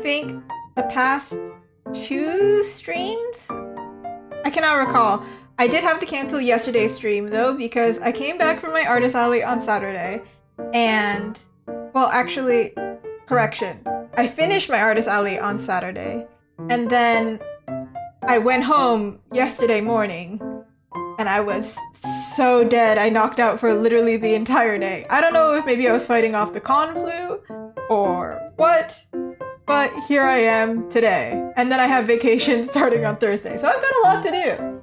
think the past 2 streams? I cannot recall. I did have to cancel yesterday's stream though because I came back from my artist alley on Saturday and, well, actually, correction. I finished my artist alley on Saturday and then I went home yesterday morning and I was so dead. I knocked out for literally the entire day. I don't know if maybe I was fighting off the con flu or what, but here I am today. And then I have vacation starting on Thursday, so I've got a lot to do.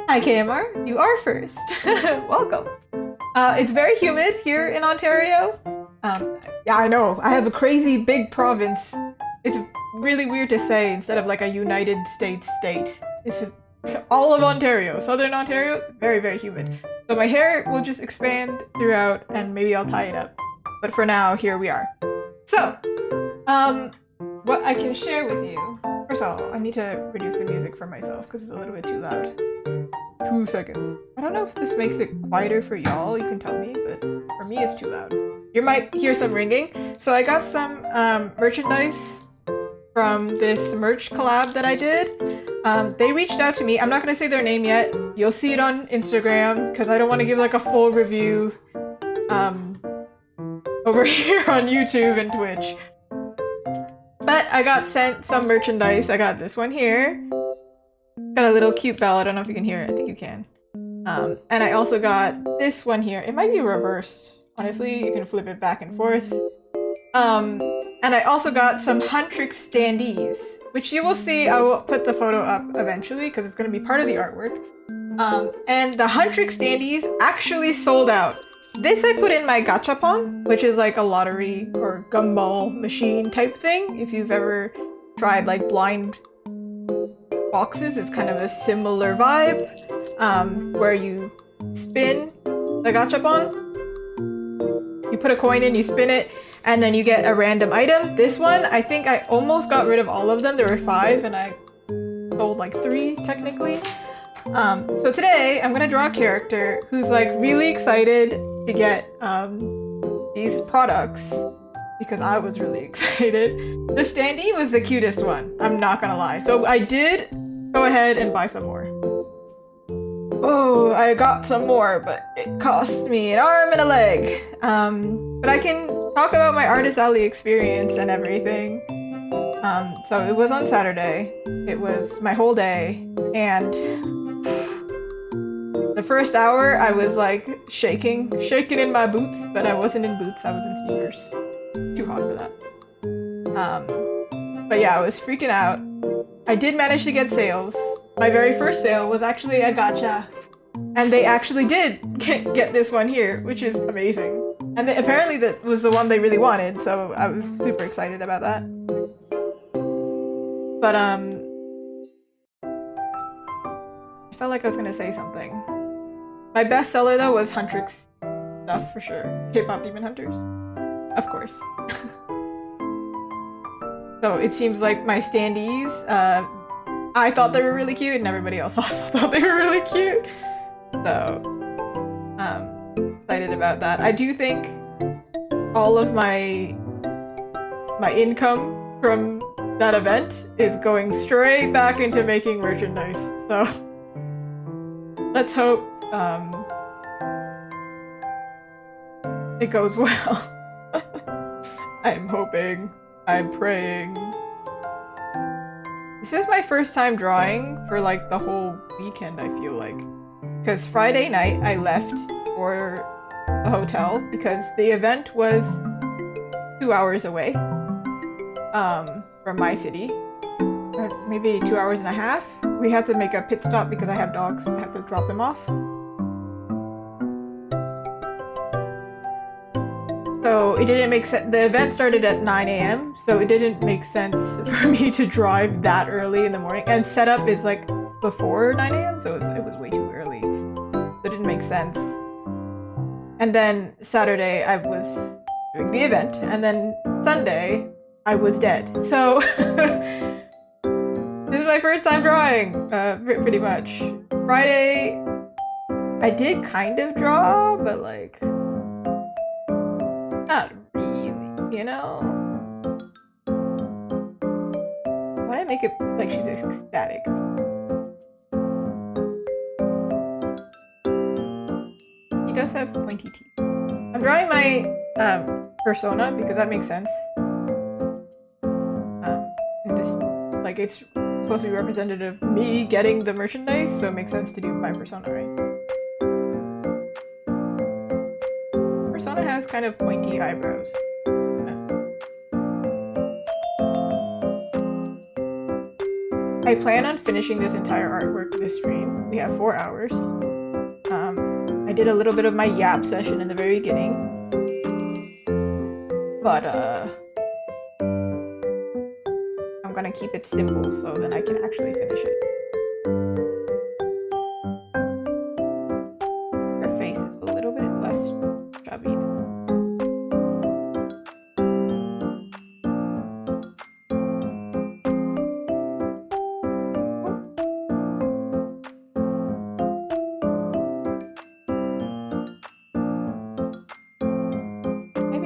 Hi KMR, you are first. Welcome. It's very humid here in Ontario. Yeah, I know, I have a crazy big province. It's really weird to say instead of like a United States state. It's just all of Ontario. Southern Ontario, very, very humid. So my hair will just expand throughout and maybe I'll tie it up. But for now, here we are. So, what I can share with you. First of all, I need to reduce the music for myself because it's a little bit too loud. 2 seconds. I don't know if this makes it quieter for y'all, you can tell me, but for me it's too loud. You might hear some ringing. So I got some merchandise from this merch collab that I did. They reached out to me. I'm not going to say their name yet. You'll see it on Instagram because I don't want to give like a full review over here on YouTube and Twitch. But I got sent some merchandise. I got this one here. Got a little cute bell. I don't know if you can hear it. I think you can. And I also got this one here. It might be reversed. Honestly, you can flip it back and forth. And I also got some Huntrix standees, which you will see. I will put the photo up eventually because it's going to be part of the artwork. And the Huntrix standees actually sold out. This I put in my gachapon, which is like a lottery or gumball machine type thing. If you've ever tried like blind boxes, it's kind of a similar vibe, where you spin the gachapon. You put a coin in, you spin it, and then you get a random item. This one, I think I almost got rid of all of them. There were 5 and I sold like 3 technically. So today I'm gonna draw a character who's like really excited to get these products because I was really excited. The standee was the cutest one, I'm not gonna lie. So I did go ahead and buy some more. Oh, I got some more, but it cost me an arm and a leg. But I can talk about my artist alley experience and everything. So it was on Saturday. It was my whole day, and the first hour I was like shaking in my boots, but I wasn't in boots, I was in sneakers. Too hot for that. But yeah, I was freaking out. I did manage to get sales. My very first sale was actually a gacha, and they actually did get this one here, which is amazing. And apparently that was the one they really wanted, so I was super excited about that. But I felt like I was gonna say something. My best seller though was Huntrix stuff for sure. K-pop Demon Hunters, of course. So it seems like my standees, I thought they were really cute, and everybody else also thought they were really cute. So, excited about that. I do think all of my income from that event is going straight back into making merchandise. So, let's hope it goes well. I'm hoping. I'm praying. This is my first time drawing for like the whole weekend, I feel like. Because Friday night I left for the hotel because the event was 2 hours away from my city. Maybe 2 hours and a half. We had to make a pit stop because I have dogs. I have to drop them off. So it didn't make sense. The event started at 9 a.m. so it didn't make sense for me to drive that early in the morning. And setup is like before 9 a.m. so it was way too early. So it didn't make sense. And then Saturday I was doing the event, and then Sunday I was dead. So this is my first time drawing, pretty much. Friday I did kind of draw, but like not really, you know? to make it like she's ecstatic. She does have pointy teeth. I'm drawing my persona because that makes sense. In this, like, it's supposed to be representative of me getting the merchandise, so it makes sense to do my persona, right? Persona has kind of pointy eyebrows. I plan on finishing this entire artwork this stream. We have 4 hours. I did a little bit of my yap session in the very beginning. But, I'm gonna keep it simple so then I can actually finish it. Her face is a little bit less chubby.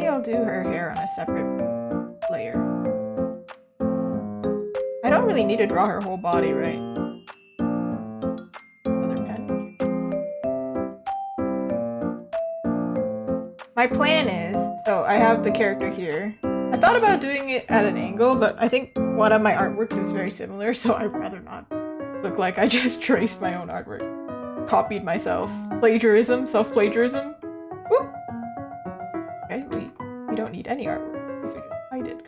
I'll do her hair on a separate layer. I don't really need to draw her whole body, right? Another pen. My plan is, so I have the character here. I thought about doing it at an angle, but I think one of my artworks is very similar, so I'd rather not look like I just traced my own artwork. Copied myself. Plagiarism, self-plagiarism. Okay, we don't need any artwork, because we just hide it.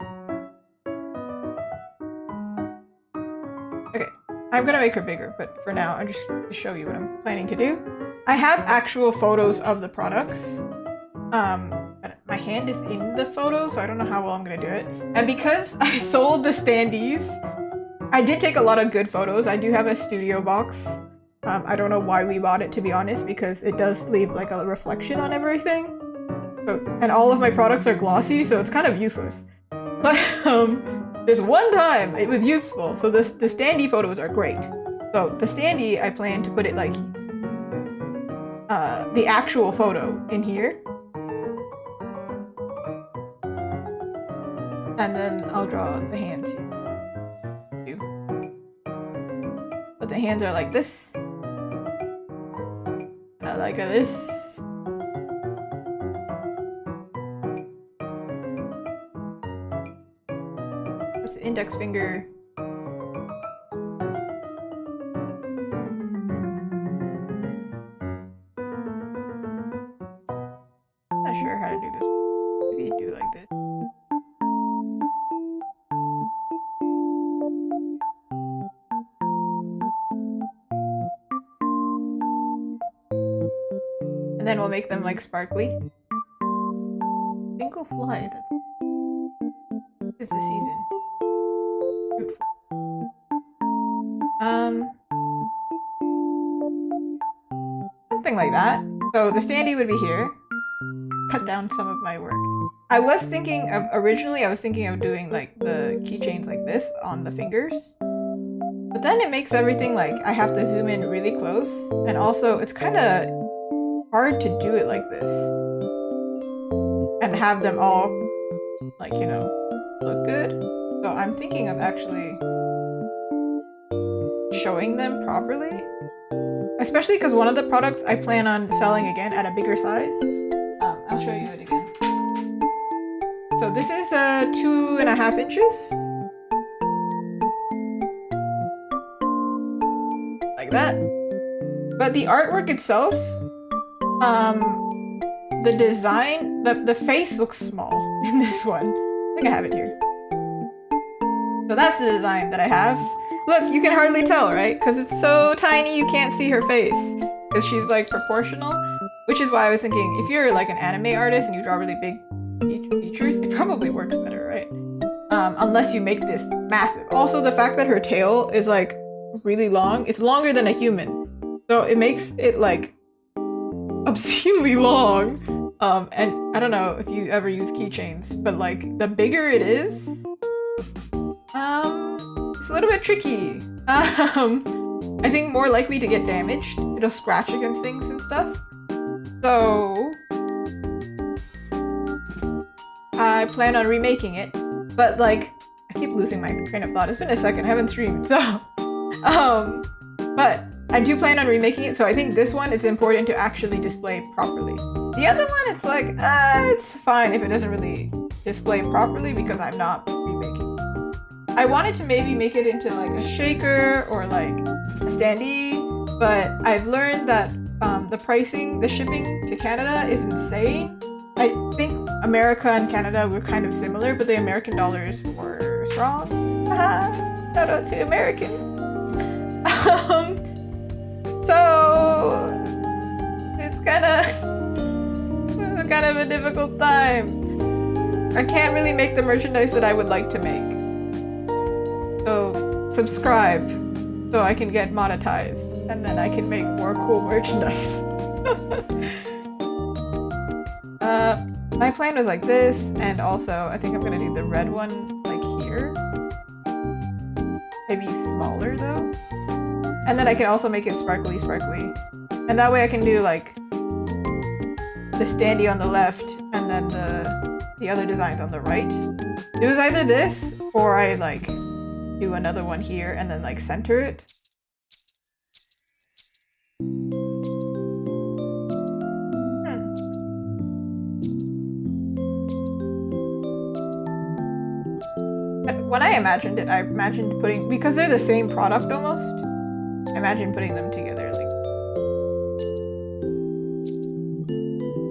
Okay, I'm gonna make her bigger, but for now, I'm just going to show you what I'm planning to do. I have actual photos of the products. My hand is in the photo, so I don't know how well I'm gonna do it. And because I sold the standees, I did take a lot of good photos. I do have a studio box. I don't know why we bought it, to be honest, because it does leave like a reflection on everything. So, and all of my products are glossy, so it's kind of useless. But this one time, it was useful. So the standee photos are great. So the standee, I plan to put it like the actual photo in here. And then I'll draw the hands here. But the hands are like this. And I like this. That's the index finger. Not sure how to do this. Maybe do it like this. And then we'll make them like sparkly. Single fly, that's the season. Beautiful. Something like that. So the standee would be here. Cut down some of my work. I was thinking of, originally I was thinking of doing like the keychains like this on the fingers. But then it makes everything like, I have to zoom in really close. And also it's kind of hard to do it like this and have them all like, you know, look good. So I'm thinking of actually showing them properly, especially because one of the products I plan on selling again at a bigger size. I'll show you it again. So this is 2.5 inches, like that. But the artwork itself, the design, the face looks small in this one. I think I have it here. So that's the design that I have. Look, you can hardly tell, right? Because it's so tiny you can't see her face. Because she's like proportional. Which is why I was thinking, if you're like an anime artist and you draw really big features, it probably works better, right? Unless you make this massive. Also, the fact that her tail is like really long, it's longer than a human. So it makes it like obscenely long. And I don't know if you ever use keychains, but like the bigger it is, it's a little bit tricky. I think more likely to get damaged. It'll scratch against things and stuff. So I plan on remaking it, but like I keep losing my train of thought. It's been a second. I haven't streamed, so but I do plan on remaking it. So I think this one, it's important to actually display properly. The other one, it's like it's fine if it doesn't really display properly because I'm not remaking. I wanted to maybe make it into like a shaker or like a standee, but I've learned that the pricing, the shipping to Canada is insane. I think America and Canada were kind of similar, but the American dollars were strong. Shout out to Americans. So it's kind of a difficult time. I can't really make the merchandise that I would like to make. So subscribe so I can get monetized and then I can make more cool merchandise. My plan was like this, and also I think I'm gonna do the red one like here. Maybe smaller though. And then I can also make it sparkly. And that way I can do like the standee on the left and then the other designs on the right. It was either this or I like do another one here and then like center it. When I imagined it, I imagined putting, because they're the same product almost, I imagined putting them together, like,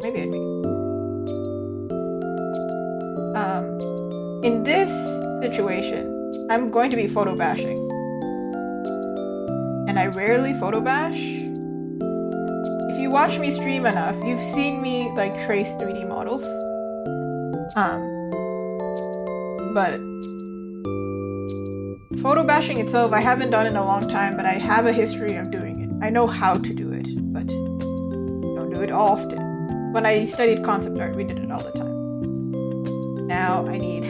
maybe I make in this situation, I'm going to be photo bashing. And I rarely photo bash. If you watch me stream enough, you've seen me like trace 3D models. But photo bashing itself, I haven't done in a long time, but I have a history of doing it. I know how to do it, but don't do it often. When I studied concept art, we did it all the time. Now I need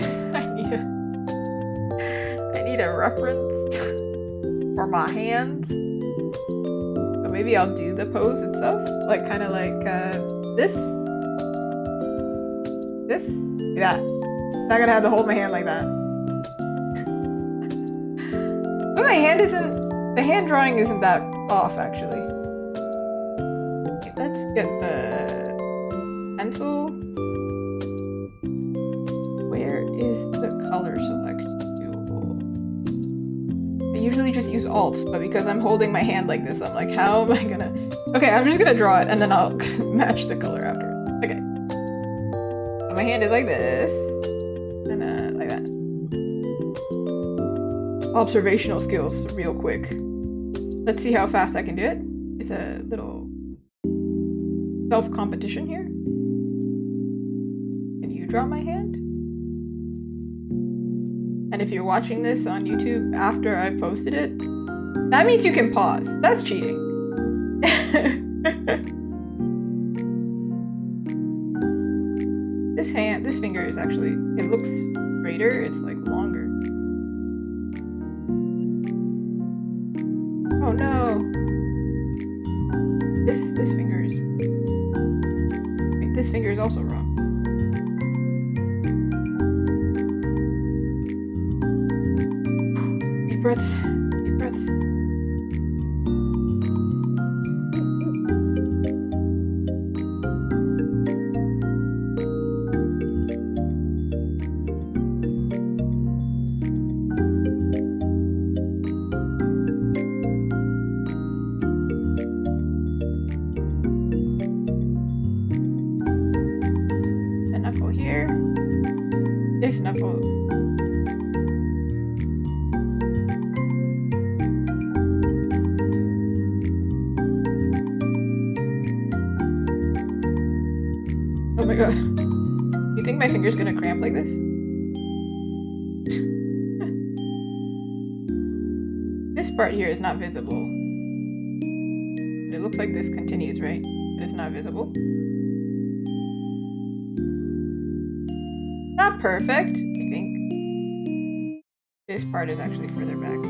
a reference for my hands. So maybe I'll do the pose itself, like kind of like this. Like that. Not gonna have to hold my hand like that. But my hand isn't, the hand drawing isn't that off actually. Okay, let's get the pencil. Where is the color select tool? I usually just use Alt, but because I'm holding my hand like this, I'm like, how am I gonna? Okay, I'm just gonna draw it and then I'll match the color afterwards. Okay. So my hand is like this. And like that. Observational skills real quick. Let's see how fast I can do it. It's a little self-competition here. Can you draw my hand? And if you're watching this on YouTube after I posted it, that means you can pause. That's cheating. This finger is actually, it looks straighter, it's like longer. Oh no. This finger is, wait, this finger is also wrong. Deep breaths, deep breaths. Knuckle. Oh my god. You think my finger's gonna cramp like this? This part here is not visible. It looks like this continues, right? But it's not visible. Not perfect, I think. This part is actually further back.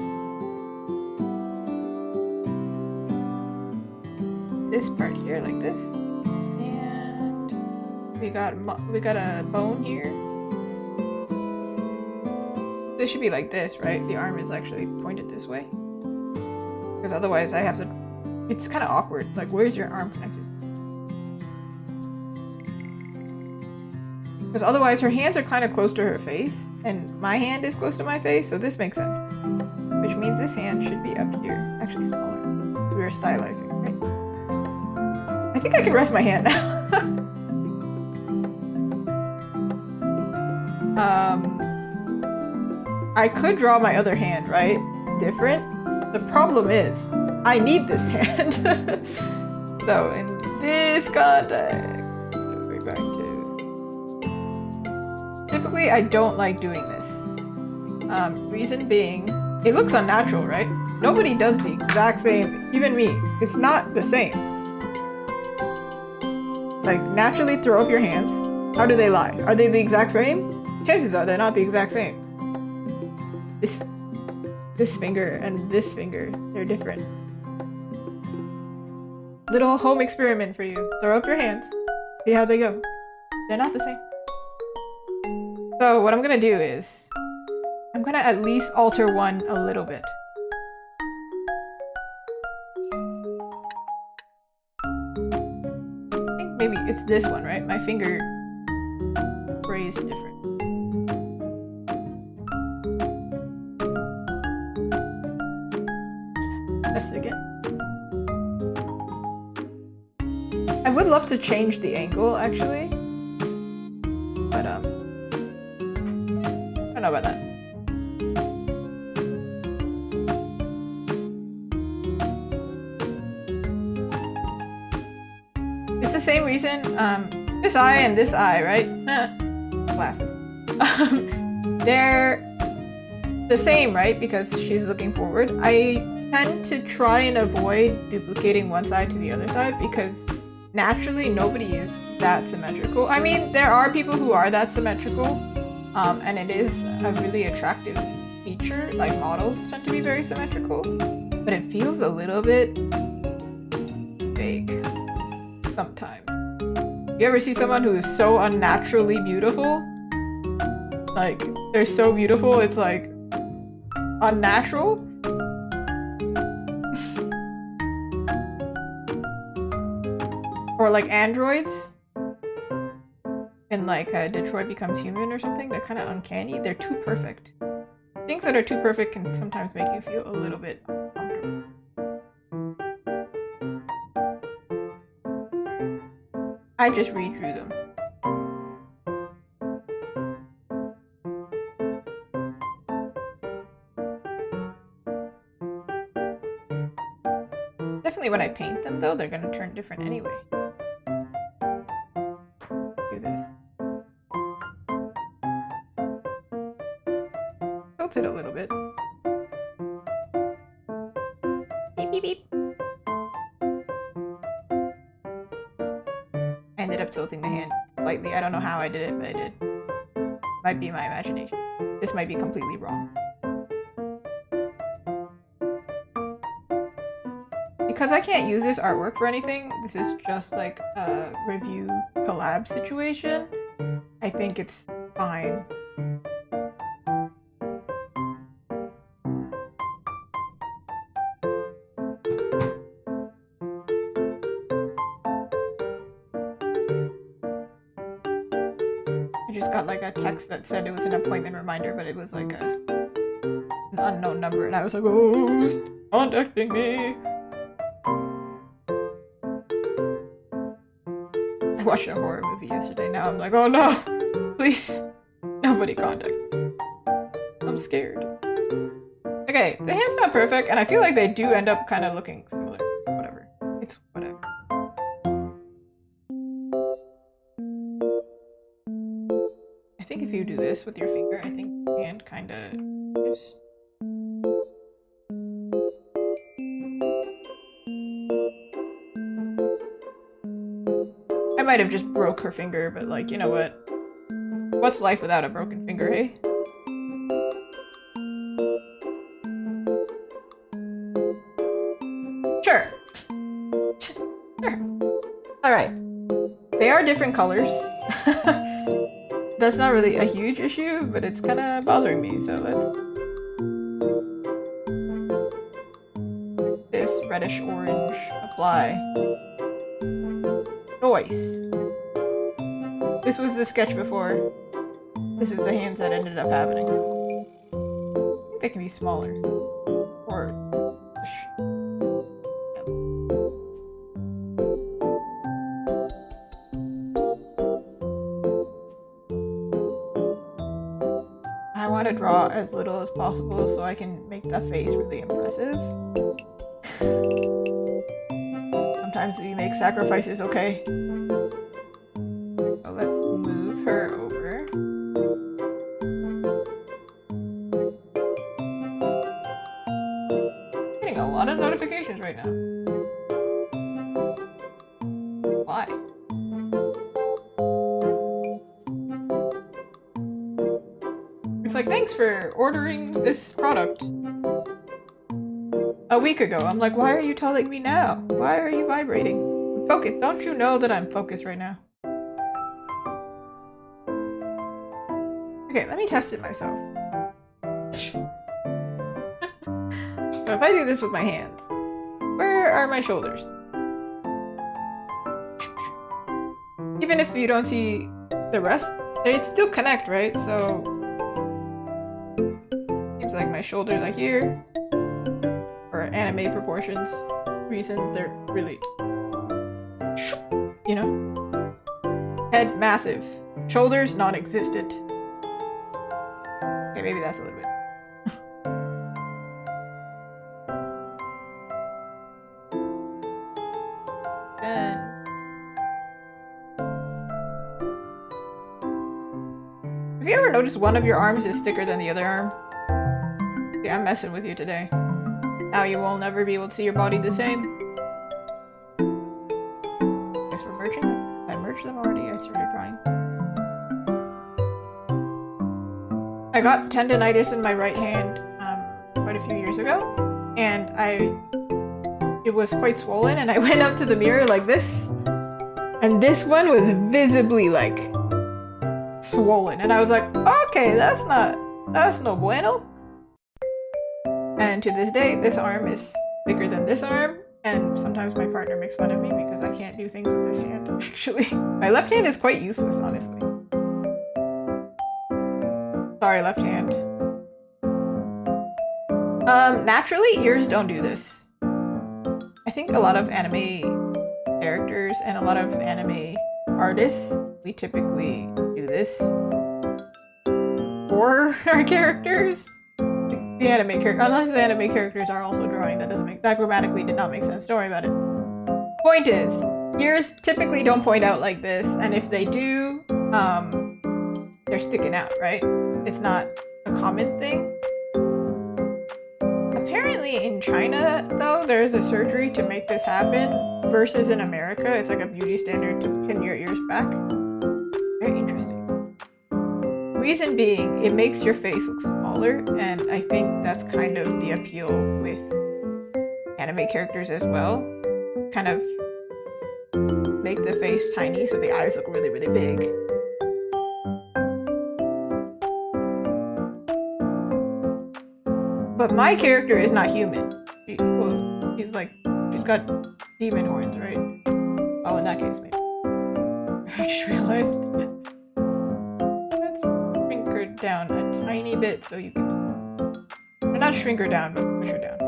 This part here, like this. And we got a bone here. this should be like this, right? The arm is actually pointed this way. Because otherwise I have to... It's kind of awkward. Like, where's your arm connected? Because otherwise her hands are kind of close to her face, and my hand is close to my face, so this makes sense. Which means this hand should be up here. Actually smaller. So we're stylizing, right? I think I can rest my hand now. I could draw my other hand, right? Different. The problem is, I need this hand. So in this context, we're going to... Typically, I don't like doing this. Reason being, it looks unnatural, right? Nobody does the exact same, even me. It's not the same. Like, naturally throw up your hands. How do they lie? Are they the exact same? Chances are they're not the exact same. This finger and this finger, they're different. Little home experiment for you. Throw up your hands. See how they go. They're not the same. So what I'm gonna do is, I'm gonna at least alter one a little bit. I think maybe it's this one, right? My finger raised different. Test again. I would love to change the angle actually, but I don't know about that. It's the same reason, this eye and this eye, right? Glasses. They're the same, right? Because she's looking forward. I tend to try and avoid duplicating one side to the other side because naturally nobody is that symmetrical. I mean, there are people who are that symmetrical, and it is a really attractive feature. Like, models tend to be very symmetrical, but it feels a little bit fake sometimes. You ever see someone who is so unnaturally beautiful? Like, they're so beautiful, it's like unnatural? Or like androids in like Detroit Becomes Human or something. They're kind of uncanny. They're too perfect. Things that are too perfect can sometimes make you feel a little bit uncomfortable. I just redrew them. Definitely when I paint them though, they're gonna turn different anyway. It a little bit. Beep, beep, beep. I ended up tilting the hand slightly. I don't know how I did it, but I did. Might be my imagination. This might be completely wrong. Because I can't use this artwork for anything, this is just like a review collab situation, I think it's fine. Got like a text that said it was an appointment reminder, but it was like an unknown number, and I was like, oh, who's contacting me? I watched a horror movie yesterday. Now I'm like, oh no, please, nobody contact me. I'm scared. Okay, the hand's not perfect, and I feel like they do end up kind of looking similar. Whatever. It's whatever. I think if you do this with your finger, I think the hand kind of is... I might have just broke her finger, but like, you know what? What's life without a broken finger, hey? Sure. Sure. Alright. They are different colors. That's not really a huge issue, but it's kind of bothering me, so let's... This reddish orange, apply. Noise. This was the sketch before. This is the hands that ended up happening. I think they can be smaller. Or... I want to draw as little as possible so I can make the face really impressive. Sometimes we make sacrifices, okay? So let's move her over. Getting a lot of notifications right now. Why? It's like, thanks for ordering this product a week ago. I'm like, why are you telling me now? Why are you vibrating? Focus. Don't you know that I'm focused right now? Okay, let me test it myself. So if I do this with my hands, where are my shoulders? Even if you don't see the rest, they'd still connect, right? So seems like my shoulders are here. For anime proportions reasons, they're really, you know? Head massive. Shoulders non-existent. Okay, maybe that's a little bit. And have you ever noticed one of your arms is thicker than the other arm? See, I'm messing with you today. Now you will never be able to see your body the same. Thanks for merching them. I merged them already. I started drawing. I got tendonitis in my right hand quite a few years ago, and it was quite swollen, and I went up to the mirror like this, and this one was visibly like swollen, and I was like, okay, that's no bueno. And to this day, this arm is bigger than this arm, and sometimes my partner makes fun of me because I can't do things with this hand, actually. My left hand is quite useless, honestly. Sorry, left hand. Naturally, ears don't do this. I think a lot of anime characters and a lot of anime artists, we typically do this for our characters. The anime character, unless the anime characters are also drawing, that grammatically did not make sense. Don't worry about it. Point is, ears typically don't point out like this, and if they do, they're sticking out, right? It's not a common thing. Apparently in China, though, there's a surgery to make this happen, versus in America, it's like a beauty standard to pin your ears back. Very interesting. Reason being, it makes your face look smaller, and I think that's kind of the appeal with anime characters as well. Kind of make the face tiny so the eyes look really, really big. But my character is not human. She's got demon horns, right? Oh, in that case, maybe. I just realized. Down a tiny bit so you can not shrink her down, but push her down.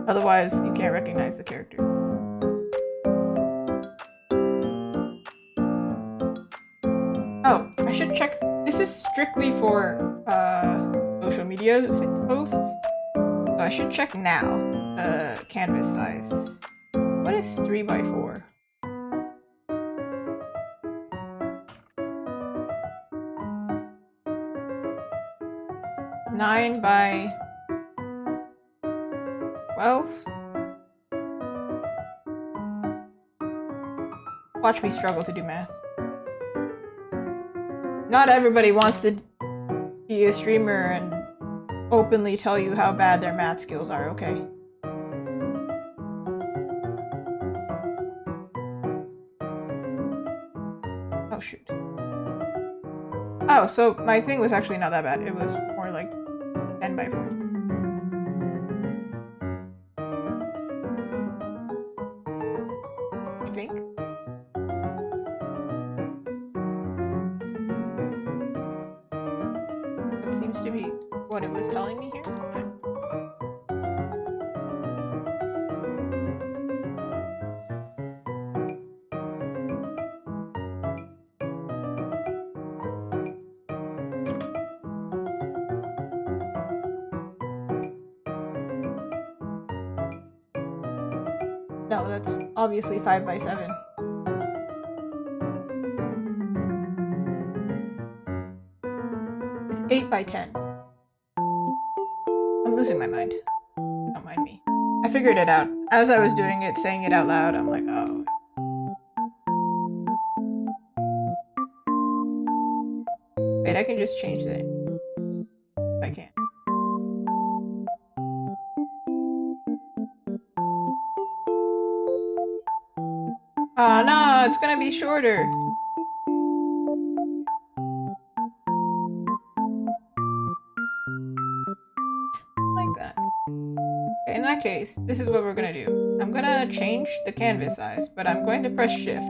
Otherwise you can't recognize the character. Oh, I should check. This is strictly for social media posts, so I should check now canvas size. What is 3x4? 9 by 12? Watch me struggle to do math. Not everybody wants to be a streamer and openly tell you how bad their math skills are, okay? Oh shoot. Oh, so my thing was actually not that bad. It was more like 10 by 4. You think? That seems to be what it was telling me here. No, that's obviously 5 by 7. It's 8 by 10. I'm losing my mind. Don't mind me. I figured it out. As I was doing it, saying it out loud, I'm like, oh. Wait, I can just change that. If I can. Oh no, it's gonna be shorter. Like that. Okay, in that case, this is what we're gonna do. I'm gonna change the canvas size, but I'm going to press shift.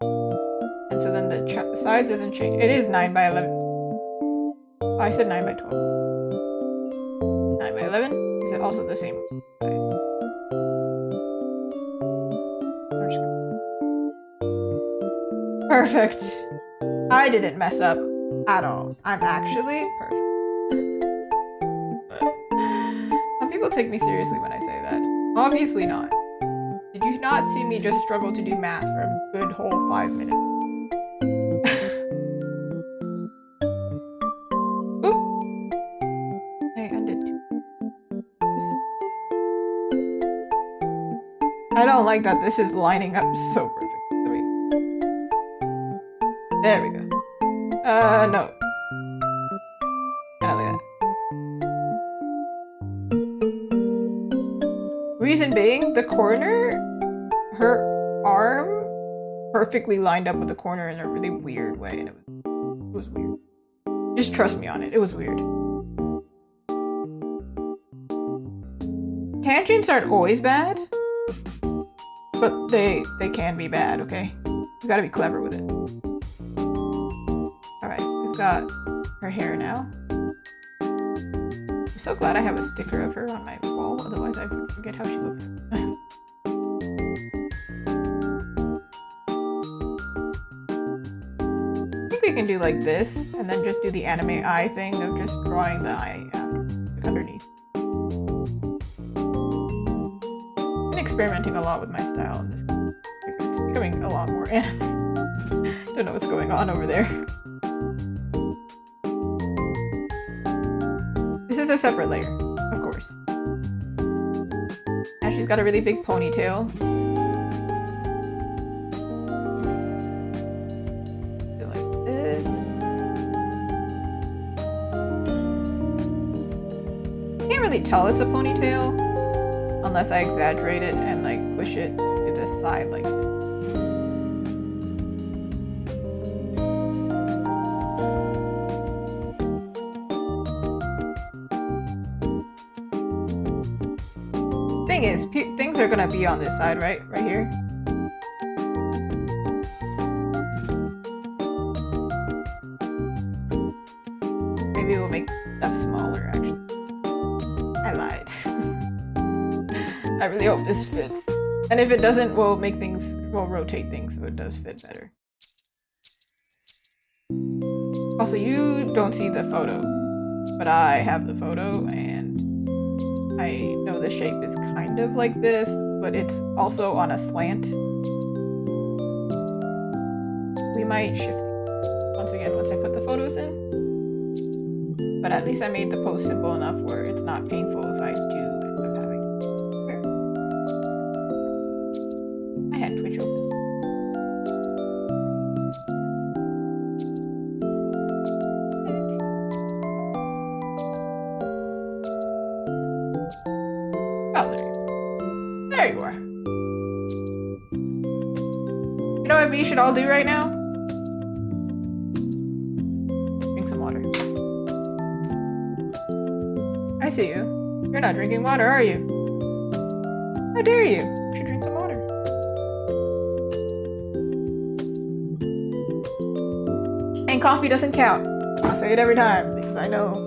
And so then the size doesn't change. It is 9 by 11. Oh, I said 9 by 12. 9 by 11 is it also the same size? Perfect. I didn't mess up at all. I'm actually perfect. Some people take me seriously when I say that. Obviously not. Did you not see me just struggle to do math for a good whole 5 minutes? Oop. I undid too. I don't like that this is lining up so perfect. There we go. No. Kind of like that. Reason being, the corner, her arm perfectly lined up with the corner in a really weird way, and it was weird. Just trust me on it. It was weird. Tangents aren't always bad, but they can be bad, okay? You gotta be clever with it. Got her hair now. I'm so glad I have a sticker of her on my wall, otherwise I forget how she looks. I think we can do like this, and then just do the anime eye thing of just drawing the eye underneath. I've been experimenting a lot with my style in this. It's becoming a lot more anime. Don't know what's going on over there. This is a separate layer, of course. And she's got a really big ponytail. Do like this. Can't really tell it's a ponytail unless I exaggerate it and like push it to the side like this. Things are gonna be on this side, right here. Maybe we'll make stuff smaller, actually. I lied. I really hope this fits. And if it doesn't, we'll rotate things so it does fit better. Also, you don't see the photo, but I have the photo, and I know the shape is kind of like this, but it's also on a slant. We might shift once again once I put the photos in. But at least I made the post simple enough where it's not painful if I do end up having to. I had Twitch open. There you are. You know what we should all do right now? Drink see you. You're not drinking water, are you? How dare you? You should drink some water. And coffee doesn't count. I'll say it every time because I know.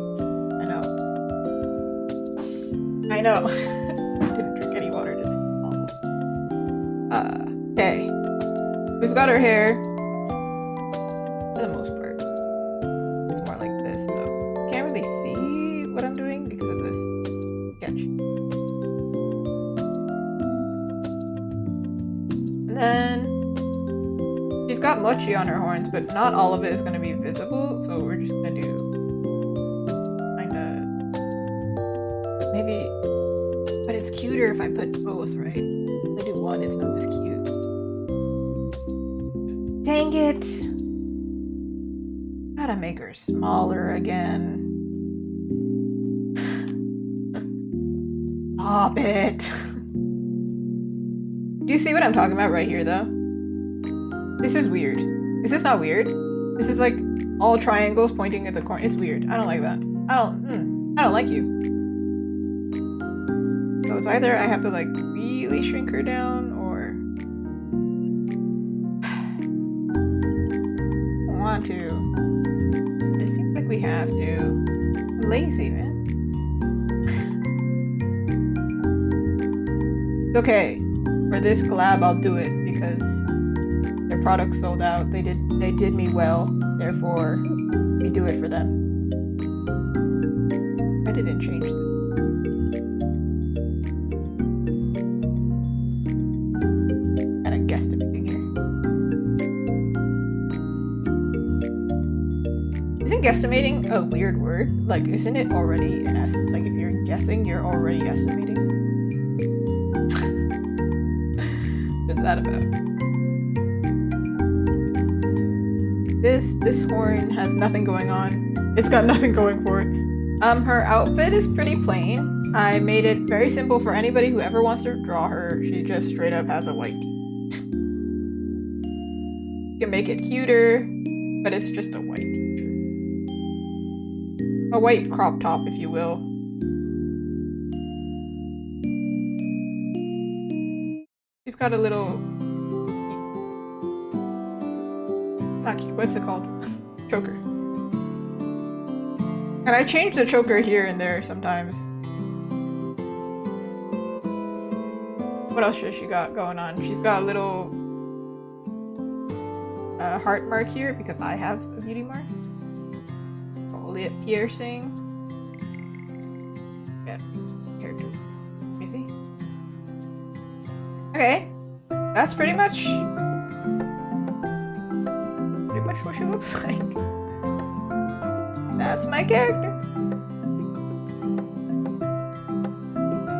Didn't drink any water today. Okay. We've got our hair. For the most part. It's more like this, though. Can't really see what I'm doing because of this sketch. And then she's got mochi on her horns, but not all of it is going to be visible, so we're just going to do maybe, but it's cuter if I put both, right? If I do one, it's not as cute. Dang it! Gotta make her smaller again. Stop it! Do you see what I'm talking about right here, though? This is weird. Is this not weird? This is like all triangles pointing at the corner. It's weird. I don't like that. I don't like you. So it's either I have to like really shrink her down or I don't want to. But it seems like we have to. I'm lazy, man. It's okay. For this collab I'll do it because their product sold out. They did me well, therefore we do it for them. I didn't change this. Isn't guesstimating a weird word? Like, isn't it already an like if you're guessing, you're already estimating? What's that about? This horn has nothing going on. It's got nothing going for it. Her outfit is pretty plain. I made it very simple for anybody who ever wants to draw her. She just straight up has a white tee. You can make it cuter, but it's just a white tee. A white crop top, if you will. She's got a little... not cute, what's it called? Choker. And I change the choker here and there sometimes. What else has she got going on? She's got a little heart mark here because I have a beauty mark. Lip piercing. Yeah, character. You see? Okay, that's pretty much what she looks like. That's my character.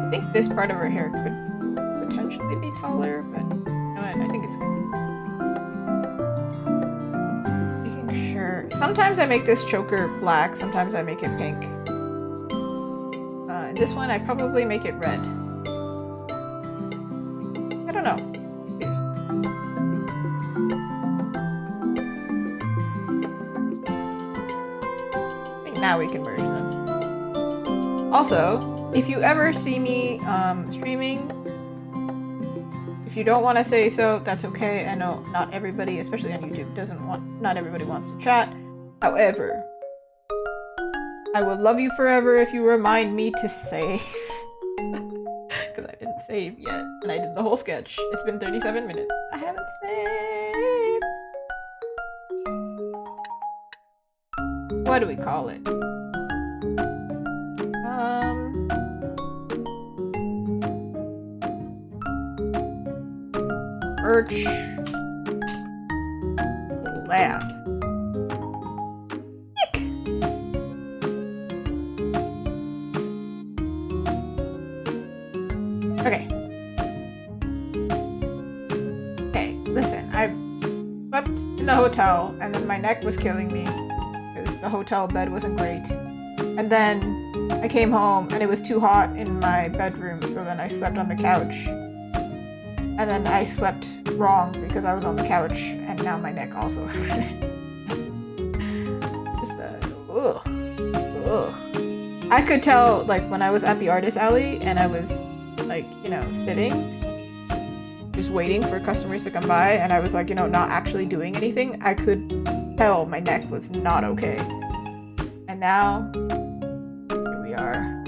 I think this part of her hair could potentially be taller, but no, I think it's good. Sometimes I make this choker black, sometimes I make it pink. In this one, I probably make it red. I don't know. I think now we can merge them. Also, if you ever see me streaming, if you don't want to say so, that's okay. I know not everybody, especially on YouTube, not everybody wants to chat. However, I would love you forever if you remind me to save. Because I didn't save yet. And I did the whole sketch. It's been 37 minutes. I haven't saved. What do we call it? Birch Lab. Okay. Okay, listen, I slept in the hotel and then my neck was killing me because the hotel bed wasn't great. And then I came home and it was too hot in my bedroom, so then I slept on the couch. And then I slept wrong because I was on the couch and now my neck also hurts. Just ugh. I could tell, like, when I was at the artist alley and I was, like, you know, sitting, just waiting for customers to come by, and I was, like, you know, not actually doing anything, I could tell my neck was not okay. And now, here we are.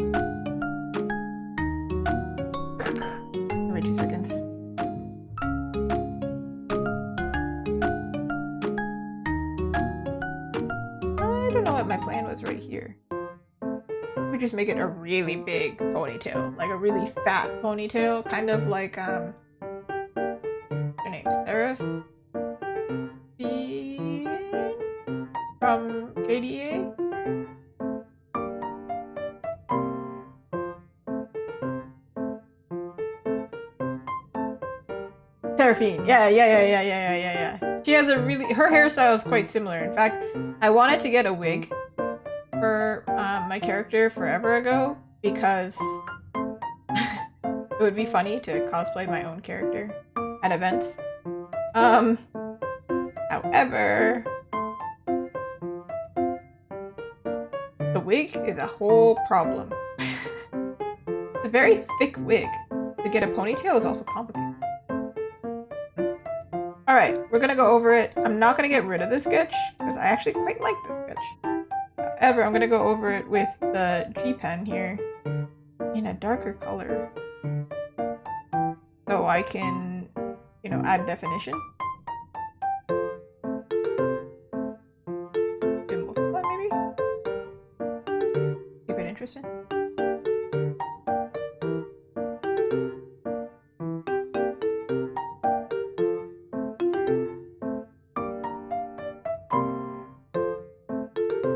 Wait 2 seconds. I don't know what my plan was right here. We just make it a really big ponytail, like a really fat ponytail, kind of like her name, Seraph from KDA. Seraphine, yeah. She has a really, her hairstyle is quite similar. In fact, I wanted to get a wig for my character forever ago because it would be funny to cosplay my own character at events. However, the wig is a whole problem. It's a very thick wig. To get a ponytail is also complicated. Alright, we're gonna go over it. I'm not gonna get rid of this sketch because I actually quite like this sketch. However, I'm gonna go over it with the G pen here in a darker color so I can, you know, add definition. Do multiply maybe? Keep it interesting.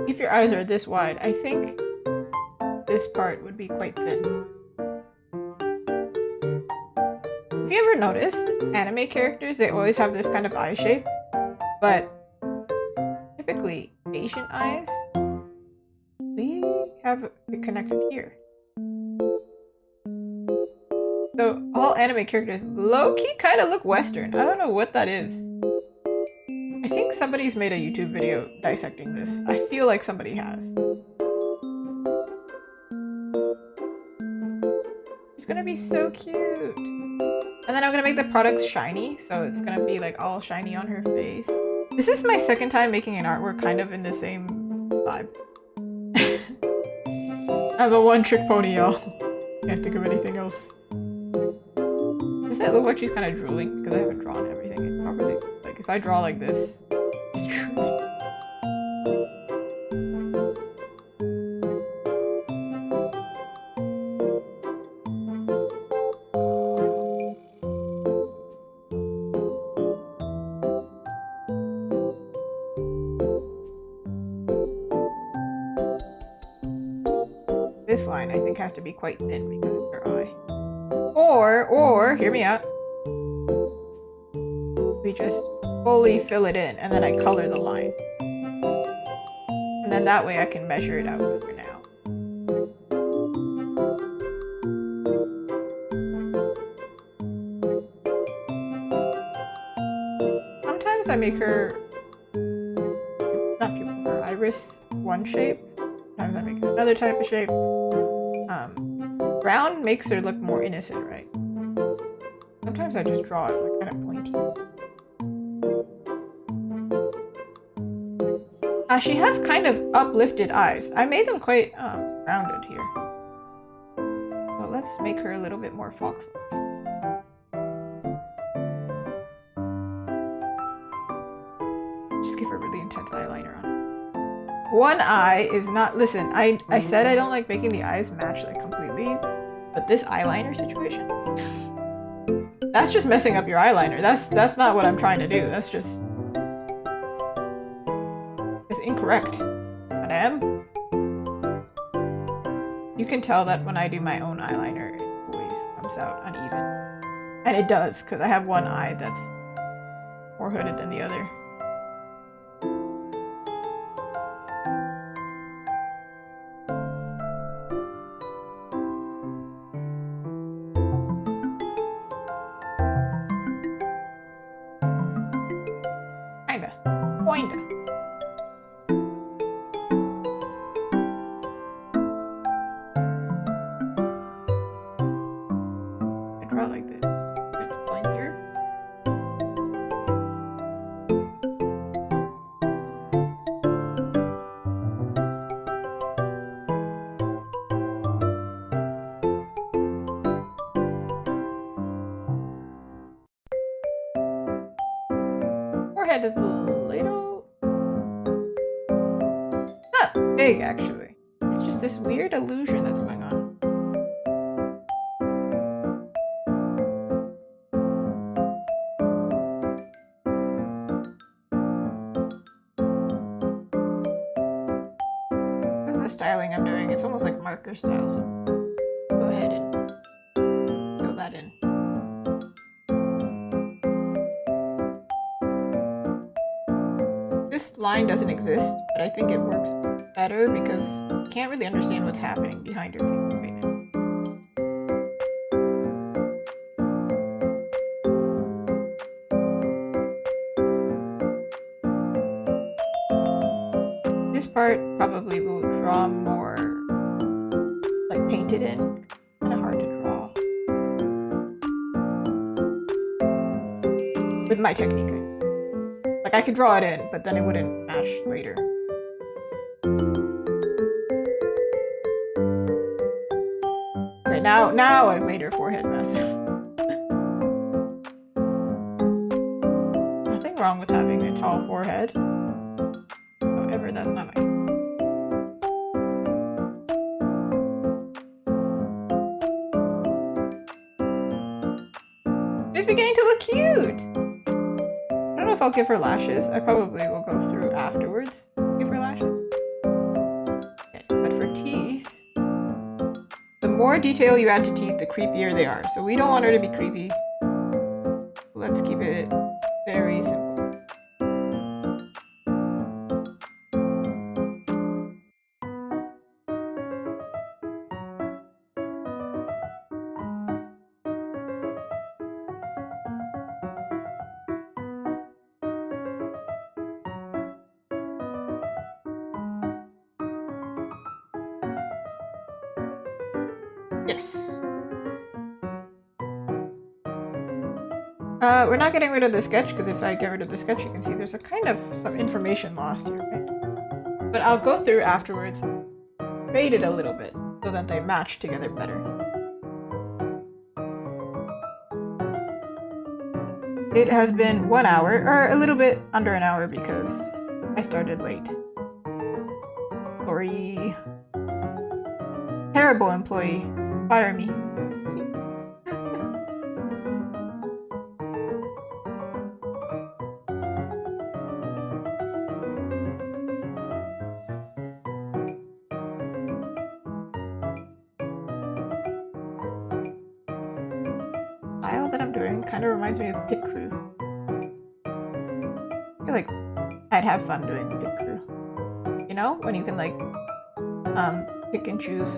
If your eyes are this wide, I think this part would be quite thin. Have you ever noticed anime characters, they always have this kind of eye shape, but typically Asian eyes, we have it connected here. So all anime characters low-key kind of look Western. I don't know what that is. I think somebody's made a YouTube video dissecting this. I feel like somebody has. It's gonna be so cute. And then I'm gonna make the products shiny, so it's gonna be like all shiny on her face. This is my second time making an artwork kind of in the same vibe. I'm a one-trick pony, y'all. Can't think of anything else. Does it look like she's kind of drooling? Because I haven't drawn everything properly. Like, if I draw like this, it's drooling. This line, I think, has to be quite thin because of her eye. Or, hear me out. We just fully fill it in, and then I color the line. And then that way I can measure it out with her now. Sometimes I make her, not pupil, her iris one shape. Sometimes I make it another type of shape. Brown makes her look more innocent, right? Sometimes I just draw it like kind of pointy. She has kind of uplifted eyes. I made them quite rounded here. So let's make her a little bit more fox. Just give her really intense eyeliner on it. One eye is not, listen, I said I don't like making the eyes match like completely, but this eyeliner situation, that's just messing up your eyeliner. That's not what I'm trying to do. That's just, it's incorrect. Madame? You can tell that when I do my own eyeliner, it always comes out uneven. And it does, because I have one eye that's more hooded than the other. forehead is a little... not big, actually. It's just this weird illusion that's going on. This is the styling I'm doing. It's almost like marker style, so go ahead and fill that in. This line doesn't exist, but I think it works better because you can't really understand what's happening behind your feet right now. This part probably will draw more like painted in. Kind of hard to draw with my technique. Like I could draw it in, but then it wouldn't match later. Okay, now I've made her forehead massive. Nothing wrong with having a tall forehead. However, that's not my... She's beginning to look cute! I don't know if I'll give her lashes. I probably will go through afterwards. Give her lashes. Okay, but for teeth, the more detail you add to teeth, the creepier they are. So we don't want her to be creepy. Let's keep it very simple. Yes. We're not getting rid of the sketch because if I get rid of the sketch, you can see there's a kind of some information lost here, right? But I'll go through afterwards, fade it a little bit so that they match together better. It has been 1 hour, or a little bit under an hour because I started late. Sorry. Terrible employee. Fire me. Style that I'm doing kind of reminds me of Pit Crew. I feel like I'd have fun doing Pit Crew. You know, when you can like pick and choose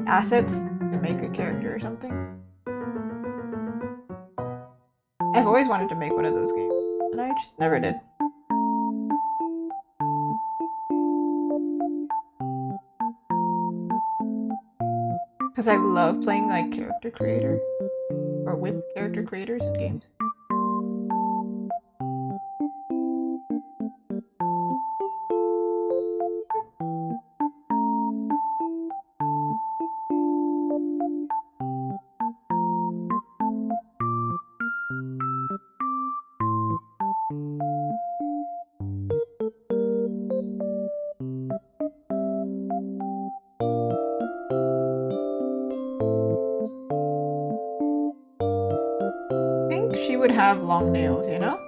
assets to make a character or something. I've always wanted to make one of those games, and I just never did. Because I love playing like character creator, or with character creators in games. She would have long nails, you know?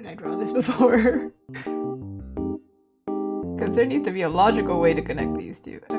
I draw this before? Because there needs to be a logical way to connect these two. Okay.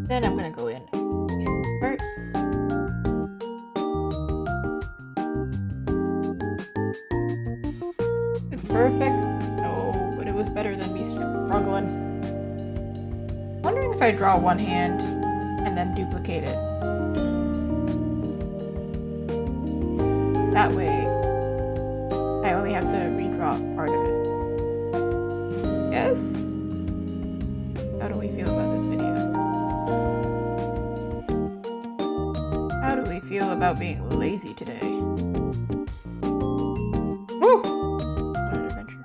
Then I'm gonna go in this part. Perfect. No, but it was better than me struggling. Wondering if I draw one hand and then duplicate it. That way, I only have to redraw part of it. Yes? How do we feel about this video? How do we feel about being lazy today? Woo! What an adventure.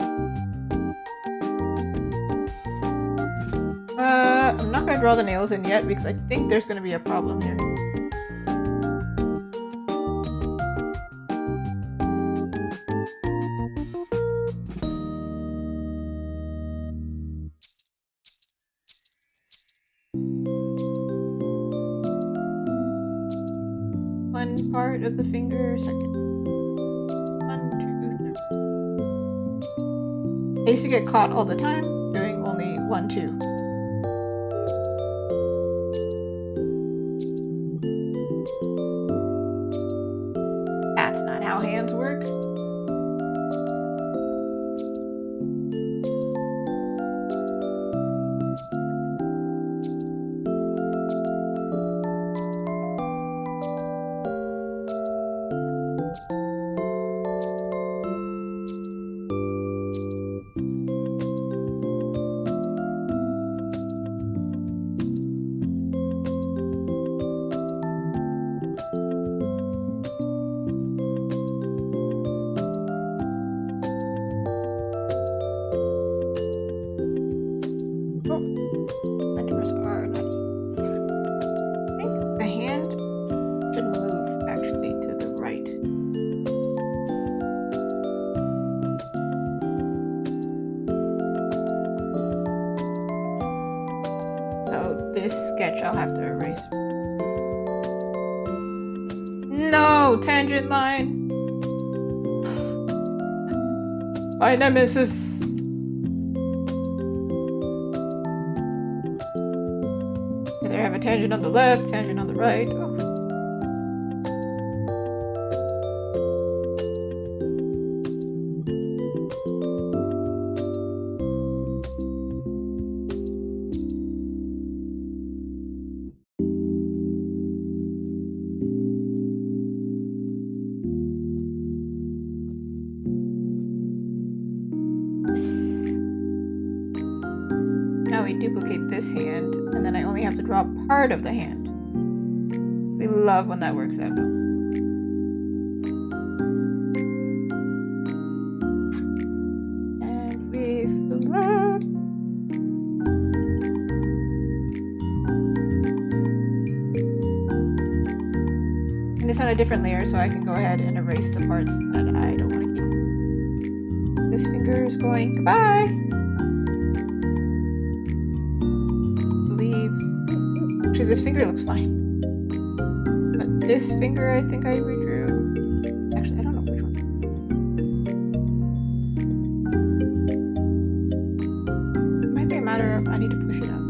I'm not gonna draw the nails in yet because I think there's gonna be a problem here. One part of the finger, second. 1, 2, 3. I used to get caught all the time doing only 1, 2. That's not how hands work. This sketch I'll have to erase. No! Tangent line! My nemesis! Either have a tangent on the left, tangent on the right. Oh. Now we duplicate this hand, and then I only have to draw part of the hand. We love when that works out. And we flip. And it's on a different layer, so I can go ahead and erase the parts that I don't want to keep. This finger is going goodbye. Actually, this finger looks fine. But this finger, I think I redrew. Actually, I don't know which one. It might be a matter of I need to push it up.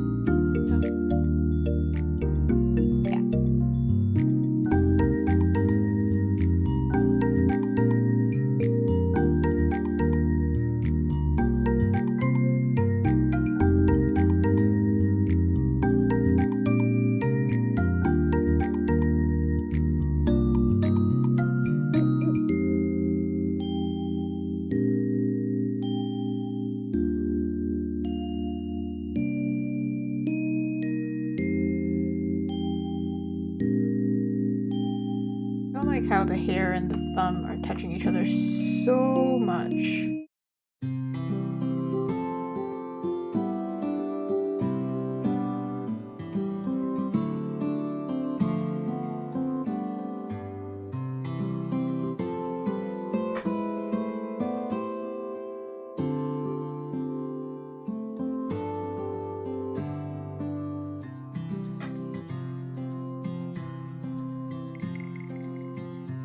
Like how the hair and the thumb are touching each other so much.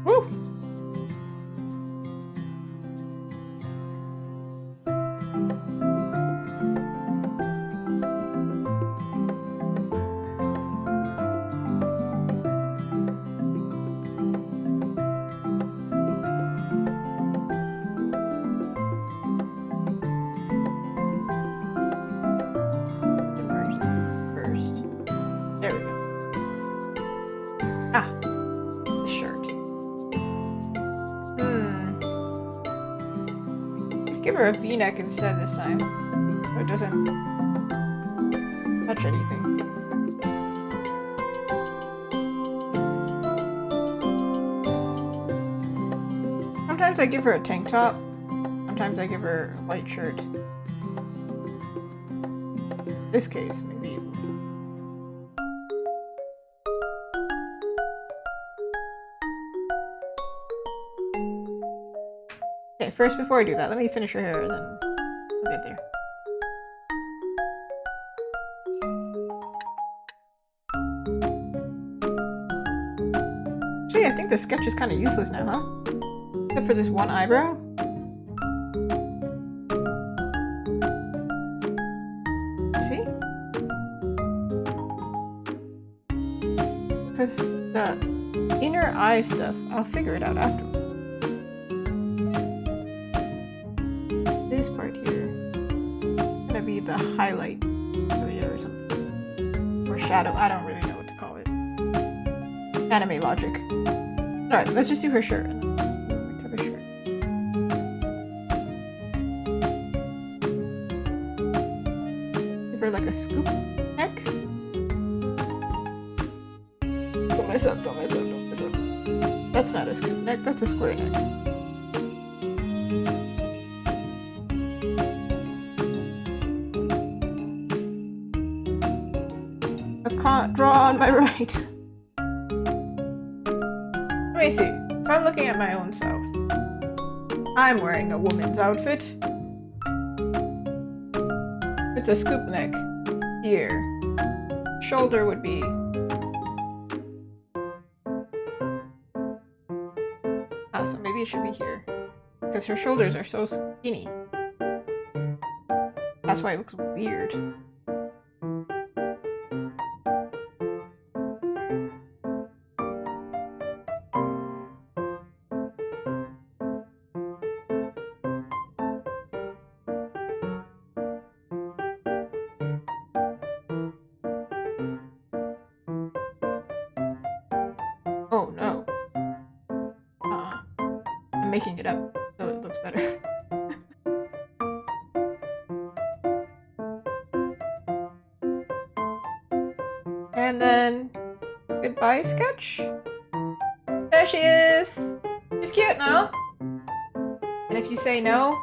Woo! give her a V-neck instead this time, so it doesn't touch anything. Sometimes I give her a tank top. Sometimes I give her a white shirt. In this case, maybe. Okay, first before I do that, let me finish her hair and then we'll get there. Actually, I think the sketch is kind of useless now, huh? Except for this one eyebrow. See? Because the inner eye stuff, I'll figure it out afterwards. This part here is gonna be the highlight area or something. Or shadow, I don't really know what to call it. Anime logic. Alright, let's just do her shirt. Like a scoop neck. Don't mess up, don't mess up, don't mess up. That's not a scoop neck, that's a square neck. I can't draw on my right. Let me see. If I'm looking at my own self, I'm wearing a woman's outfit. It's a scoop neck here. Shoulder would be so maybe it should be here because her shoulders are so skinny. That's why it looks weird. Oh no. I'm making it up so it looks better. And then goodbye sketch. There she is. She's cute now. And if you say no,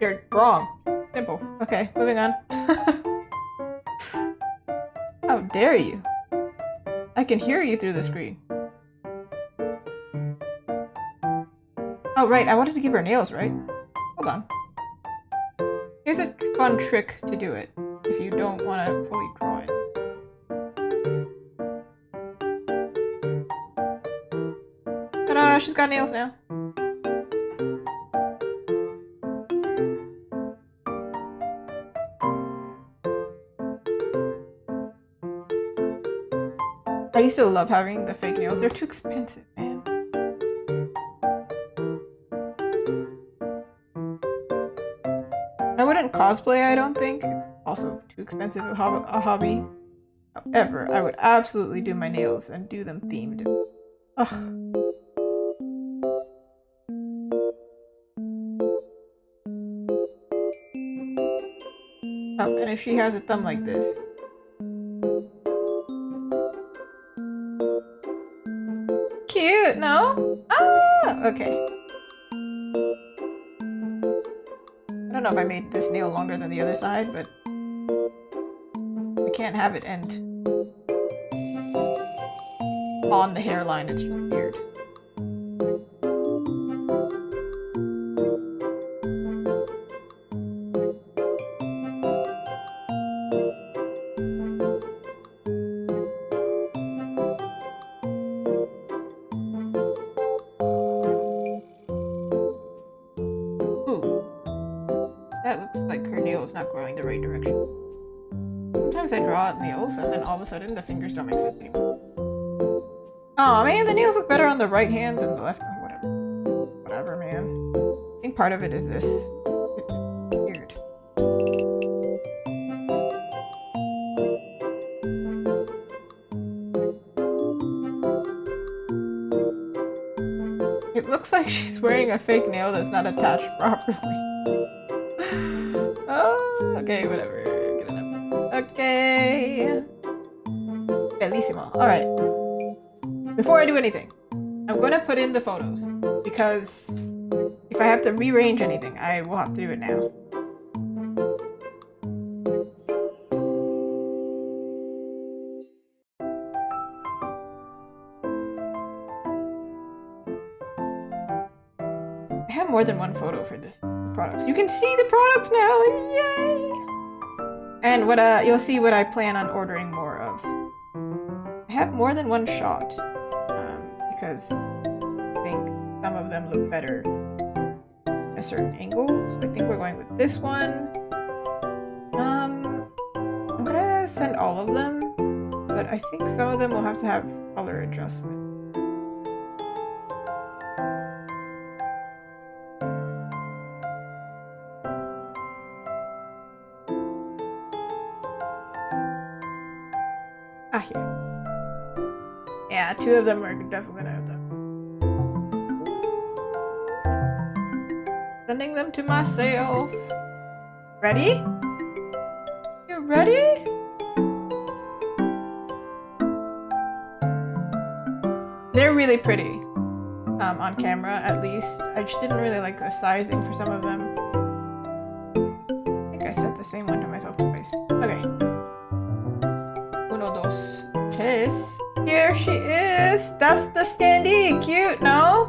you're wrong. Simple. Okay, moving on. How dare you? I can hear you through the screen. Oh, right, I wanted to give her nails, right? Hold on. Here's a fun trick to do it, if you don't want to fully draw it. Ta-da! She's got nails now. I used to love having the fake nails. They're too expensive, man. I wouldn't cosplay, I don't think. It's also too expensive a hobby. However, I would absolutely do my nails and do them themed. Ugh. Oh, and if she has a thumb like this. Cute, no? Ah, okay. I don't know if I made this nail longer than the other side, but I can't have it end on the hairline. It's weird. Not growing the right direction. Sometimes I draw out nails and then all of a sudden the fingers don't make sense anymore. Aw man, the nails look better on the right hand than the left. Whatever. Whatever, man. I think part of it is this. It's weird. It looks like she's wearing a fake nail that's not attached properly. Oh, okay, whatever. Good enough. Okay. Bellissimo. Alright. Before I do anything, I'm gonna put in the photos. Because if I have to rearrange anything, I will have to do it now. I have more than one photo for this products. You can see the products now! Yay! And what you'll see what I plan on ordering more of. I have more than one shot. Because I think some of them look better at a certain angle. So I think we're going with this one. I'm gonna send all of them, but I think some of them will have to have color adjustment. Ah, here. Yeah, 2 of them are definitely gonna have that. Sending them to myself. Ready? You ready? They're really pretty. On camera, at least. I just didn't really like the sizing for some of them. I think I sent the same one to myself twice. Okay. Uno, dos, tres. Here she is! That's the standee! Cute, no?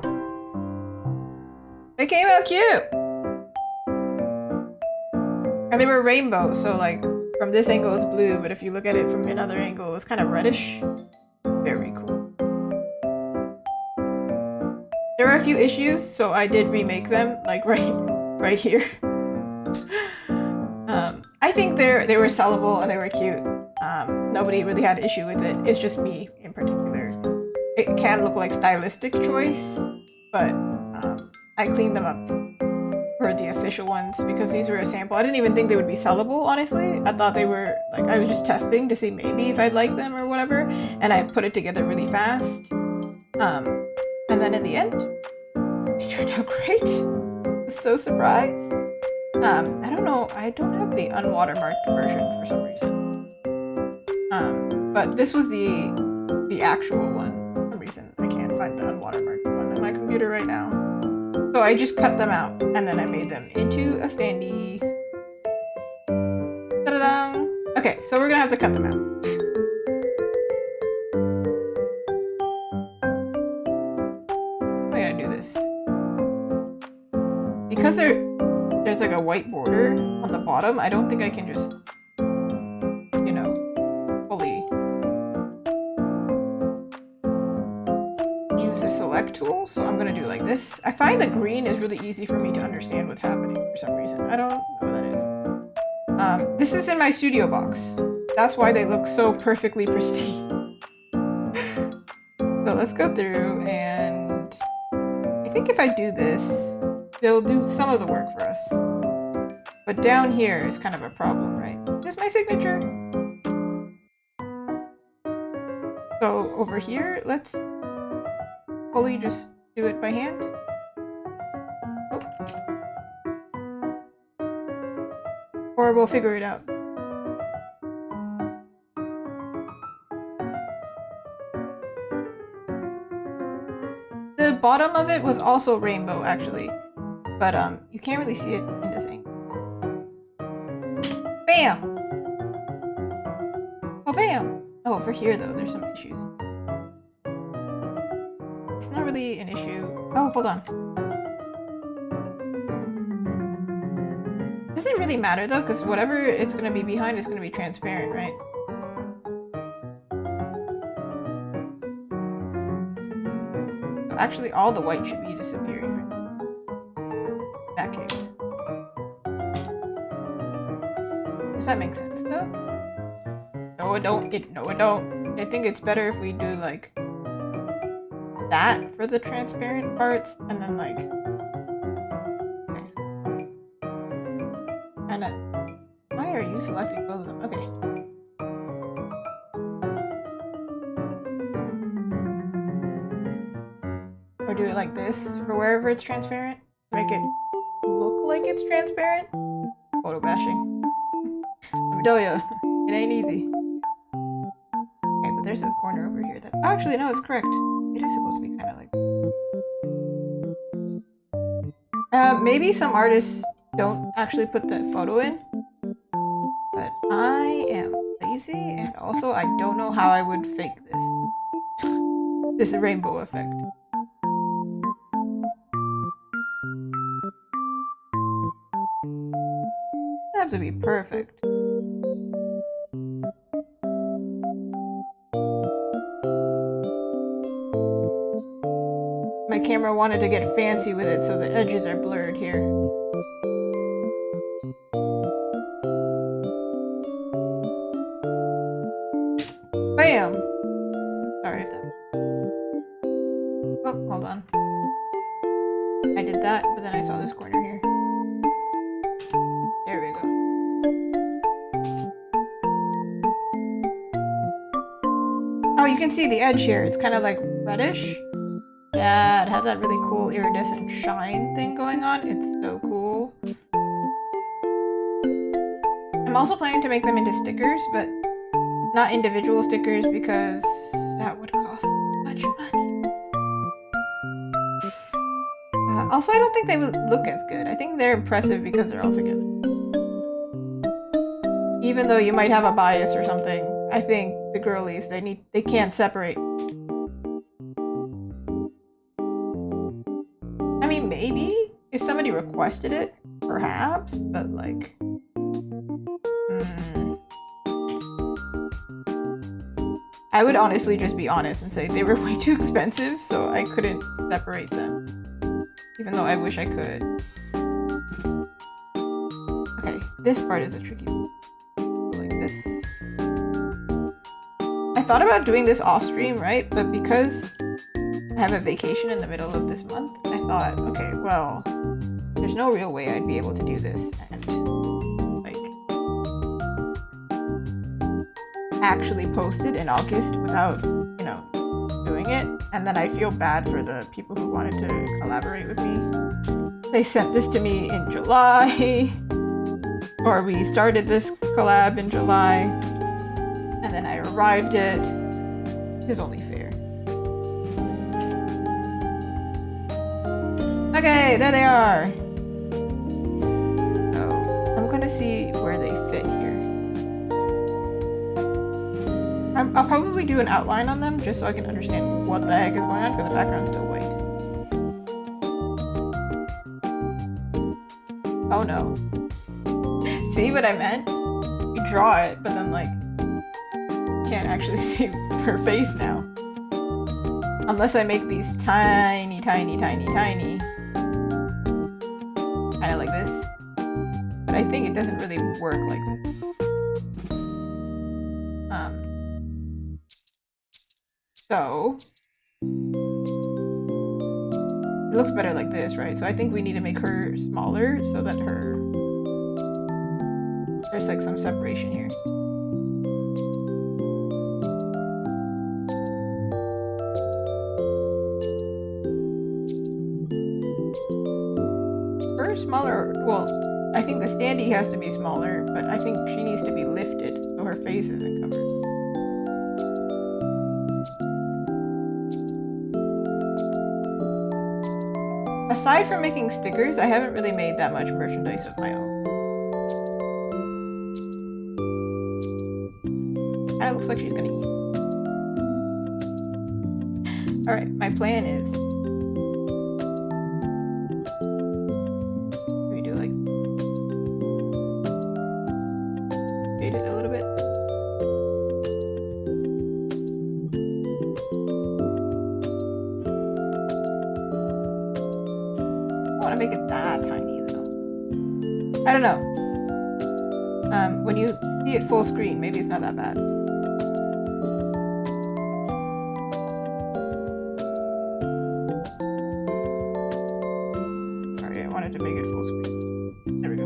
They came out cute! And they were rainbow, so like, from this angle it's blue, but if you look at it from another angle, it's kind of reddish. Very cool. There are a few issues, so I did remake them, like right here. I think they were sellable and they were cute. Nobody really had an issue with it. It's just me in particular. It can look like stylistic choice, but I cleaned them up for the official ones because these were a sample. I didn't even think they would be sellable, honestly. I thought they were, like, I was just testing to see maybe if I'd like them or whatever, and I put it together really fast. And then in the end, it turned out great. I was so surprised. I don't know, I don't have the unwatermarked version for some reason. But this was the actual one. For some reason, I can't find the unwatermarked one on my computer right now. So I just cut them out, and then I made them into a standee. Ta-da-da! Okay, so we're gonna have to cut them out. I'm gonna do this. Because there's like a white border on the bottom, I don't think I can just, you know, fully use the select tool, so I'm gonna do like this. I find the green is really easy for me to understand what's happening for some reason. I don't know what that is. This is in my studio box. That's why they look so perfectly pristine. So let's go through, and I think if I do this, they'll do some of the work for us. But down here is kind of a problem, right? Here's my signature. So over here, let's fully just do it by hand. Oh. Or we'll figure it out. The bottom of it was also rainbow, actually. But you can't really see it in this angle. Bam! Oh, bam! Oh, over here though, there's some issues. It's not really an issue. Oh, hold on. Doesn't really matter though, because whatever it's gonna be behind is gonna be transparent, right? Actually, all the white should be disappearing. That case. Does that make sense though? No, it don't. No, it don't. I think it's better if we do like that for the transparent parts, and then like. Okay. And why are you selecting both of them? Okay. Or do it like this for wherever it's transparent. Make it look like it's transparent. Photo bashing. Let me tell ya, it ain't easy. Okay, but there's a corner over here that... Oh, actually, no, it's correct. It is supposed to be kind of like... maybe some artists don't actually put the photo in. But I am lazy, and also I don't know how I would fake this. This rainbow effect. It have to be perfect. My camera wanted to get fancy with it, so the edges are blurred here. Bam! Sorry if that... Oh, hold on. I did that, but then I saw this corner here. There we go. Oh, you can see the edge here. It's kind of like reddish. Yeah, it had that really cool iridescent shine thing going on. It's so cool. I'm also planning to make them into stickers, but not individual stickers because that would cost much money. Also, I don't think they would look as good. I think they're impressive because they're all together. Even though you might have a bias or something, I think the girlies, they can't separate. I mean, maybe if somebody requested it, perhaps, but like... I would honestly just be honest and say they were way too expensive, so I couldn't separate them. Even though I wish I could. Okay, this part is a tricky one. Like this. I thought about doing this off stream, right? But because I have a vacation in the middle of this month, I thought, okay, well, there's no real way I'd be able to do this and like actually post it in August without, you know, doing it. And then I feel bad for the people who wanted to collaborate with me. They sent this to me in July, or we started this collab in July, and then I arrived it. It is only fair. Okay, there they are. So I'm gonna see where they fit here. I'll probably do an outline on them just so I can understand what the heck is going on because the background's still white. Oh no. See what I meant? You draw it, but then like, you can't actually see her face now. Unless I make these tiny, tiny, tiny, tiny. Kind of like this. But I think it doesn't really work like this. So, it looks better like this, right? So I think we need to make her smaller so that there's like some separation here. Her smaller, well, I think the standee has to be smaller, but I think she needs to be lifted so her face isn't covered. Aside from making stickers, I haven't really made that much merchandise of my own. Kinda looks like she's gonna eat. Alright, my plan is... we do like... fade it a little bit. Make it that tiny though. I don't know. When you see it full screen, maybe it's not that bad. Sorry, I wanted to make it full screen. There we go.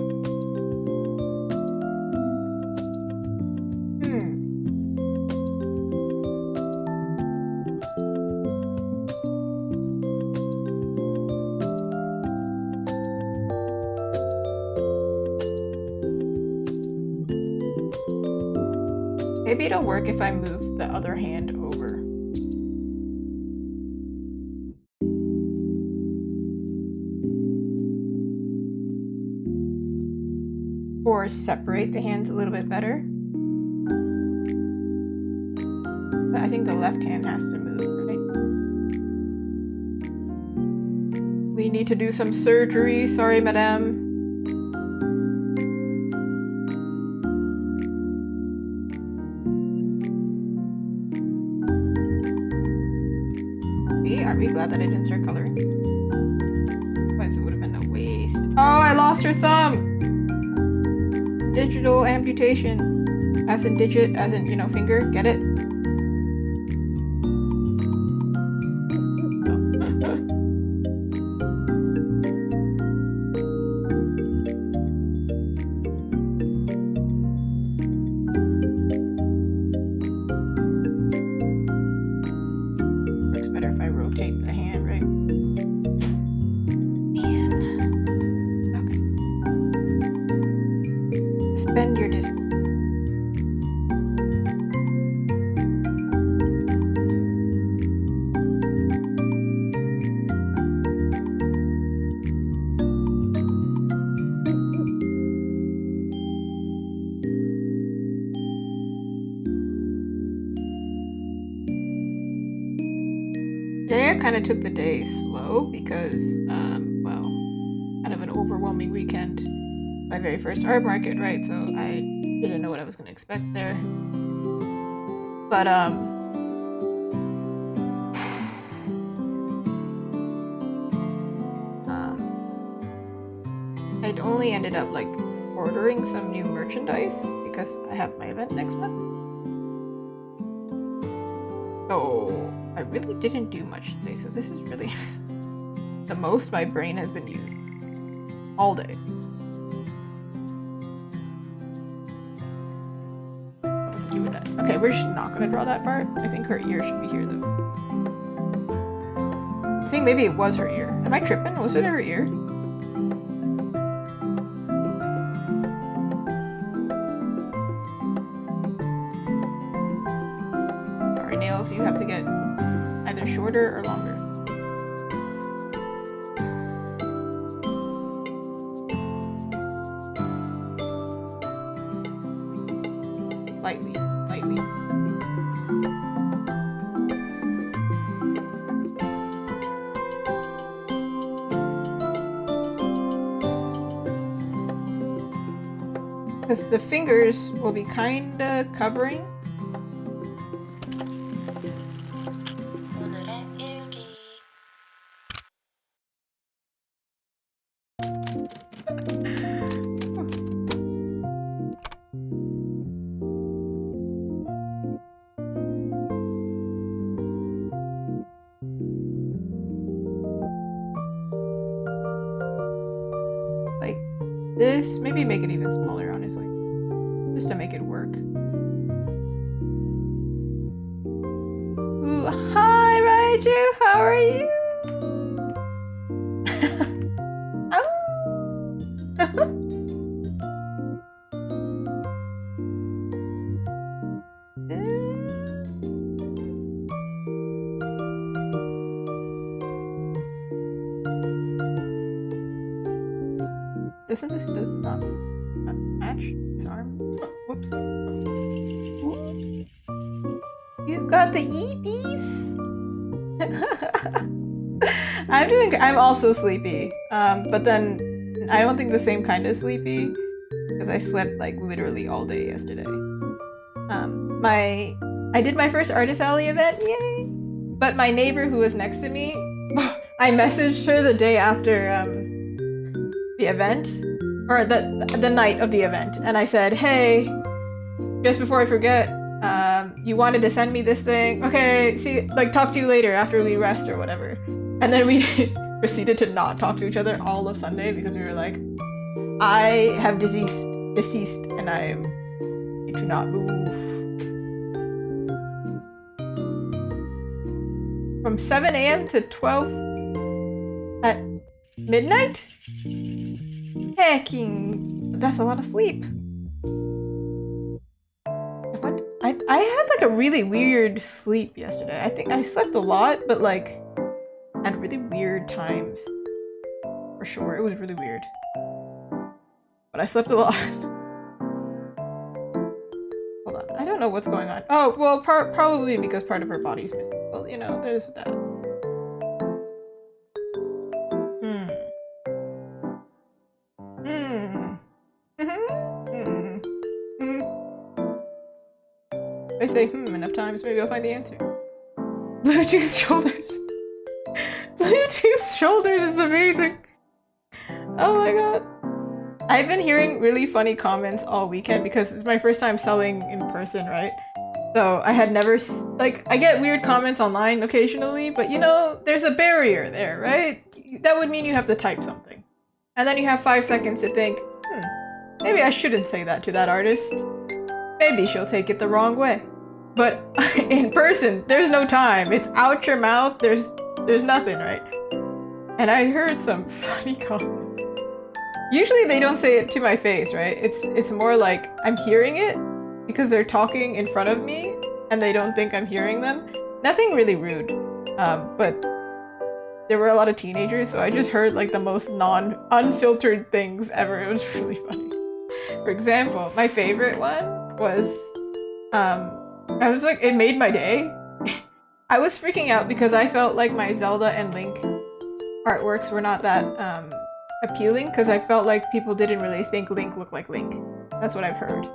Maybe it'll work if I move the other hand over. Or separate the hands a little bit better. But I think the left hand has to move, right? We need to do some surgery. Sorry, madame. See, are we glad that I didn't start coloring? Otherwise it would have been a waste. Oh, I lost her thumb! Digital amputation. As in digit, as in, you know, finger. Get it? Works better if I rotate the hand, right? Man. Okay. Spend your disc. Today I kind of took the day slow because, well, kind of an overwhelming weekend. My very first art market, right? So I didn't know what I was going to expect there. But, I'd only ended up, like, ordering some new merchandise because I have my event next month. So I really didn't do much today, so this is really the most my brain has been used all day. What to do with that? Okay, we're just not gonna draw that part. I think her ear should be here though. I think maybe it was her ear. Am I tripping? Was it her ear? Sorry, nails, you have to get either shorter or longer. Lightly, lightly. Because the fingers will be kinda covering. Like this, maybe make it even smaller, honestly, just to make it work. Ooh, hi Raiju, how are you? Doesn't this not match his arm? Whoops. Whoops. You've got the EBs? I'm also sleepy. But then I don't think the same kind of sleepy because I slept like literally all day yesterday. I did my first Artist Alley event, yay! But my neighbor who was next to me, I messaged her the day after the event, or the night of the event, and I said, hey, just before I forget, you wanted to send me this thing. Okay, see, like, talk to you later after we rest or whatever. And then we proceeded to not talk to each other all of Sunday because we were like, I have deceased, and I need to not move. From 7 a.m. to 12 at midnight? Hecking, that's a lot of sleep. I had like a really weird sleep yesterday. I think I slept a lot, but like at really weird times. For sure, it was really weird. But I slept a lot. Hold on, I don't know what's going on. Oh, well, probably because part of her body's missing. Well, you know, there's that. If I say enough times, maybe I'll find the answer. Bluetooth shoulders. Bluetooth shoulders is amazing. Oh my god. I've been hearing really funny comments all weekend because it's my first time selling in person, right? So I had never, like, I get weird comments online occasionally, but you know, there's a barrier there, right? That would mean you have to type something. And then you have 5 seconds to think, maybe I shouldn't say that to that artist. Maybe she'll take it the wrong way. But in person, there's no time. It's out your mouth, there's nothing, right? And I heard some funny comments. Usually they don't say it to my face, right? It's more like I'm hearing it because they're talking in front of me and they don't think I'm hearing them. Nothing really rude, but there were a lot of teenagers, so I just heard like the most unfiltered things ever. It was really funny. For example, my favorite one was, I was like, it made my day. I was freaking out because I felt like my Zelda and Link artworks were not that appealing because I felt like people didn't really think Link looked like Link. That's what I've heard.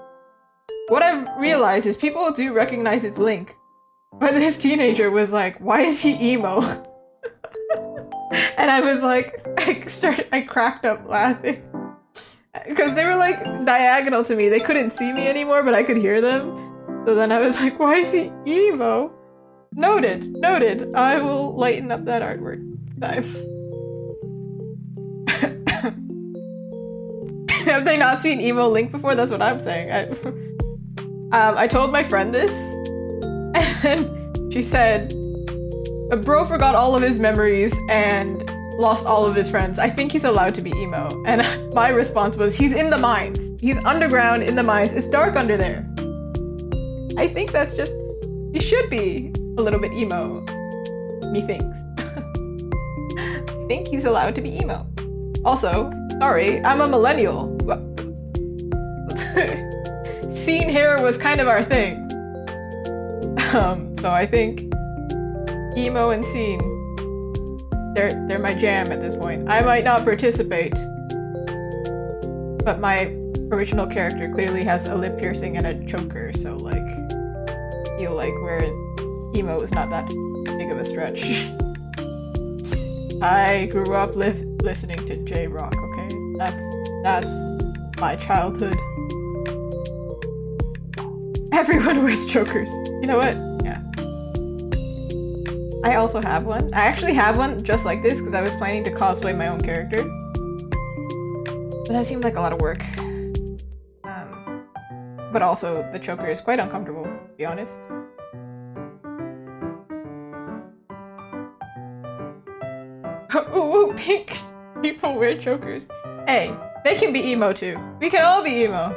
What I've realized is people do recognize it's Link, but this teenager was like, why is he emo? And I was like, I cracked up laughing. Because they were like diagonal to me. They couldn't see me anymore, but I could hear them. So then I was like, why is he emo? Noted, noted. I will lighten up that artwork time. Have they not seen emo Link before? That's what I'm saying. I told my friend this, and she said, a bro forgot all of his memories and lost all of his friends. I think he's allowed to be emo. And my response was, he's in the mines. He's underground in the mines. It's dark under there. I think that's just, he should be a little bit emo, methinks. I think he's allowed to be emo. Also, sorry, I'm a millennial. Scene hair was kind of our thing. So I think emo and scene, they're my jam at this point. I might not participate, but my original character clearly has a lip piercing and a choker, so like, I feel like where emo is not that big of a stretch. I grew up listening to J-Rock, okay? That's my childhood. Everyone wears chokers. You know what? Yeah. I also have one. I actually have one just like this because I was planning to cosplay my own character. But that seemed like a lot of work. But also, the choker is quite uncomfortable, to be honest. Ooh, pink people wear chokers. Hey, they can be emo too. We can all be emo.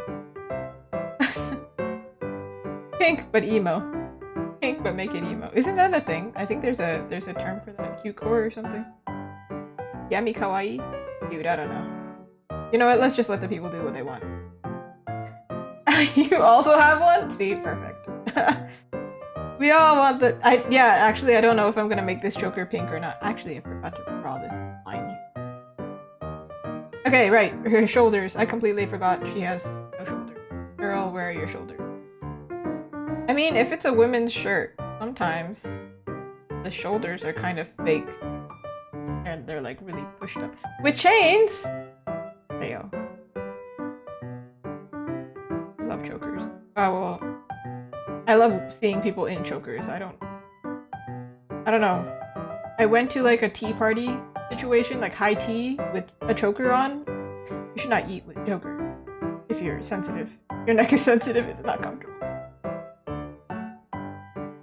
Pink but emo. Pink but make it emo. Isn't that a thing? I think there's a term for that. Q-core or something. Yami kawaii? Dude, I don't know. You know what? Let's just let the people do what they want. You also have one? See, perfect. We all want the. Yeah, actually, I don't know if I'm gonna make this choker pink or not. Actually, I forgot to draw this line. Okay, right. Her shoulders. I completely forgot she has no shoulder. Girl, where are your shoulders? I mean, if it's a women's shirt, sometimes the shoulders are kind of fake. And they're like really pushed up. With chains! There you go. I love chokers. Oh, well. I love seeing people in chokers. I don't know. I went to like a tea party situation, like high tea with a choker on. You should not eat with choker if you're sensitive. Your neck is sensitive, it's not comfortable.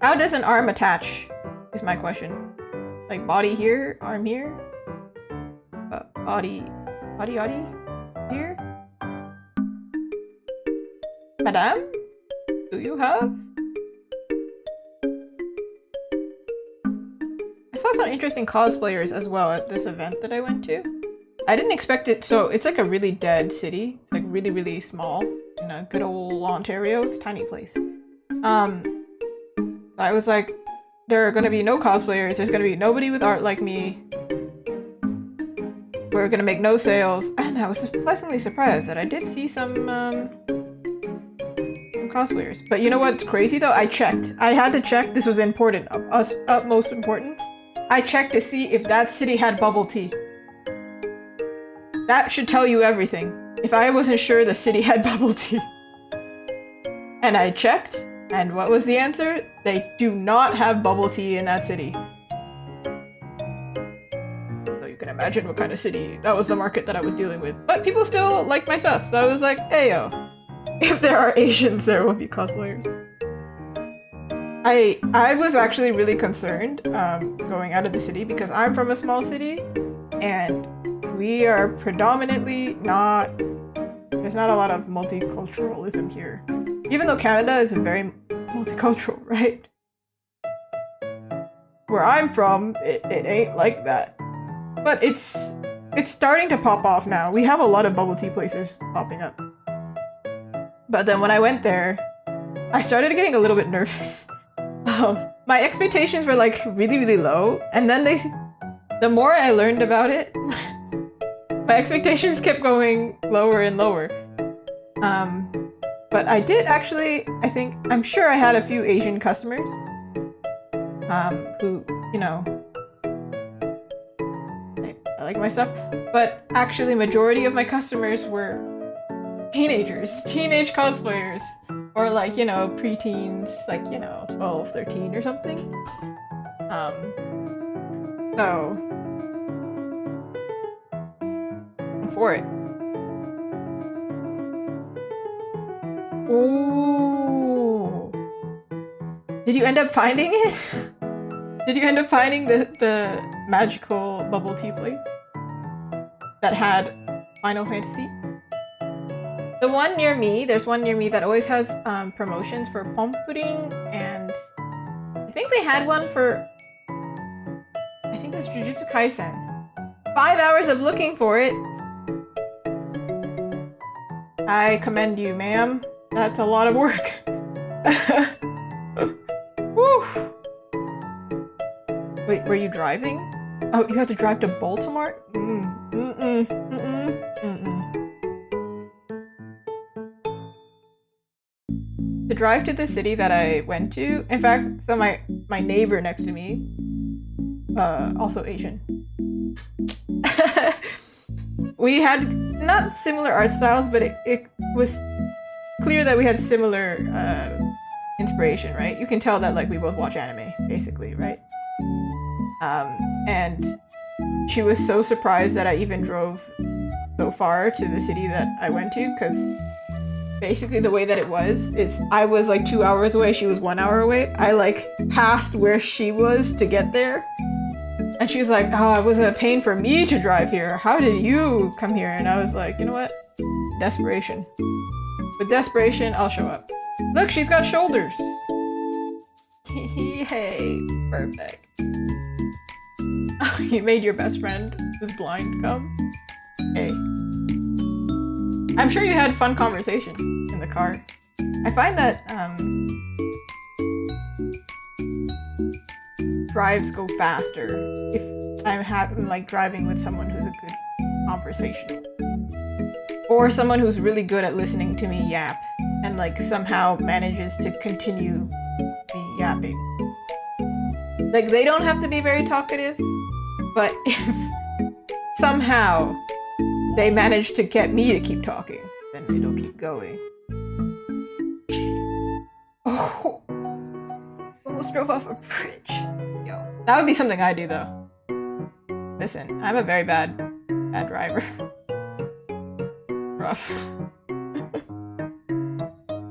How does an arm attach? Is my question. Like body here, arm here? Body here? Madame? Do you have saw some interesting cosplayers as well at this event that I went to. I didn't expect it. So it's like a really dead city. It's like really, really small in a good old Ontario. It's a tiny place. I was like, there are gonna be no cosplayers. There's gonna be nobody with art like me. We're gonna make no sales. And I was pleasantly surprised that I did see some cosplayers. But you know what's crazy though? I checked. I had to check. This was important. Utmost importance. I checked to see if that city had bubble tea. That should tell you everything. If I wasn't sure the city had bubble tea. And I checked, and what was the answer? They do not have bubble tea in that city. So you can imagine what kind of city. That was the market that I was dealing with. But people still like my stuff, so I was like, hey yo. If there are Asians, there will be cosplayers. I was actually really concerned going out of the city because I'm from a small city, and we are predominantly not... There's not a lot of multiculturalism here. Even though Canada is very multicultural, right? Where I'm from, it ain't like that. But it's starting to pop off now. We have a lot of bubble tea places popping up. But then when I went there, I started getting a little bit nervous. My expectations were like really, really low. And then the more I learned about it, my expectations kept going lower and lower. But I did actually, I'm sure I had a few Asian customers who, you know, I like my stuff. But actually, majority of my customers were teenagers, teenage cosplayers, or like, you know, preteens, like, you know, 12, 13 or something. So I'm for it. Ooh. Did you end up finding it? Did you end up finding the magical bubble tea place that had Final Fantasy? The one near me, there's one near me that always has promotions for pom pudding, and I think they had one for, I think it's Jujutsu Kaisen. 5 hours of looking for it. I commend you, ma'am. That's a lot of work. Woo. Wait, were you driving? Oh, you had to drive to Baltimore? To drive to the city that I went to, in fact, so my neighbor next to me, also Asian. We had not similar art styles, but it was clear that we had similar inspiration, right? You can tell that like we both watch anime, basically, right? And she was so surprised that I even drove so far to the city that I went to, because basically the way that it was is I was like 2 hours away, she was 1 hour away. I like passed where she was to get there. And she was like, oh, it was a pain for me to drive here. How did you come here? And I was like, you know what? Desperation. With desperation, I'll show up. Look, she's got shoulders. Hey, perfect. You made your best friend who's blind come? Hey. I'm sure you had fun conversation in the car. I find that drives go faster if I'm like driving with someone who's a good conversationalist. Or someone who's really good at listening to me yap and like somehow manages to continue me yapping. Like they don't have to be very talkative, but if somehow they manage to get me to keep talking, then it'll keep going. Oh, almost drove off a bridge. Yo, that would be something I do though. Listen, I'm a very bad driver. Rough.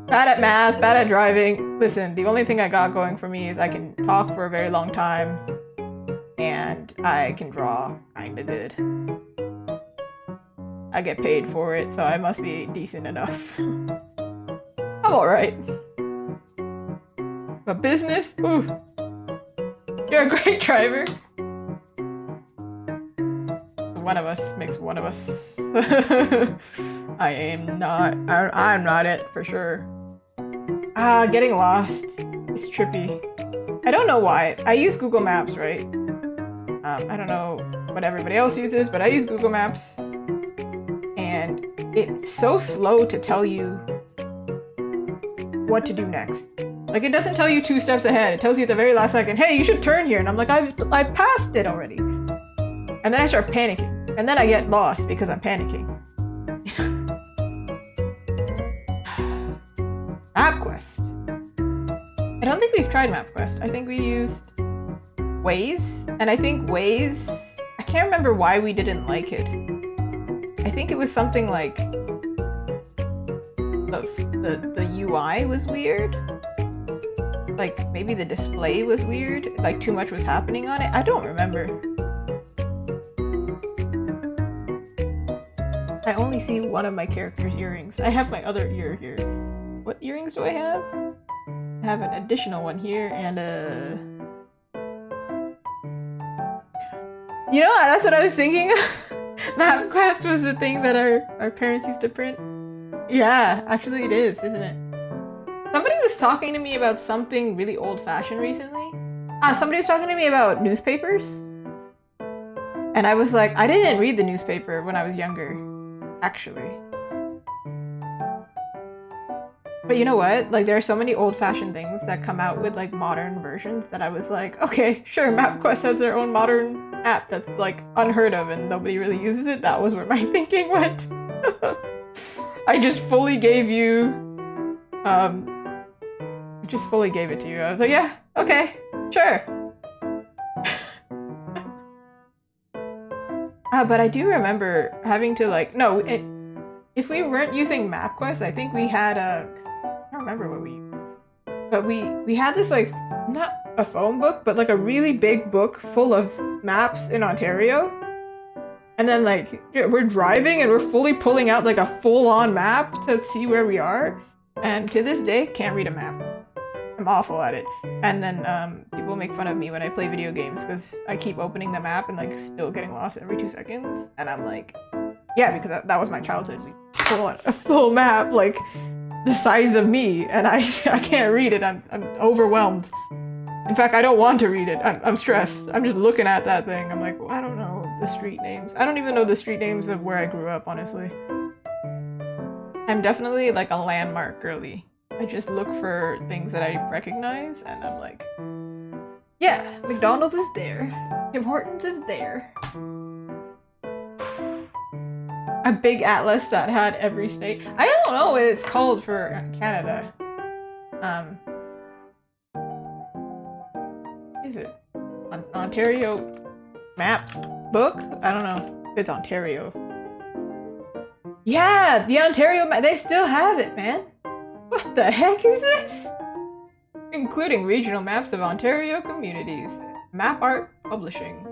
Bad at math, bad at driving. Listen, the only thing I got going for me is I can talk for a very long time, and I can draw kinda good. I get paid for it, so I must be decent enough. I'm alright. But business? Ooh. You're a great driver. one of us makes one of us. I'm not it for sure. Getting lost is trippy. I don't know why. I use Google Maps, right? I don't know what everybody else uses, but I use Google Maps. And it's so slow to tell you what to do next. Like, it doesn't tell you 2 steps ahead. It tells you at the very last second, hey, you should turn here. And I'm like, I passed it already. And then I start panicking. And then I get lost because I'm panicking. MapQuest. I don't think we've tried MapQuest. I think we used Waze. And I think Waze, I can't remember why we didn't like it. I think it was something like the UI was weird. Like, maybe the display was weird. Like, too much was happening on it. I don't remember. I only see one of my character's earrings. I have my other ear here. What earrings do I have? I have an additional one here and a... You know, that's what I was thinking. MapQuest was the thing that our parents used to print. Yeah, actually it is, isn't it? Somebody was talking to me about something really old-fashioned recently. Somebody was talking to me about newspapers. And I was like, I didn't read the newspaper when I was younger, actually. But you know what? Like, there are so many old-fashioned things that come out with, like, modern versions that I was like, okay, sure, MapQuest has their own modern app that's, like, unheard of and nobody really uses it. That was where my thinking went. I just fully gave you, I just fully gave it to you. I was like, yeah, okay, sure. But I do remember having to, like, no, if we weren't using MapQuest, I think we had a, I don't remember what we, but we had this, like, not a phone book, but like a really big book full of maps in Ontario. And then, like, we're driving and we're fully pulling out, like, a full-on map to see where we are. And to this day, can't read a map. I'm awful at it. And then people make fun of me when I play video games because I keep opening the map and, like, still getting lost every 2 seconds. And I'm like, yeah, because that was my childhood. We pull out a full map, like, the size of me, and I can't read it. I'm overwhelmed. In fact, I don't want to read it. I'm stressed. I'm just looking at that thing. I'm like, well, I don't know the street names. I don't even know the street names of where I grew up, honestly. I'm definitely like a landmark girly. I just look for things that I recognize, and I'm like, yeah, McDonald's is there. Tim Hortons is there. A big atlas that had every state. I don't know what it's called for Canada. Is it Ontario Maps book? I don't know if it's Ontario. Yeah, the Ontario map. They still have it, man. What the heck is this? Including regional maps of Ontario communities. Map art publishing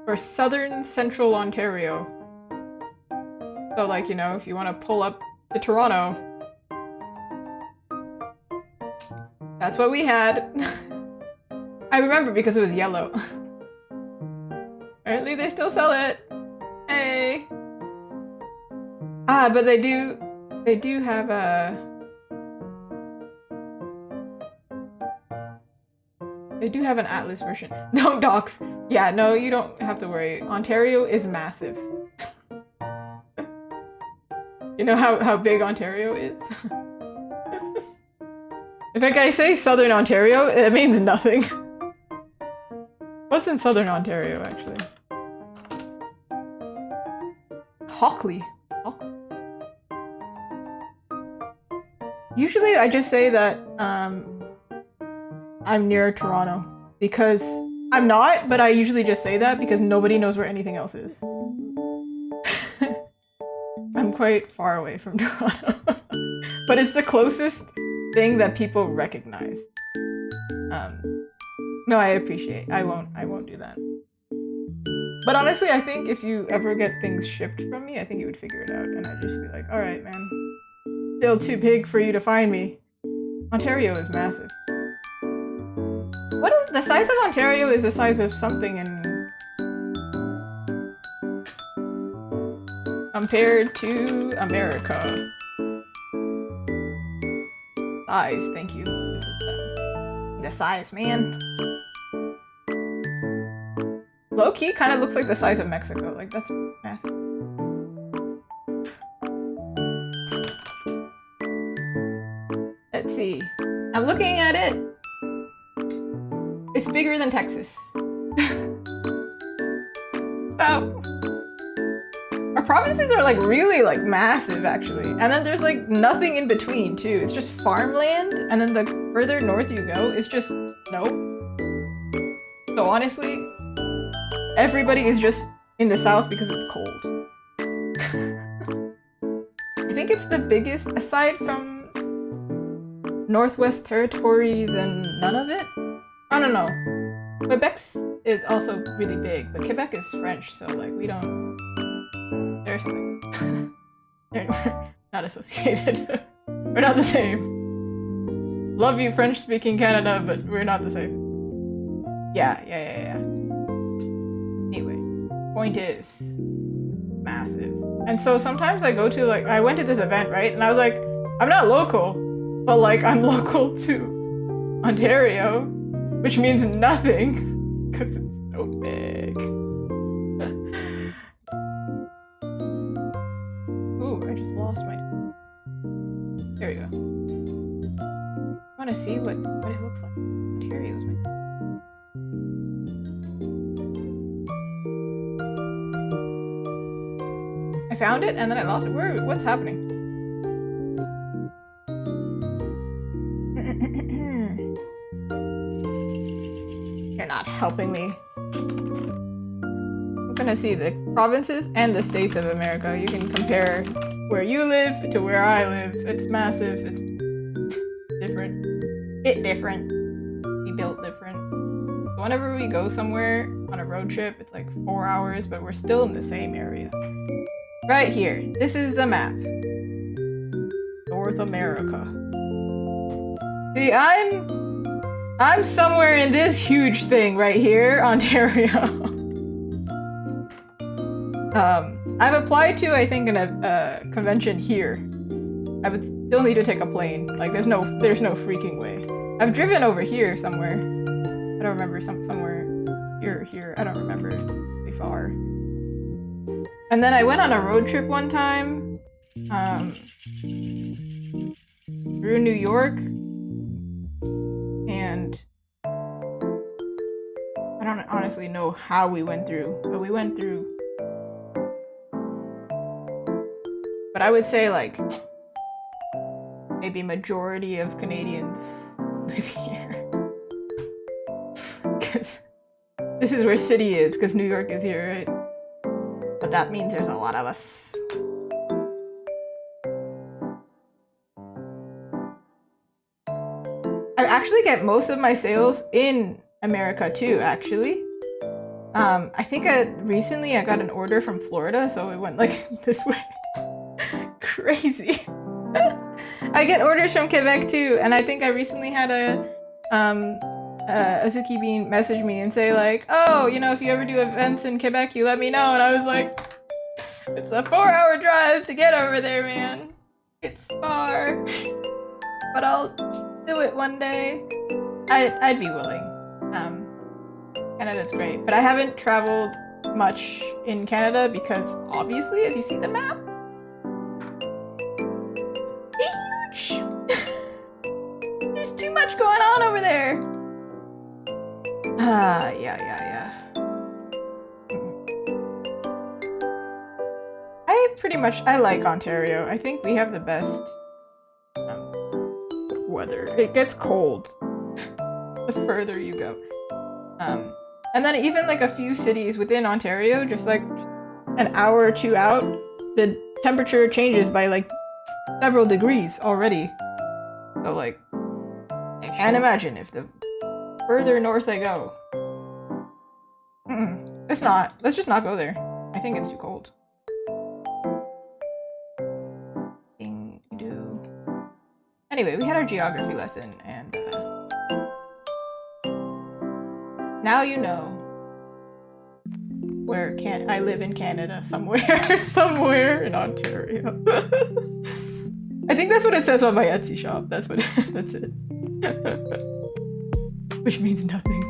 for Southern Central Ontario. So, like, you know, if you want to pull up to Toronto, that's what we had. I remember because it was yellow. Apparently they still sell it. Hey. But they do have a... They do have an atlas version. No, docs. Yeah, no, you don't have to worry. Ontario is massive. You know how big Ontario is? In fact, I say Southern Ontario, it means nothing. What's in Southern Ontario, actually? Hockley. Usually I just say that I'm near Toronto because I'm not, but I usually just say that because nobody knows where anything else is. I'm quite far away from Toronto. But it's the closest thing that people recognize. No, I appreciate. I won't do that. But honestly, I think if you ever get things shipped from me, I think you would figure it out, and I'd just be like, alright, man. Still too big for you to find me. Ontario is massive. What is the size of Ontario? Is the size of something in compared to America. Size, thank you. This is the size, man. Low-key kind of looks like the size of Mexico. Like, that's massive. Let's see. I'm looking at it. It's bigger than Texas. So, our provinces are like really like massive actually. And then there's like nothing in between too. It's just farmland, and then the further north you go, it's just snow. So honestly, everybody is just in the south because it's cold. I think it's the biggest aside from Northwest Territories and Nunavut? I don't know. Quebec's is also really big, but Quebec is French, so like we don't... There's something. We're not associated. We're not the same. Love you, French-speaking Canada, but we're not the same. Yeah. Anyway, point is massive. And so sometimes I go to like, I went to this event, right? And I was like, I'm not local, but like I'm local to Ontario, which means nothing because it's so big. Ooh, I just lost my... There we go. I want to see what it looks like. Ontario's my... I found it and then I lost it. What's happening? You're not helping me. We're gonna see the provinces and the states of America. You can compare where you live to where I live. It's massive. It's different. Different. We built different. So whenever we go somewhere on a road trip, it's like 4 hours, but we're still in the same area. Right here. This is the map. North America. See, I'm somewhere in this huge thing right here, Ontario. I've applied to, I think, a convention here. I would still need to take a plane. Like, there's no freaking way. I've driven over here somewhere. I don't remember, somewhere here. I don't remember. It's pretty far. And then I went on a road trip one time, through New York, and I don't honestly know how we went through, but we went through. But I would say like maybe majority of Canadians live here. Because this is where city is, because New York is here, right? But that means there's a lot of us. I actually get most of my sales in America too, actually. I think recently I got an order from Florida, so it went like this way. Crazy. I get orders from Quebec too, and I think I recently had a Azuki Bean message me and say like, oh, you know, if you ever do events in Quebec, you let me know. And I was like, it's a 4-hour drive to get over there, man. It's far, but I'll do it one day. I'd be willing. Canada's great, but I haven't traveled much in Canada because obviously, as you see the map, it's huge. There's too much going on over there. Yeah. I like Ontario. I think we have the best weather. It gets cold the further you go. And then even like a few cities within Ontario, just like an hour or two out, the temperature changes by like several degrees already. So like, I can't imagine if the further north I go. Let's just not go there. I think it's too cold. Anyway, we had our geography lesson, and now you know. where I live in Canada somewhere, somewhere in Ontario. I think that's what it says on my Etsy shop. That's what. That's it. Which means nothing.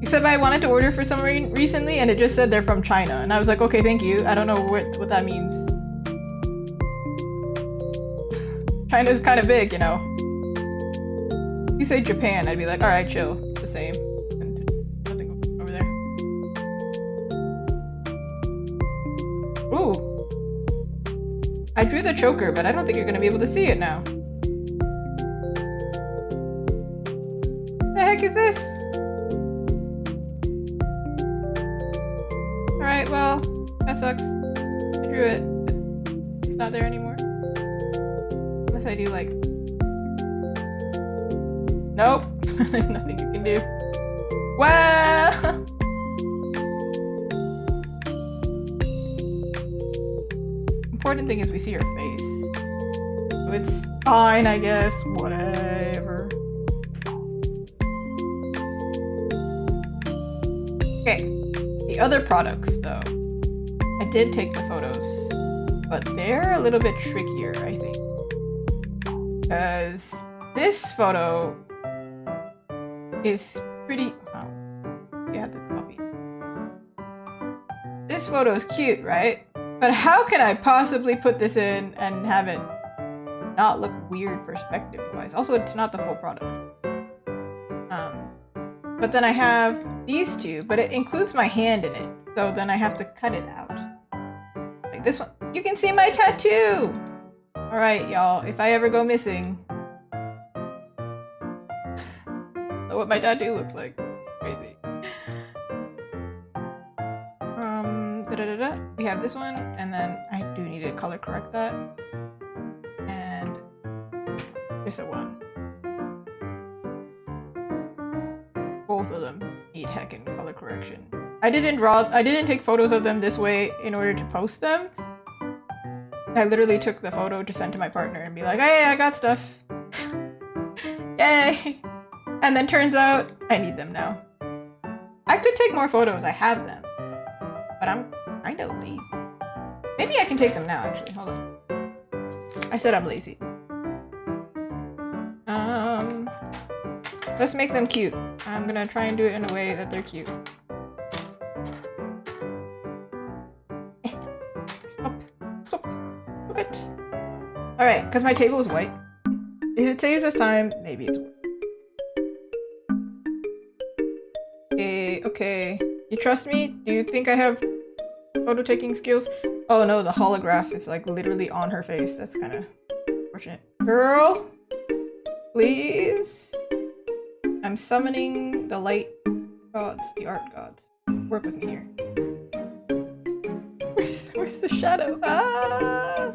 Except I wanted to order for some recently, and it just said they're from China, and I was like, okay, thank you. I don't know what that means. China's kind of big, you know. If you say Japan, I'd be like, all right, chill. It's the same. Nothing over there. Ooh. I drew the choker, but I don't think you're gonna be able to see it now. The heck is this? Alright, well, that sucks. I drew it, but it's not there anymore. Unless I do like... Nope! There's nothing you can do. Well! Important thing is we see her face. So it's fine, I guess. Whatever. Okay. The other products, though. I did take the photos. But they're a little bit trickier, I think. Because this photo is pretty... Oh. You have to copy. This photo is cute, right? But how can I possibly put this in and have it not look weird perspective-wise? Also, it's not the full product. But then I have these two, but it includes my hand in it. So then I have to cut it out. Like this one. You can see my tattoo! Alright, y'all. If I ever go missing... Know what my tattoo looks like. Crazy. We have this one, and then I do need to color correct that. And this one. Both of them need heckin' color correction. I didn't take photos of them this way in order to post them. I literally took the photo to send to my partner and be like, hey, I got stuff. Yay! And then turns out I need them now. I could take more photos, I have them. But I'm kinda lazy. Maybe I can take them now, actually. Hold on. I said I'm lazy. Let's make them cute. I'm gonna try and do it in a way that they're cute. Stop. Stop. Stop it. Alright, because my table is white. If it saves us time, maybe it's white. Okay. You trust me? Do you think I have photo taking skills? Oh no, the holograph is like literally on her face. That's kind of unfortunate. Girl, please. I'm summoning the light gods, the art gods. Work with me here. Where's the shadow? Ah!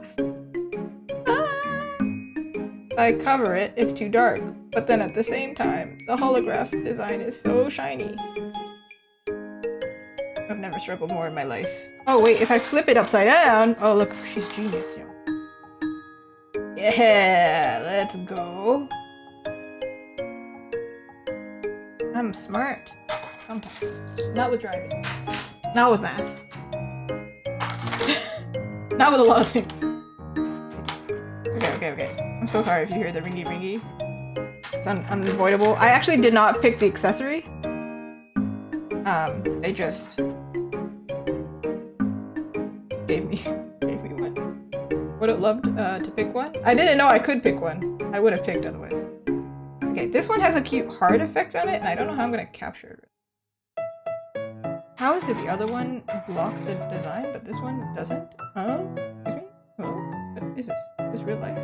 Ah! If I cover it, it's too dark. But then at the same time, the holograph design is so shiny. I've never struggled more in my life. Oh wait, if I flip it upside down... Oh look, she's genius, yo. Yeah, let's go. I'm smart. Sometimes. Not with driving. Not with math. Not with a lot of things. Okay. I'm so sorry if you hear the ringy ringy. It's unavoidable. I actually did not pick the accessory. They just gave me one. Would have loved to pick one. I didn't know I could pick one. I would have picked otherwise. Okay, this one has a cute heart effect on it, and I don't know how I'm gonna capture it. How is it the other one blocked the design, but this one doesn't? Excuse me? Hello? What is this? Is this real life?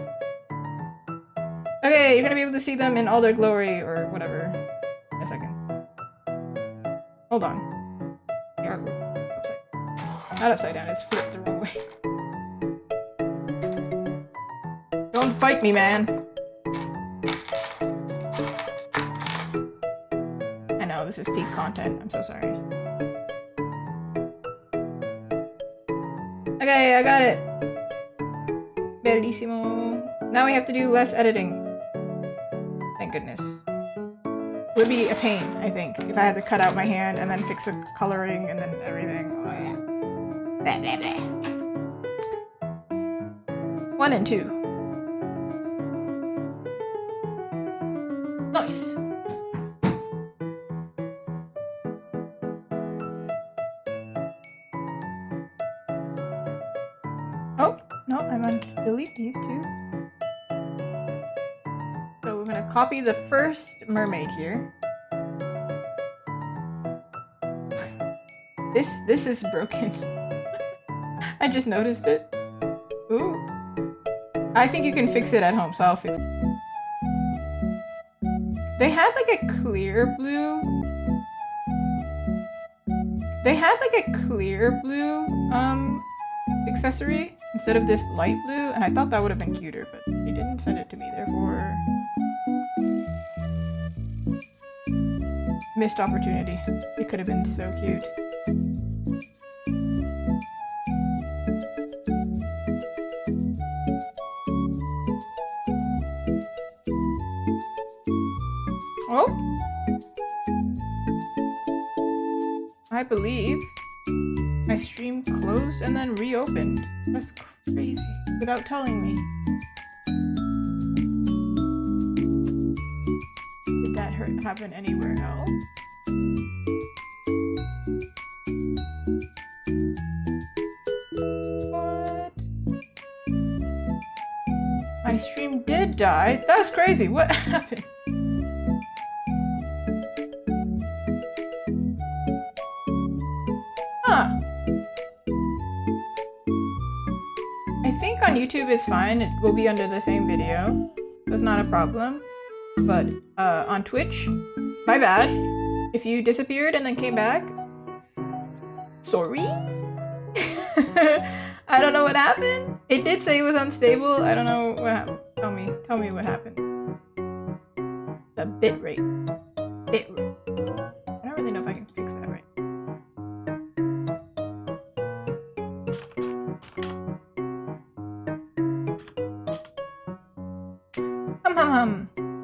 Okay, you're gonna be able to see them in all their glory, or whatever. In a second. Hold on. They are not upside down, it's flipped the wrong way. Don't fight me, man! I know, this is peak content. I'm so sorry. Okay, I got it! Bellissimo. Now we have to do less editing. Thank goodness. would be a pain, I think, if I had to cut out my hand and then fix the coloring and then everything. Oh, yeah. Blah, blah, blah. 1 and 2. Nice. Oh, no, I'm going to delete these two. So we're going to copy the first mermaid here. This is broken. I just noticed it. Ooh. I think you can fix it at home, so I'll fix it. They had like a clear blue. They had like a clear blue accessory instead of this light blue, and I thought that would have been cuter, but they didn't send it to me, therefore missed opportunity. It could have been so cute. Oh, I believe my stream closed and then reopened. That's crazy, without telling me. Did that happen anywhere else? What? My stream did die? That's crazy, what happened? Huh. I think on YouTube it's fine. It will be under the same video. That's not a problem. But on Twitch, my bad. If you disappeared and then came back, sorry. I don't know what happened. It did say it was unstable. I don't know what happened. Tell me what happened. The bitrate. Bitrate. I don't really know if I can fix that right.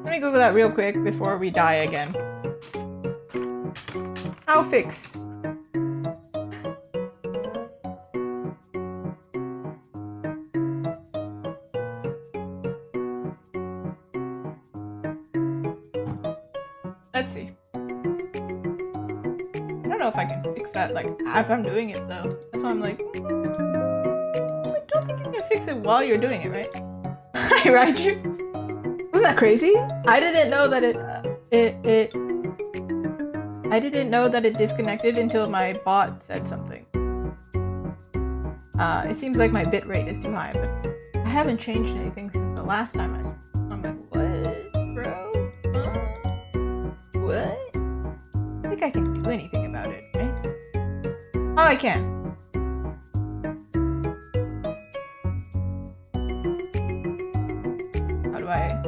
Let me Google that real quick before we die again. How fix? Let's see. I don't know if I can fix that like as I'm doing it though. That's why I'm like, I don't think you can fix it while you're doing it, right? Hi, Raiju. Wasn't that crazy? I didn't know that I didn't know that it disconnected until my bot said something. It seems like my bitrate is too high, but I haven't changed anything since the last time I'm like, what, bro? What? I think I can do anything about it, right? Oh, I can. How do I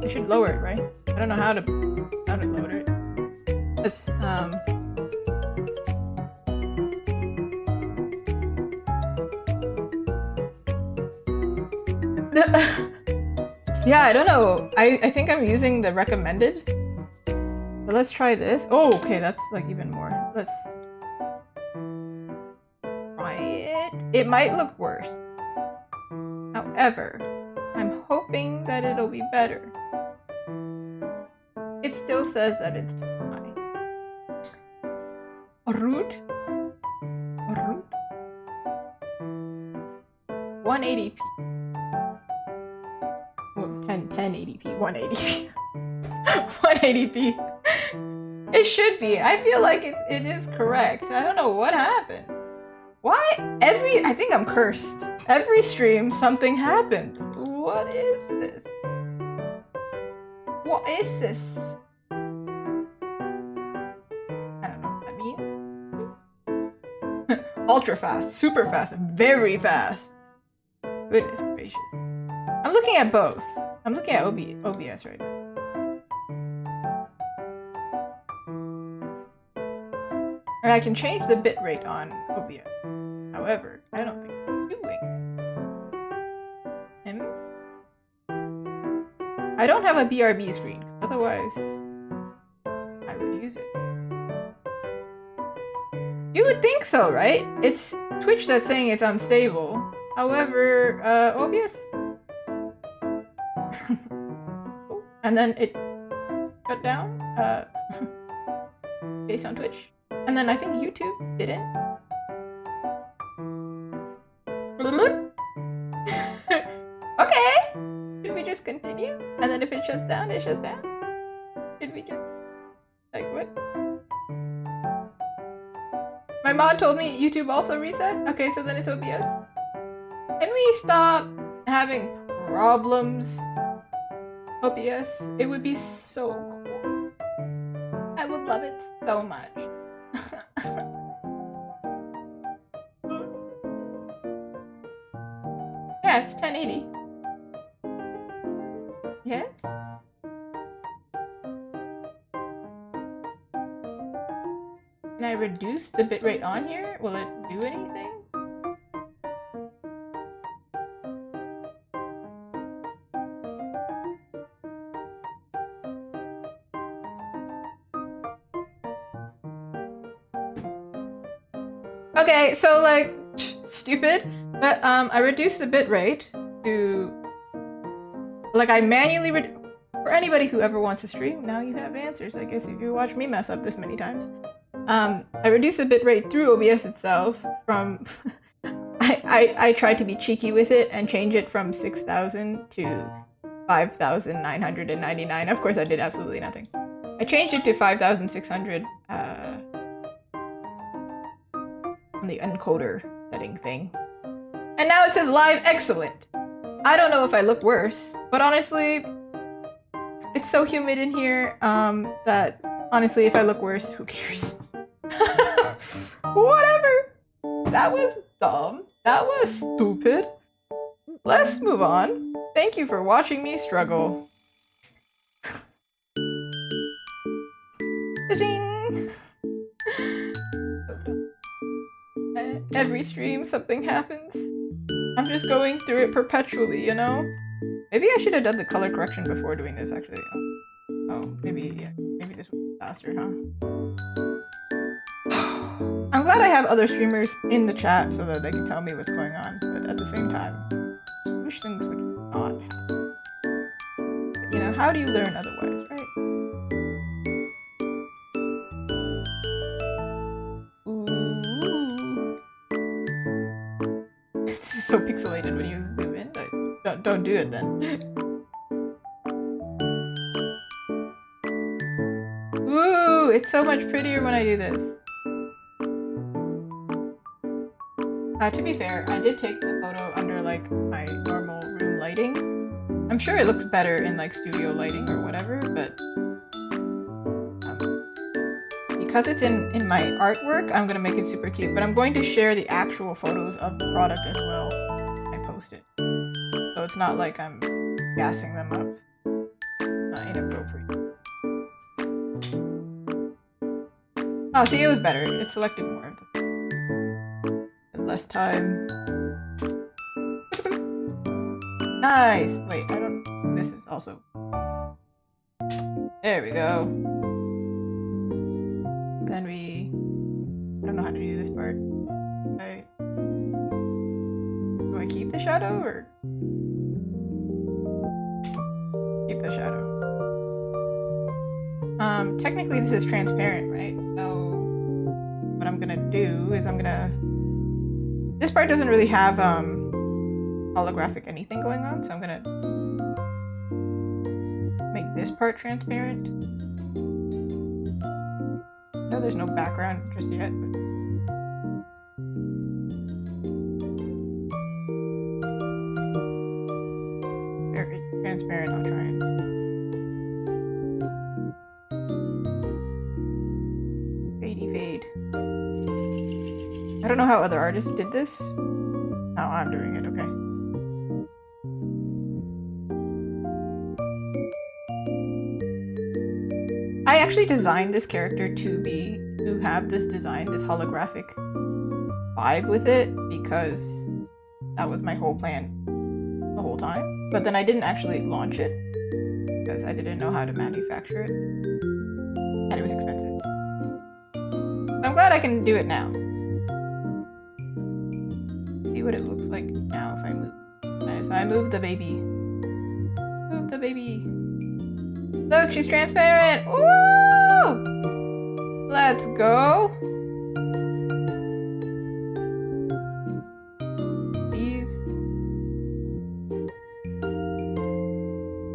should lower it, right? I don't know how to lower it. Let's yeah, I don't know. I think I'm using the recommended. So let's try this. Oh, okay, that's like even more. Let's try it. It might look worse. However, I'm hoping that it'll be better. It still says that it's too high. Root. 180p. Well, 1080p. 180p. 180p. It should be. I feel like it is correct. I don't know what happened. Why? I think I'm cursed. Every stream, something happens. What is this? What is this? I don't know what that means. Ultra fast, super fast, very fast. Goodness gracious. I'm looking at both. I'm looking at OBS right now. And I can change the bitrate on OBS. However, I don't think I'm doing him. I don't have a BRB screen, otherwise You would think so, right? It's Twitch that's saying it's unstable. However, OBS... and then it shut down, based on Twitch. And then I think YouTube didn't. Okay! Should we just continue? And then if it shuts down, it shuts down? Should we just... like, what? My mod told me YouTube also reset? Okay, so then it's OBS. Can we stop having problems? OBS? It would be so cool. I would love it so much. Yeah, it's 1080. Yes? Can I reduce the bitrate on here? Will it do anything? Okay, so like, stupid, but I reduced the bitrate to, like, I manually for anybody who ever wants to stream, now you have answers, I guess, if you watch me mess up this many times. I reduced the bitrate through OBS itself from, I tried to be cheeky with it and change it from 6,000 to 5,999. Of course I did absolutely nothing. I changed it to 5,600, the encoder setting thing. And now it says live excellent. I don't know if I look worse, but honestly, it's so humid in here that honestly, if I look worse, who cares? Whatever. That was dumb. That was stupid. Let's move on. Thank you for watching me struggle. Ding. Every stream, something happens. I'm just going through it perpetually, you know? Maybe I should have done the color correction before doing this, actually. Oh, maybe, yeah. Maybe this was faster, huh? I'm glad I have other streamers in the chat so that they can tell me what's going on, but at the same time, I wish things would not happen. But, you know, how do you learn otherwise, right? So pixelated when you zoom in, but don't do it then. Ooh, it's so much prettier when I do this. To be fair, I did take the photo under like my normal room lighting. I'm sure it looks better in like studio lighting or whatever, but because it's in my artwork, I'm gonna make it super cute, but I'm going to share the actual photos of the product as well. I post it. So it's not like I'm gassing them up. Not inappropriate. Oh, see, it was better. It selected more of the less time. Nice! Wait, I don't... This is also... There we go. Then we... I don't know how to do this part. Do I keep the shadow or... Keep the shadow. Technically this is transparent, right? So... What I'm gonna do is I'm gonna... This part doesn't really have, holographic anything going on, so I'm gonna... make this part transparent. No, there's no background just yet, but... Very transparent, I'll try it. Fadey fade. I don't know how other artists did this. Oh, I'm doing it, okay. I actually designed this character to have this design, this holographic vibe with it, because that was my whole plan the whole time. But then I didn't actually launch it because I didn't know how to manufacture it, and it was expensive. I'm glad I can do it now. what it looks like now if I move the baby. Move the baby. Look, she's transparent. Woo! Let's go.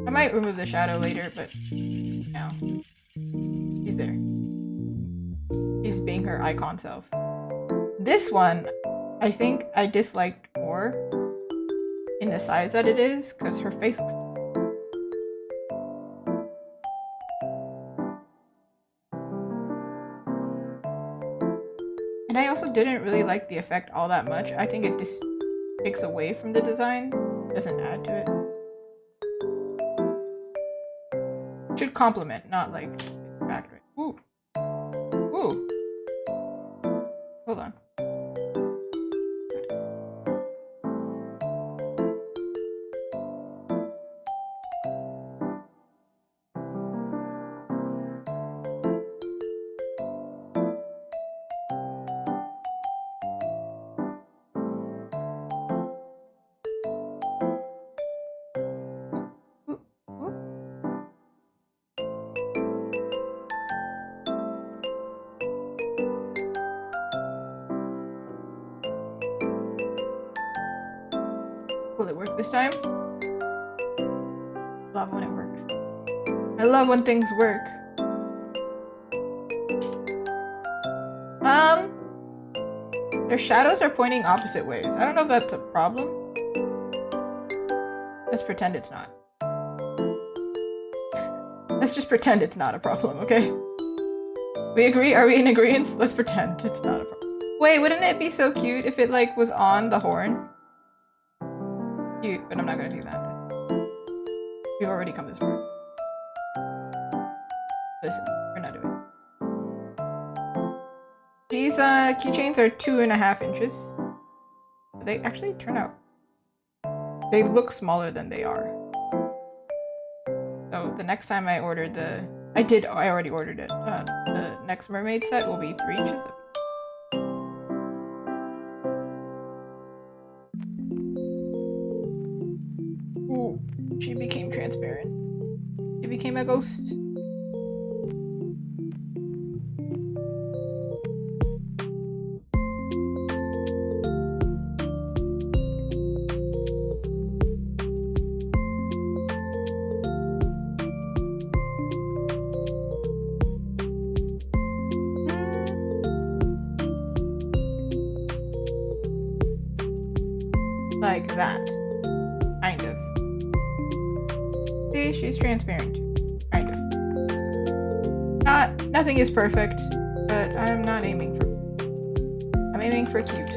I might remove the shadow later, but no. She's there. She's being her icon self. This one, I think I disliked more in the size that it is, because her face looks... And I also didn't really like the effect all that much. I think it just takes away from the design, doesn't add to it. Should complement, not like factor it. Ooh. Ooh. Hold on. Will it work this time? Love when it works. I love when things work. Their shadows are pointing opposite ways. I don't know if that's a problem. Let's pretend it's not. Let's just pretend it's not a problem, okay? We agree? Are we in agreement? Let's pretend it's not a problem. Wait, wouldn't it be so cute if it like was on the horn? Cute, but I'm not gonna do that. We've already come this far. Listen, we're not doing it. These keychains are 2.5 inches. They actually turn out... They look smaller than they are. So the next time I ordered the... I already ordered it. The next mermaid set will be 3 inches. Ooh, she became transparent. She became a ghost. Like that. Kind of. See, she's transparent. Kind of. Nothing is perfect, but I'm not aiming for... I'm aiming for cute.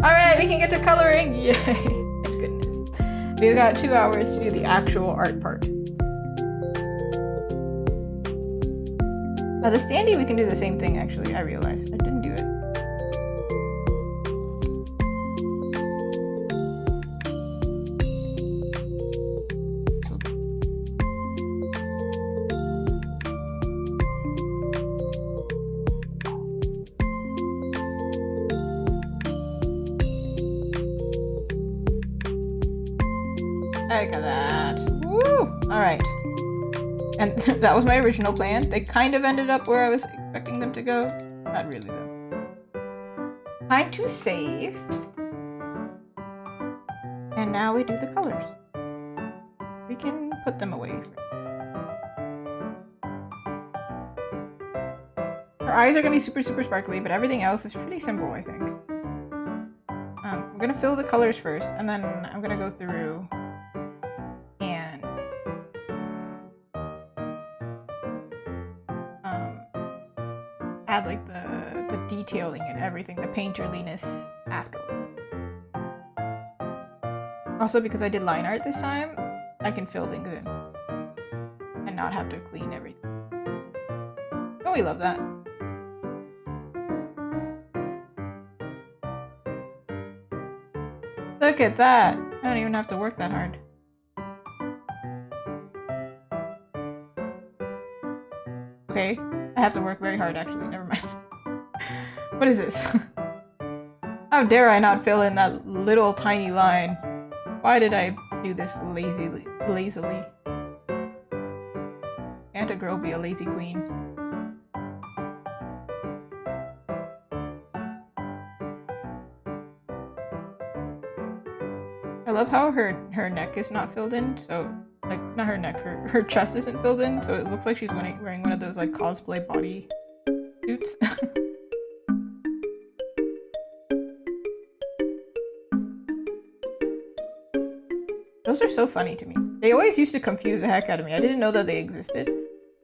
Alright, we can get to coloring! Yay! Thank goodness. We've got 2 hours to do the actual art part. Now the standee, we can do the same thing actually, I realized. I didn't do it. Look at that. Woo! Alright. And that was my original plan. They kind of ended up where I was expecting them to go. Not really, though. Time to save. And now we do the colors. We can put them away. Her eyes are going to be super, super sparkly, but everything else is pretty simple, I think. I'm going to fill the colors first, and then I'm going to go through and add like the detailing and everything, the painterliness afterward. Also, because I did line art this time, I can fill things in and not have to clean everything. Oh, we love that. Look at that! I don't even have to work that hard. Okay, I have to work very hard actually, never mind. What is this? How dare I not fill in that little tiny line? Why did I do this lazily? Can't a girl be a lazy queen? I love how her neck is not filled in, so like not her neck, her chest isn't filled in, so it looks like she's wearing one of those like cosplay body suits. Those are so funny to me. They always used to confuse the heck out of me. I didn't know that they existed.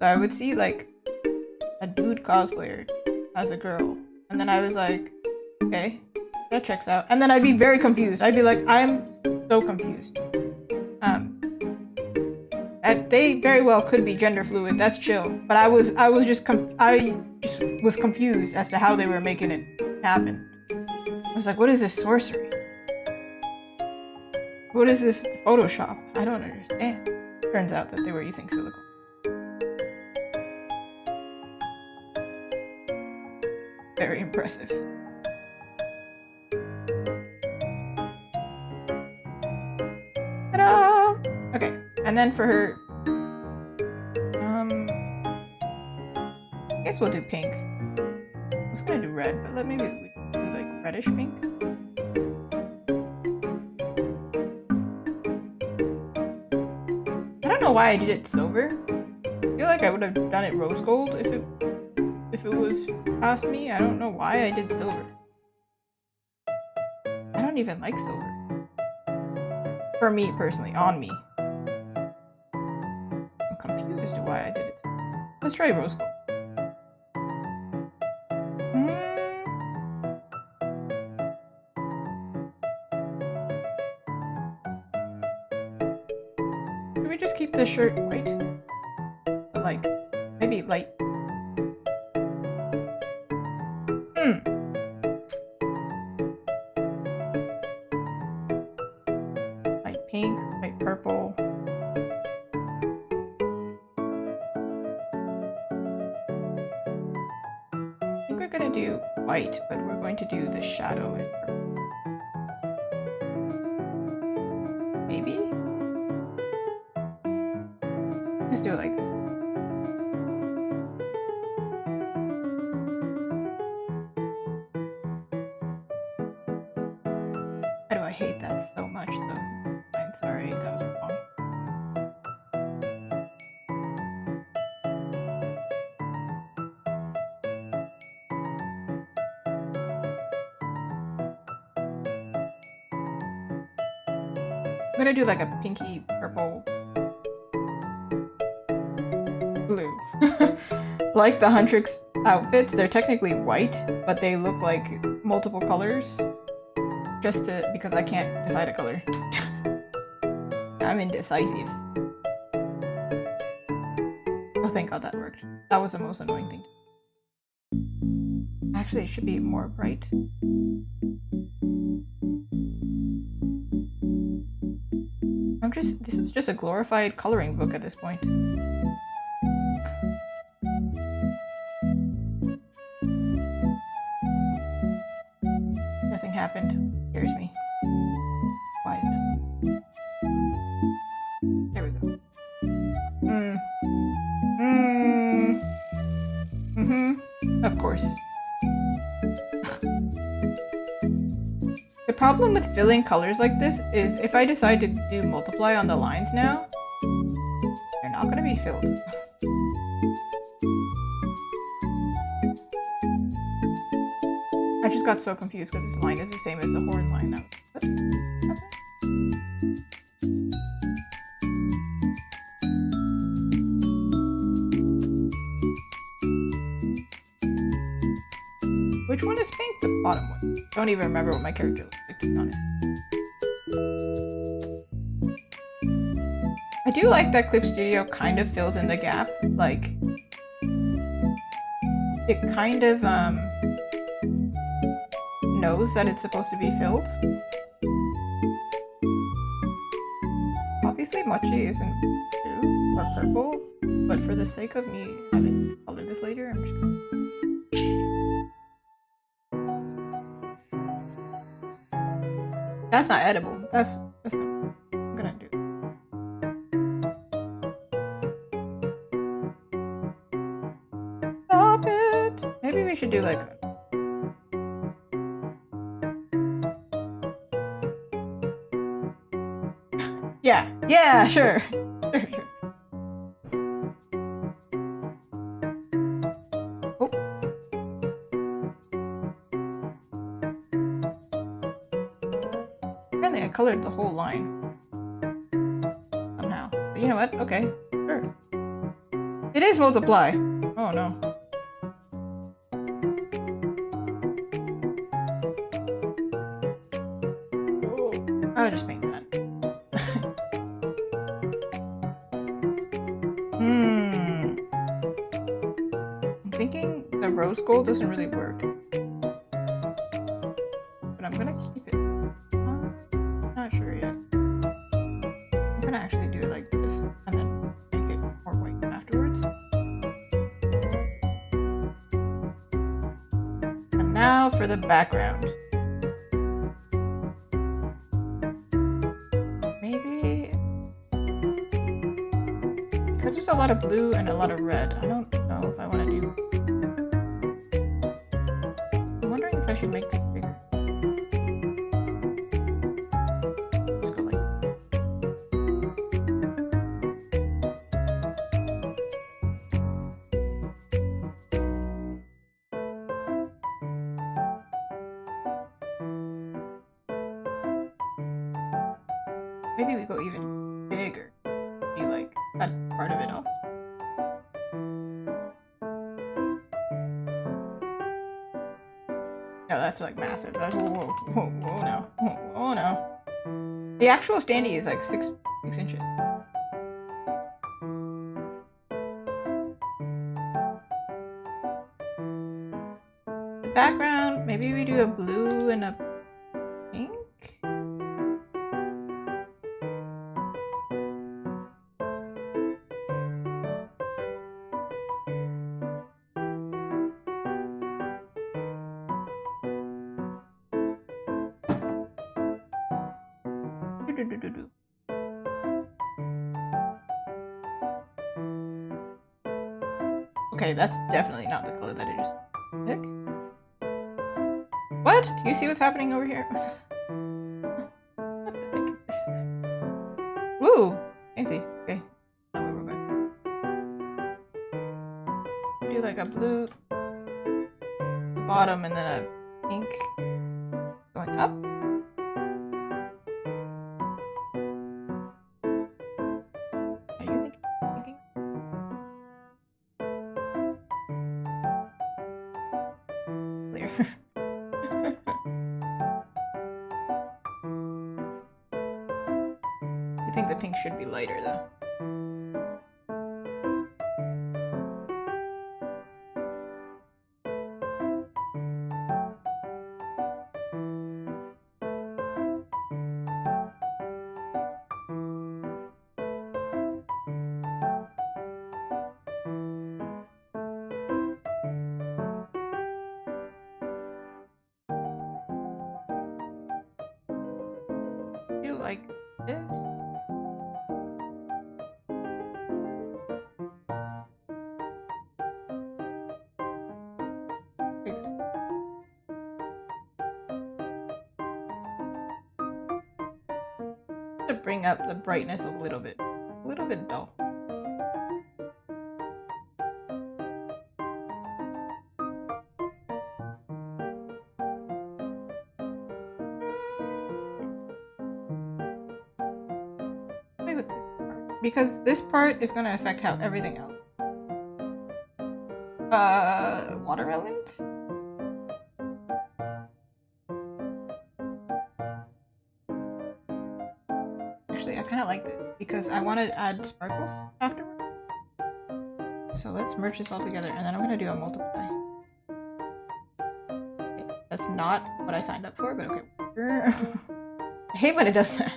So I would see like a dude cosplayer as a girl, and then I was like, okay, that checks out. And then I'd be very confused. I'd be like, I'm so confused. They very well could be gender fluid. That's chill. But I just was confused as to how they were making it happen. I was like, what is this sorcery? What is this Photoshop? I don't understand. Turns out that they were using silicone. Very impressive. Ta-da! Okay, and then for her, I guess we'll do pink. I was gonna do red, but maybe we do like reddish pink. I don't know why I did it silver. I feel like I would have done it rose gold if it was past me. I don't know why I did silver. I don't even like silver. For me personally, on me. I'm confused as to why I did it. Let's try rose gold. Should we just keep this shirt white? But like, maybe light. Light pink, light purple. I think we're gonna do white, but we're going to do the shadow in purple. Maybe? Let's do it like this. Why do I hate that so much though? I'm sorry, that was wrong. I'm gonna do like a pinky purple blue. Like the Huntrix outfits, they're technically white, but they look like multiple colors. Just because I can't decide a color. I'm indecisive. Oh, thank God that worked. That was the most annoying thing. Actually, it should be more bright. This is just a glorified coloring book at this point. Nothing happened. Scares me. Why is it? There we go. Of course. The problem with filling colors like this is if I decide to do multiply on the lines now, they're not going to be filled. I just got so confused because this line is the same as the horn line now. What? Which one is pink? The bottom one. Don't even remember what my character looks like, to be honest. I do like that Clip Studio kind of fills in the gap. Like, it kind of knows that it's supposed to be filled. Obviously mochi isn't blue or purple, but for the sake of me having to color this later, I'm just gonna... That's not edible. That's not. I'm gonna do. Stop it. Maybe we should do like. Yeah. Yeah. Sure. Sure. Sure. Oh. Apparently, I colored the whole line somehow. But you know what? Okay. Sure. It is multiply. Oh no. Oh, I would just make that. I'm thinking the rose gold doesn't really work. But I'm gonna keep it. Not sure yet. I'm gonna actually do it like this and then make it more white afterwards. And now for the background. Maybe because there's a lot of blue and a lot of red, I don't know if I want to do. I'm wondering if I should make this bigger. Let's go like. Maybe we go even bigger. Be like that part of it off. No, that's like massive. That's whoa no. Whoa no. The actual standee is like 6 inches. The background, maybe we do a blue and a pink. Okay, that's definitely not the color that I just picked. What? Do you see what's happening over here? What the heck is this? Woo! Fancy. Okay. Now we're good. Do like a blue bottom and then a pink going up. Are you thinking? Clear. I think the pink should be lighter though. Do like this. To bring up the brightness a little bit dull. Play with this part because this part is going to affect how everything else. Watermelons. Actually, I kind of like this because I want to add sparkles afterward. So let's merge this all together and then I'm going to do a multiply. Okay, that's not what I signed up for, but okay. I hate when it does that.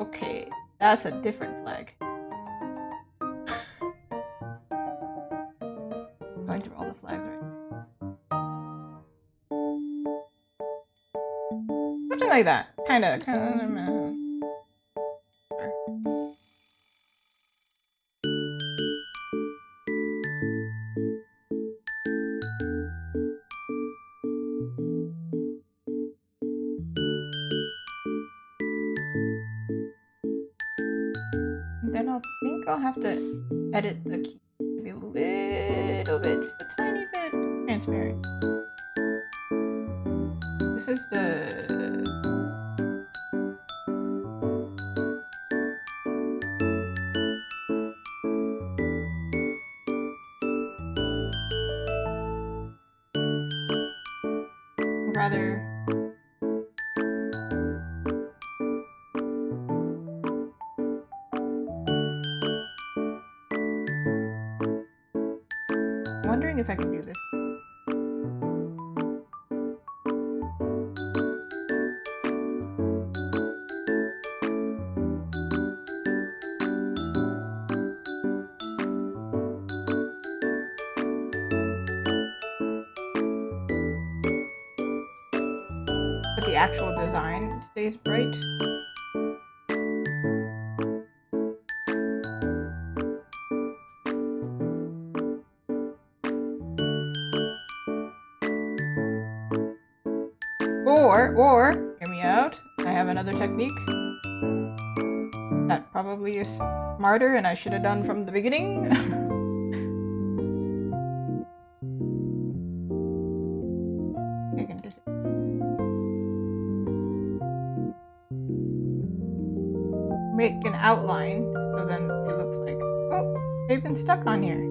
Okay, that's a different flag. Going through all the flags right now. Something like that. Kinda. Then I think I'll have to edit the key to be a little bit, just a tiny bit transparent. This is the... rather... wondering if I can do this. But the actual design stays bright. Or, hear me out, I have another technique that probably is smarter and I should have done from the beginning. I can just make an outline so then it looks like, oh, they've been stuck on here.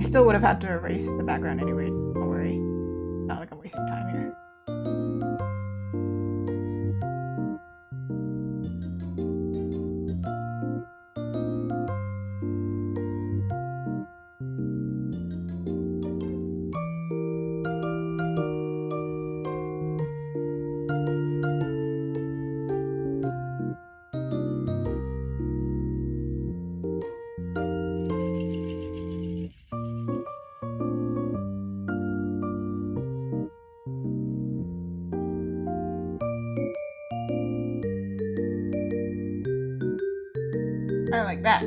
Still would have had to erase the background anyway. Don't worry. Not like I'm wasting time here. Kind of like that.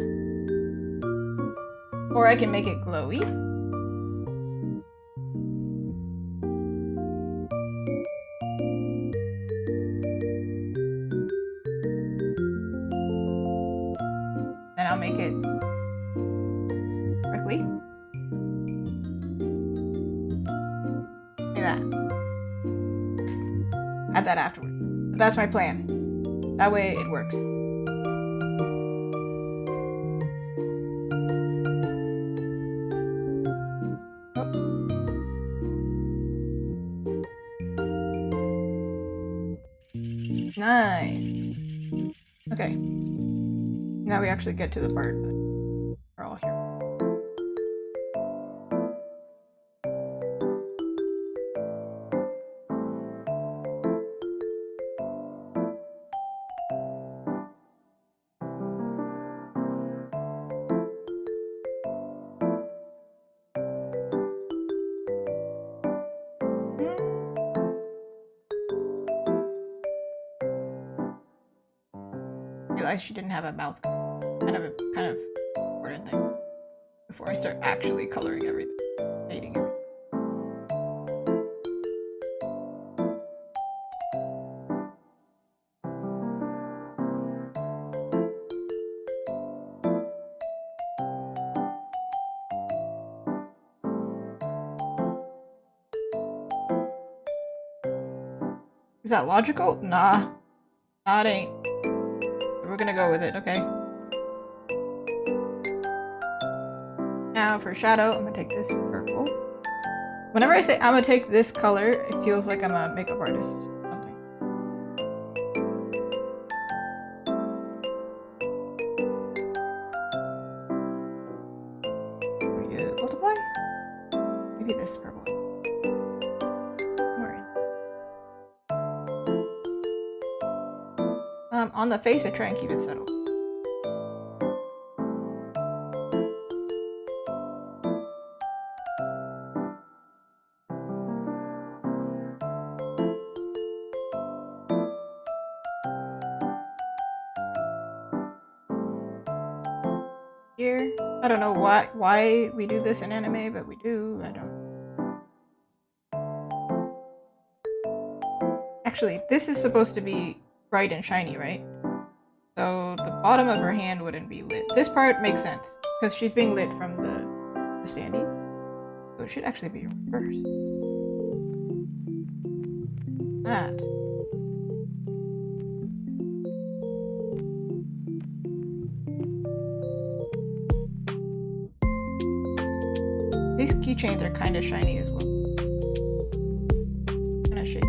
Or I can make it glowy. Then I'll make it sparkly. Like that. Add that afterwards. But that's my plan. That way it works. Nice. Okay. Now we actually get to the part that we're all here. Realized she didn't have a mouth. Kind of important thing. Before I start actually coloring everything. Hating everything. Is that logical? Nah. Nah, it ain't. We're gonna go with it, okay? Now for shadow, I'm gonna take this purple. Whenever I say I'm gonna take this color, it feels like I'm a makeup artist or something. Will you multiply? Maybe this purple. On the face, I try and keep it subtle. I don't know why we do this in anime, but we do. I don't. Actually, this is supposed to be bright and shiny, right? So the bottom of her hand wouldn't be lit. This part makes sense because she's being lit from the standee. So it should actually be reversed. That. These keychains are kind of shiny as well. Kind of shaded.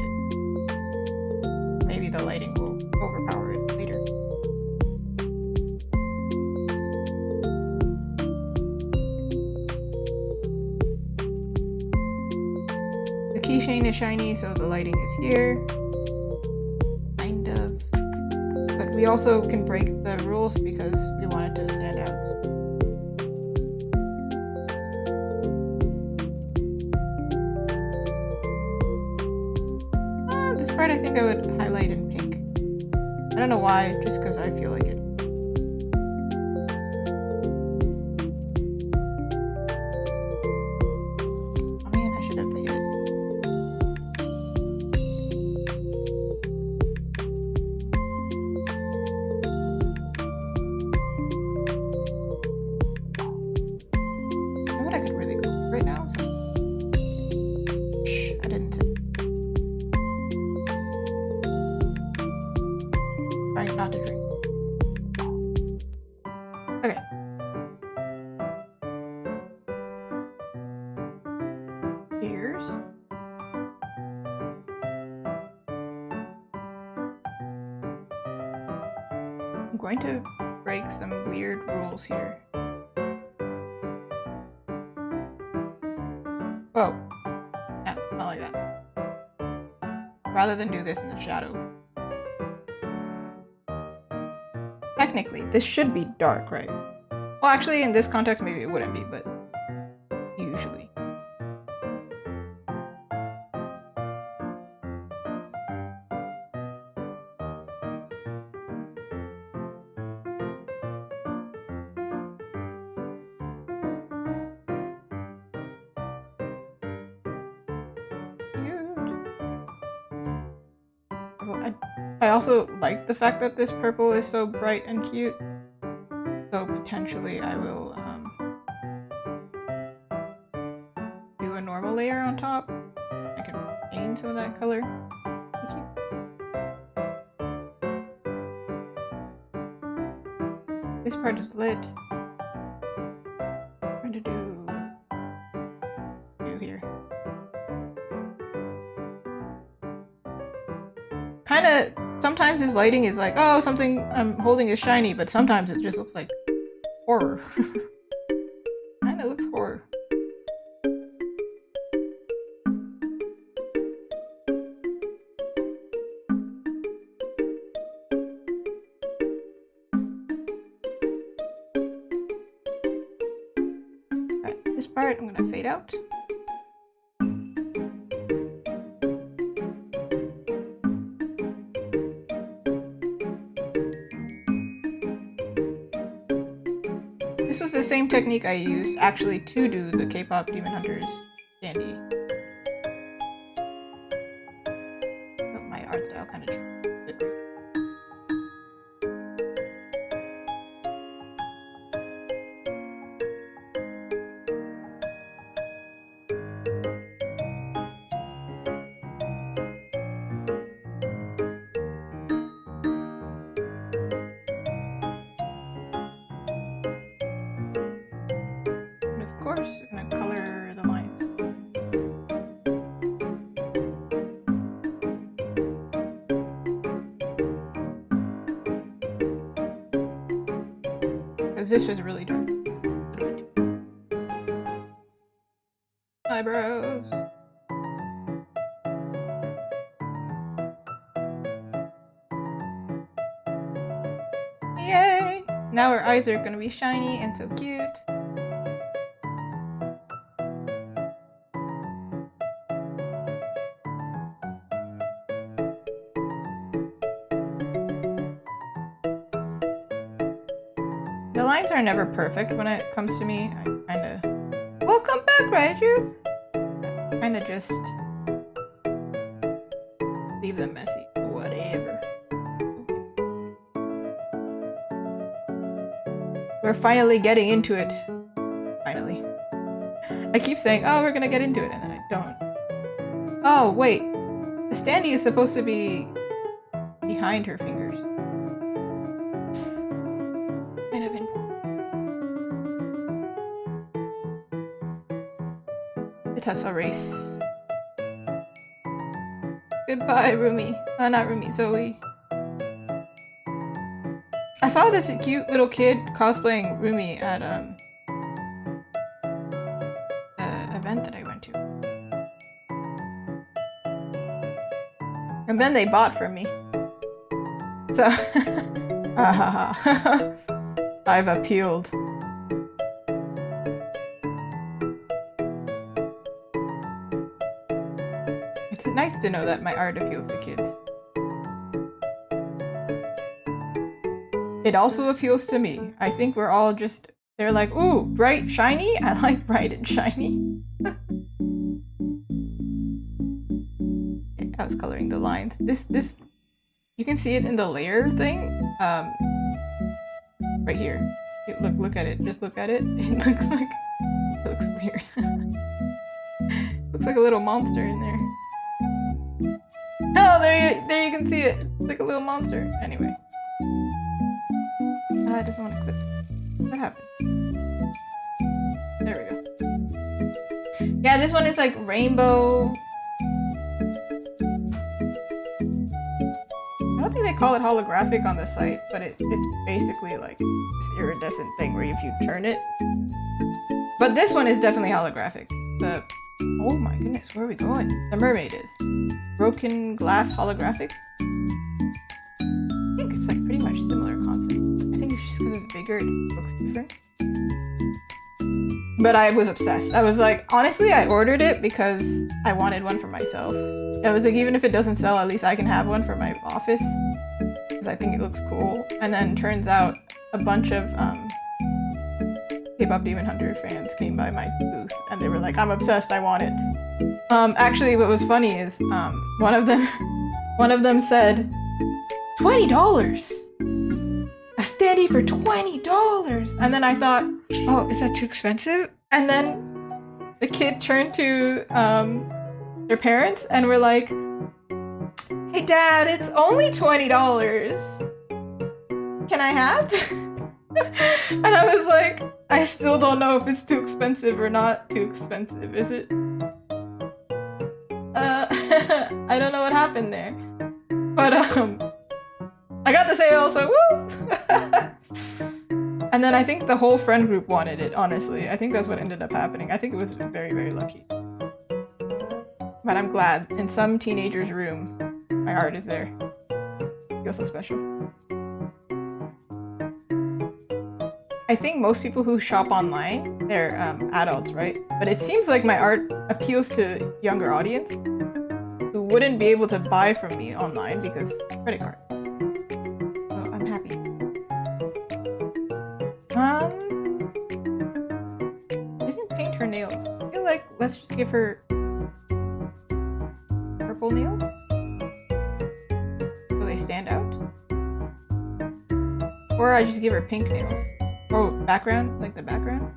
Maybe the lighting will overpower it later. The keychain is shiny, so the lighting is here. Kind of. But we also can break the rules because we want it to stand out. This part I think I would highlight in pink. I don't know why, just because I feel like it. Oh man, I should have made it. You know what I could really go for right now? Shh, I didn't say. Trying not to drink. Okay. Ears. I'm going to break some weird rules here. Whoa. Yeah, not like that. Rather than do this in the shadow. Technically, this should be dark, right? Well, actually, in this context, maybe it wouldn't be, but usually. I also like the fact that this purple is so bright and cute. So potentially I will do a normal layer on top. I can paint some of that color. This part is lit. I'm going to do here. Kind of, sometimes this lighting is like, oh, something I'm holding is shiny, but sometimes it just looks like horror. Kind of looks horror. Alright, this part I'm gonna fade out. This was the same technique I used actually to do the K-pop Demon Hunters standee. So my art style kind of changed. Of course, I'm gonna color the lines. Because this was really dark. Eyebrows. Yay! Now her eyes are gonna be shiny and so cute. The lines are never perfect when it comes to me. I kinda... Welcome back, Raiju! Kinda just... leave them messy. Whatever. We're finally getting into it. Finally. I keep saying, oh, we're gonna get into it, and then I don't. Oh, wait. The standee is supposed to be behind her fingers. Kind of in. The Tesla race. Goodbye, Rumi. Not Rumi, Zoe. I saw this cute little kid cosplaying Rumi at the event that I went to. And then they bought from me. So I've appealed. It's nice to know that my art appeals to kids. It also appeals to me. I think we're all just... They're like, ooh, bright, shiny? I like bright and shiny. I was coloring the lines. This... You can see it in the layer thing. Right here. Look at it. Just look at it. It looks like... It looks weird. Looks like a little monster in there. Oh, there you can see it. It's like a little monster. Anyway. I just want to clip. What happened? There we go. Yeah, this one is like rainbow. I don't think they call it holographic on the site, but it's basically like this iridescent thing where if you turn it. But this one is definitely holographic. Oh my goodness, where are we going? The mermaid is. Broken glass holographic? I think it's like pretty much similar concept. I think it's just because it's bigger, it looks different. But I was obsessed. I was like, honestly, I ordered it because I wanted one for myself. I was like, even if it doesn't sell, at least I can have one for my office. Because I think it looks cool. And then turns out a bunch of K-pop Demon Hunter fans came by my booth and they were like, I'm obsessed, I want it. Actually, what was funny is one of them said, $20! A standee for $20! And then I thought, oh, is that too expensive? And then the kid turned to their parents and were like, hey dad, it's only $20. Can I have? And I was like, I still don't know if it's too expensive or not too expensive, is it? I don't know what happened there. But I got the sale, so woo! And then I think the whole friend group wanted it, honestly. I think that's what ended up happening. I think it was very, very lucky. But I'm glad. In some teenager's room, my art is there. It feels so special. I think most people who shop online, they're adults, right? But it seems like my art appeals to younger audience who wouldn't be able to buy from me online because credit cards. So I'm happy. I didn't paint her nails. I feel like let's just give her purple nails so they stand out. Or I just give her pink nails. Oh, background? Like the background?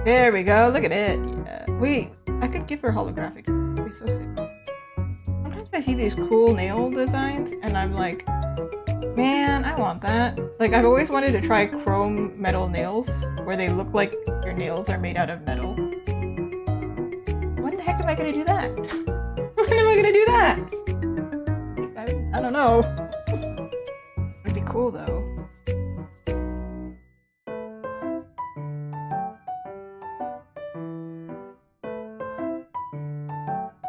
There we go, look at it. Yeah. Wait, I could give her holographic. It'd be so sick. Sometimes I see these cool nail designs and I'm like, man, I want that. Like, I've always wanted to try chrome metal nails where they look like your nails are made out of metal. When the heck am I gonna do that? When am I gonna do that? I don't know. It'd be cool though.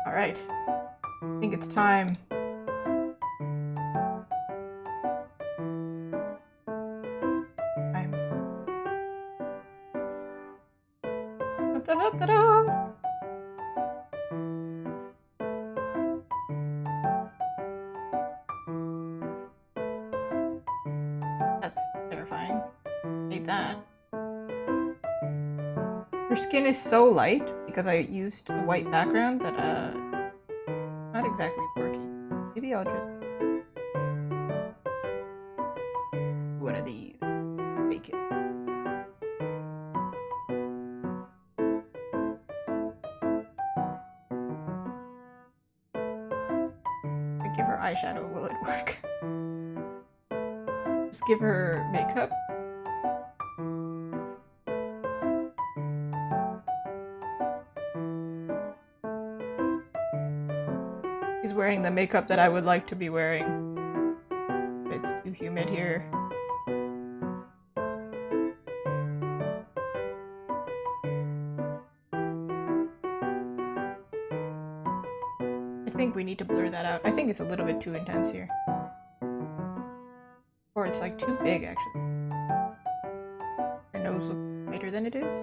Alright, I think it's time. That's terrifying. Her skin is so light because I used a white background that not exactly working. Maybe I'll just one of these. Bake it. I give her eyeshadow, will it work? Just give her makeup. She's wearing the makeup that I would like to be wearing. It's too humid here. I think we need to blur that out. I think it's a little bit too intense here. Or it's like too big actually. Her nose looks lighter than it is.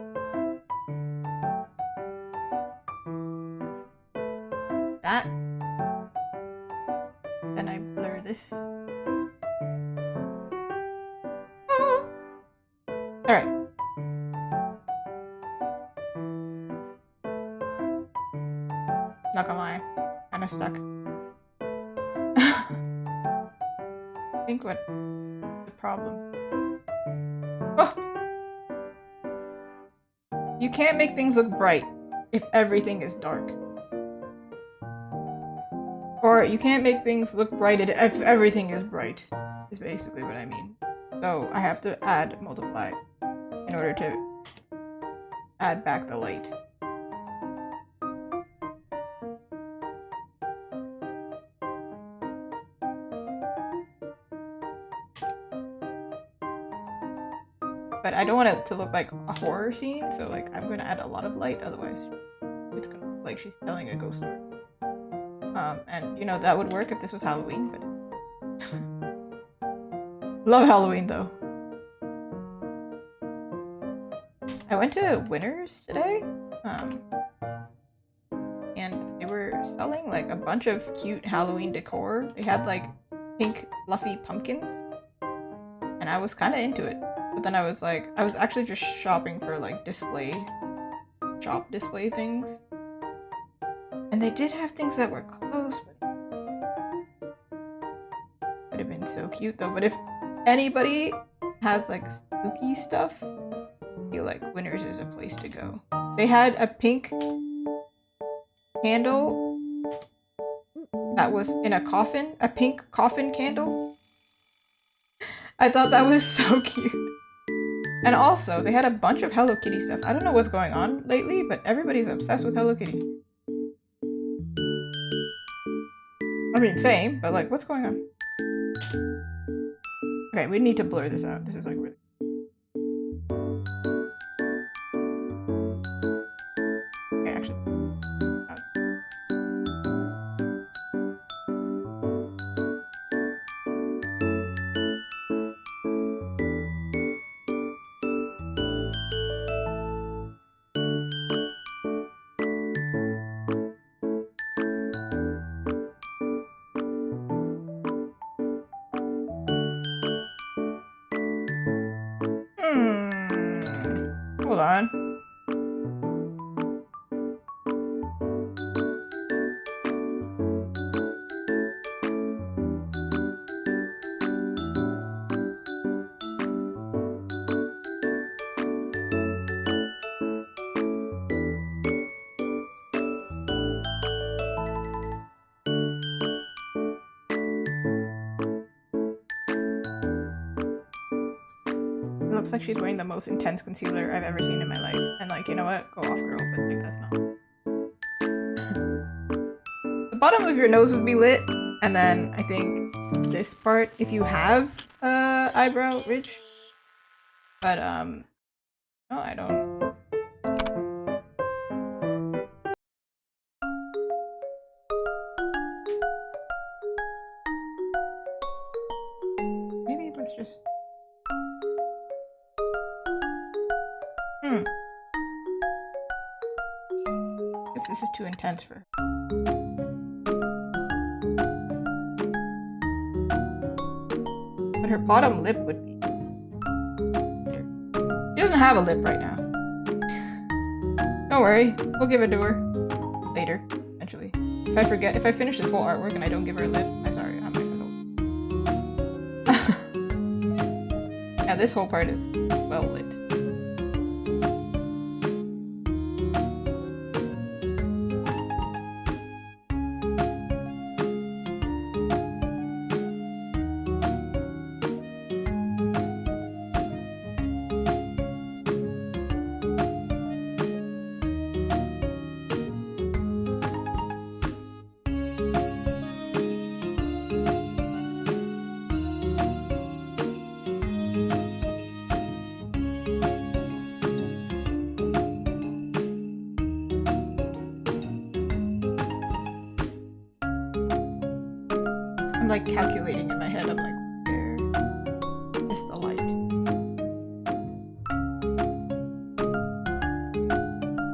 That. Then I blur this. Alright. Not gonna lie. Kinda stuck. I think what the problem. Oh! You can't make things look bright if everything is dark. Or you can't make things look bright if everything is bright, is basically what I mean. So I have to add multiply in order to add back the light. But I don't want it to look like a horror scene, so like I'm gonna add a lot of light, otherwise it's gonna look like she's telling a ghost story. And you know, that would work if this was Halloween, but love Halloween though. I went to Winners today, and they were selling like a bunch of cute Halloween decor. They had like pink fluffy pumpkins, and I was kind of into it. But then I was actually just shopping for like shop display things. And they did have things that were close, but would have been so cute though. But if anybody has like spooky stuff, I feel like Winners is a place to go. They had a pink candle that was in a coffin, a pink coffin candle. I thought that was so cute. And also, they had a bunch of Hello Kitty stuff. I don't know what's going on lately, but everybody's obsessed with Hello Kitty. I mean, same, but like, what's going on? Okay, we need to blur this out. This is like really... Okay, actually... Hold on. Looks like she's wearing the most intense concealer I've ever seen in my life. And like, you know what? Go off, girl, but like, that's not. The bottom of your nose would be lit, and then I think this part, if you have eyebrow ridge. But no, I don't. Maybe let's just... This is too intense for her. But her bottom lip would be... She doesn't have a lip right now. Don't worry, we'll give it to her later, eventually. If I forget, if I finish this whole artwork and I don't give her a lip, I'm sorry, I'm not gonna. Yeah, this whole part is well lit. I'm like calculating in my head, I'm like, where is the light?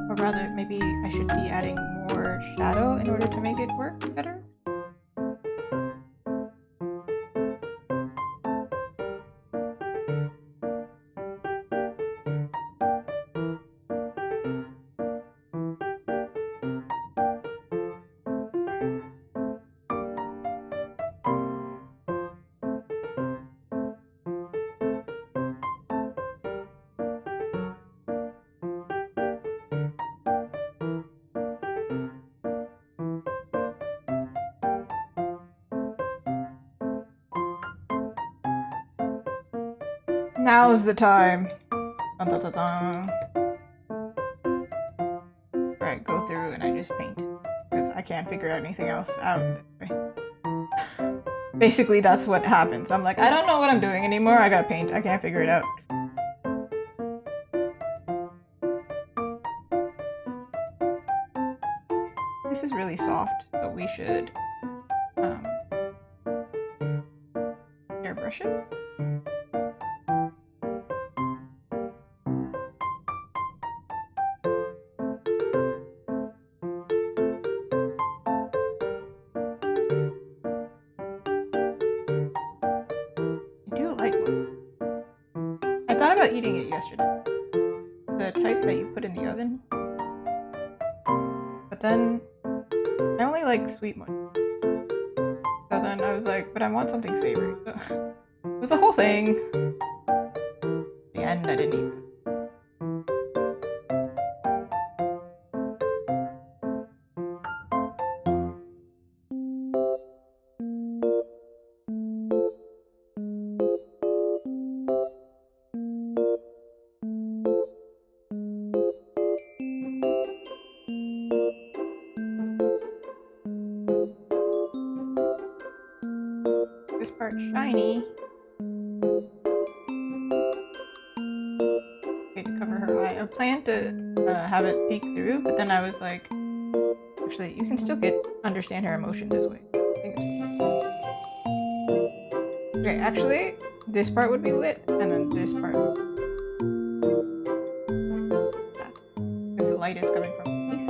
Or rather, maybe I should be adding more shadow in order to make it work better? Now's the time. Dun, dun, dun, dun. Alright, go through and I just paint. Because I can't figure anything else out this way. Basically, that's what happens. I'm like, I don't know what I'm doing anymore. I gotta paint. I can't figure it out. This is really soft, so we should airbrush it. I thought about eating it yesterday. The type that you put in the oven. But then I only like sweet one. So then I was like, but I want something savory. So it was a whole thing. In the end, I didn't eat it. This part's shiny. Okay, to cover her eye. I planned to have it peek through, but then I was like, actually, you can still understand her emotion this way. Okay, actually, this part would be lit, and then this part would be that. Because the light is coming from the face.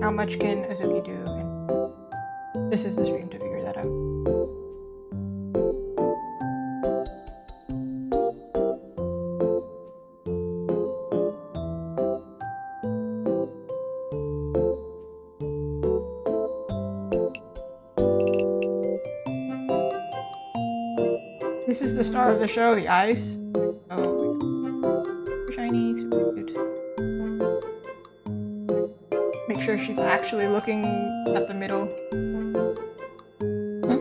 How much can Azuki do? And this is the stream to figure that out. This is the star of the show, the eyes. Oh, super shiny, super cute. Make sure she's actually looking at the middle. Huh?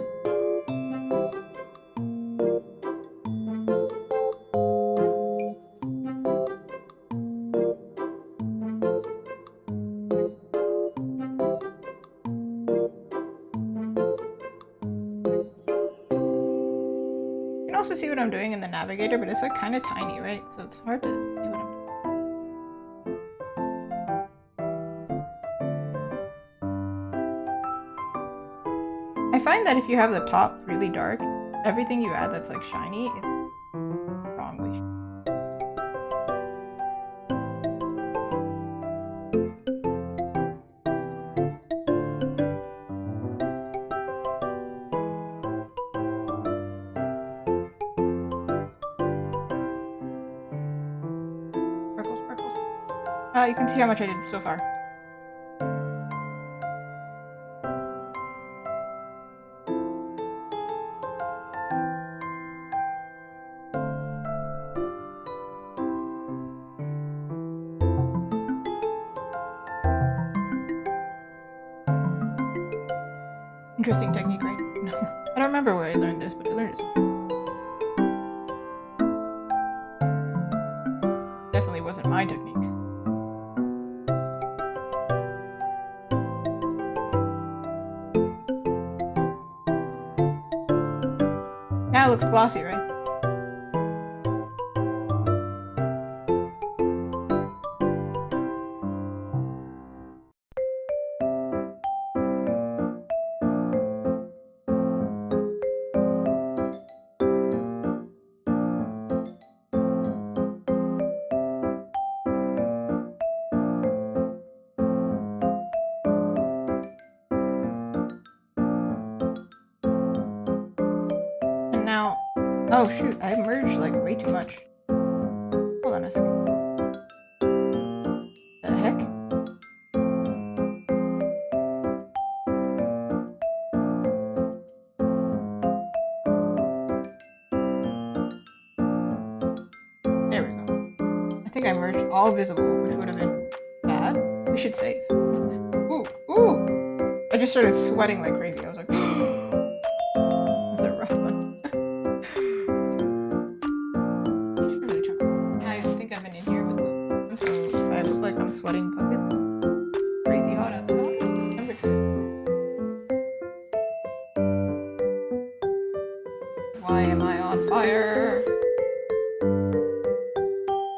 You can also see what I'm doing in the navigator, but it's like kind of tiny, right? So it's hard to see what I'm doing. I find that if you have the top really dark, everything you add that's like shiny is wrongly shiny. You can see how much I did so far. Interesting technique, right? I don't remember where I learned this, but I learned it. Definitely wasn't my technique. Now it looks glossy, right? Oh shoot, I merged like way too much. Hold on a second. The heck? There we go. I think I merged all visible, which would have been bad. We should save. Ooh, ooh! I just started sweating like crazy. I was like, that's a rough one. Sweating buckets. Crazy hot outside. Why am I on fire?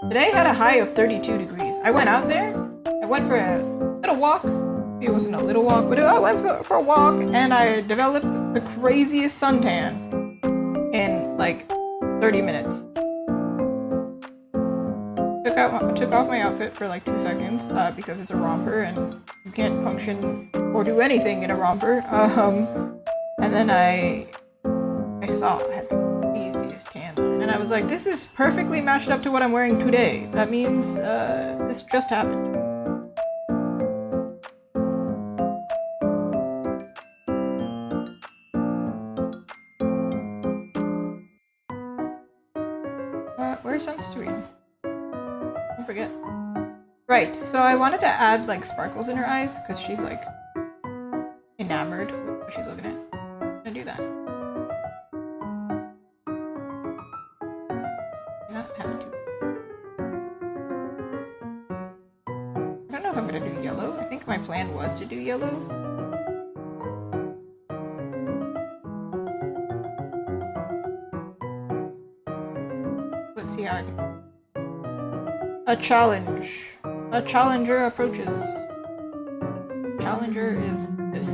Today had a high of 32 degrees. I went out there. I went for a little walk. It wasn't a little walk, but I went for a walk and I developed the craziest suntan in like 30 minutes. Took off my outfit for like 2 seconds because it's a romper and you can't function or do anything in a romper. And then I saw I had the easiest tan on, and I was like, this is perfectly matched up to what I'm wearing today. That means this just happened. Where's sunscreen? Forget. Right, so I wanted to add like sparkles in her eyes because she's like enamored with what she's looking at. I'm gonna do that. Not having to. I don't know if I'm gonna do yellow. I think my plan was to do yellow. Let's see how I can. A challenge. A challenger approaches. Challenger is this.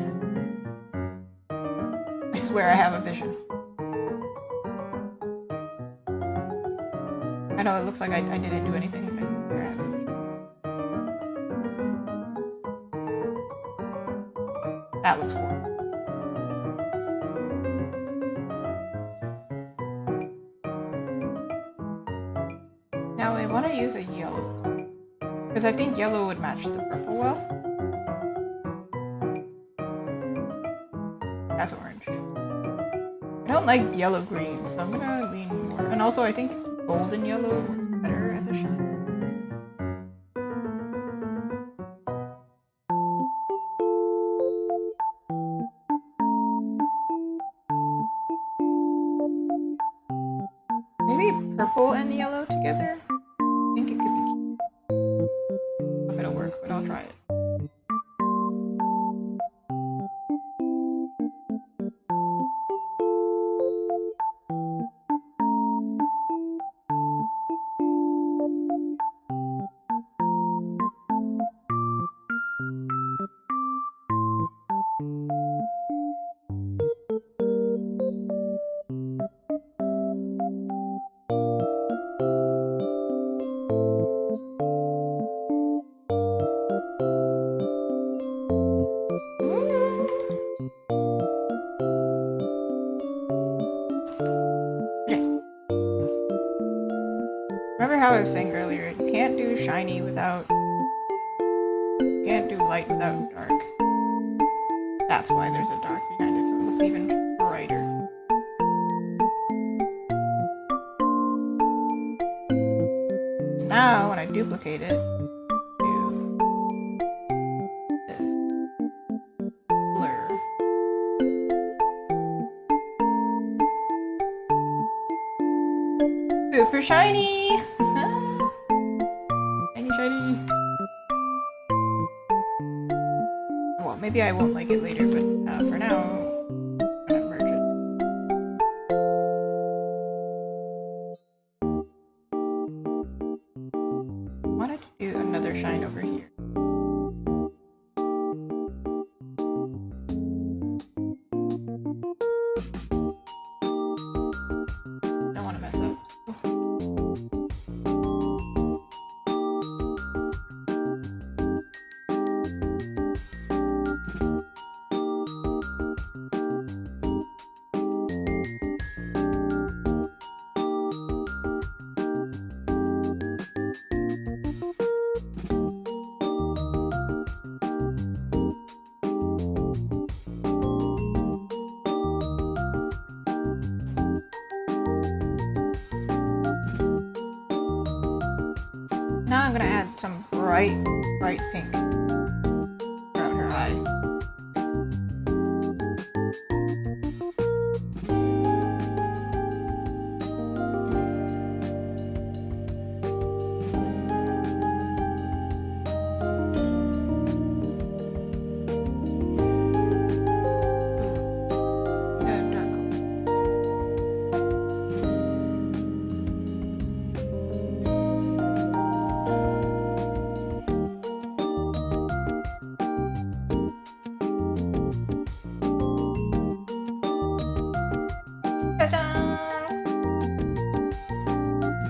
I swear I have a vision. I know it looks like I didn't do anything. That looks cool. Now I want to use a yellow because I think yellow would match the purple well. That's orange. I don't like yellow green, so I'm gonna lean more. And also I think golden yellow works better as a shine. Maybe purple and yellow together? I think it could be cute. I don't know if it'll work, but I'll try it. Remember how I was saying earlier, you can't do shiny without light without dark. That's why there's a dark behind it, so it looks even brighter. Now, when I duplicate it, do this. Blur. Super shiny! Shiny, shiny. Well, maybe I won't like it later, but for now, I'm gonna merge it. I wanted to do another shine over here. Don't want to mess up. Now I'm gonna add some bright pink around her eye.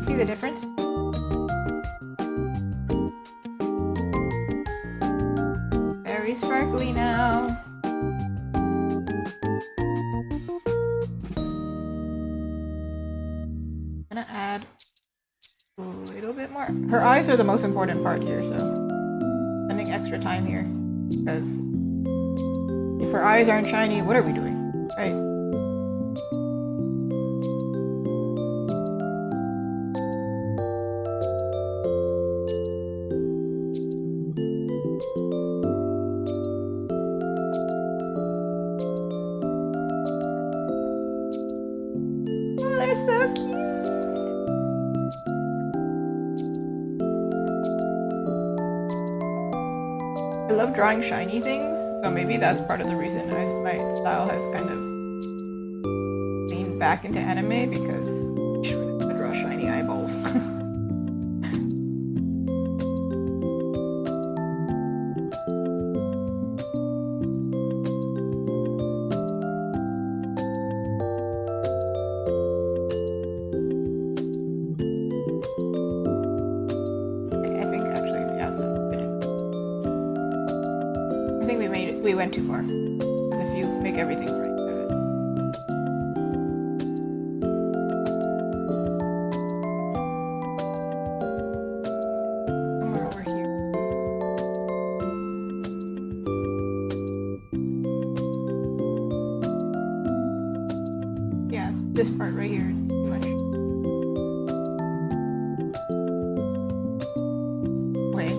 See the difference? Very sparkly now. I'm gonna add a little bit more. Her eyes are the most important part here, so spending extra time here, because if her eyes aren't shiny, what are we doing, right? They're so cute. I love drawing shiny things, so maybe that's part of the reason my style has kind of leaned back into anime, because I draw shiny eyeballs. We went too far. Because if you make everything right, somewhere over here. Yeah, it's this part right here. It's too much. Wait.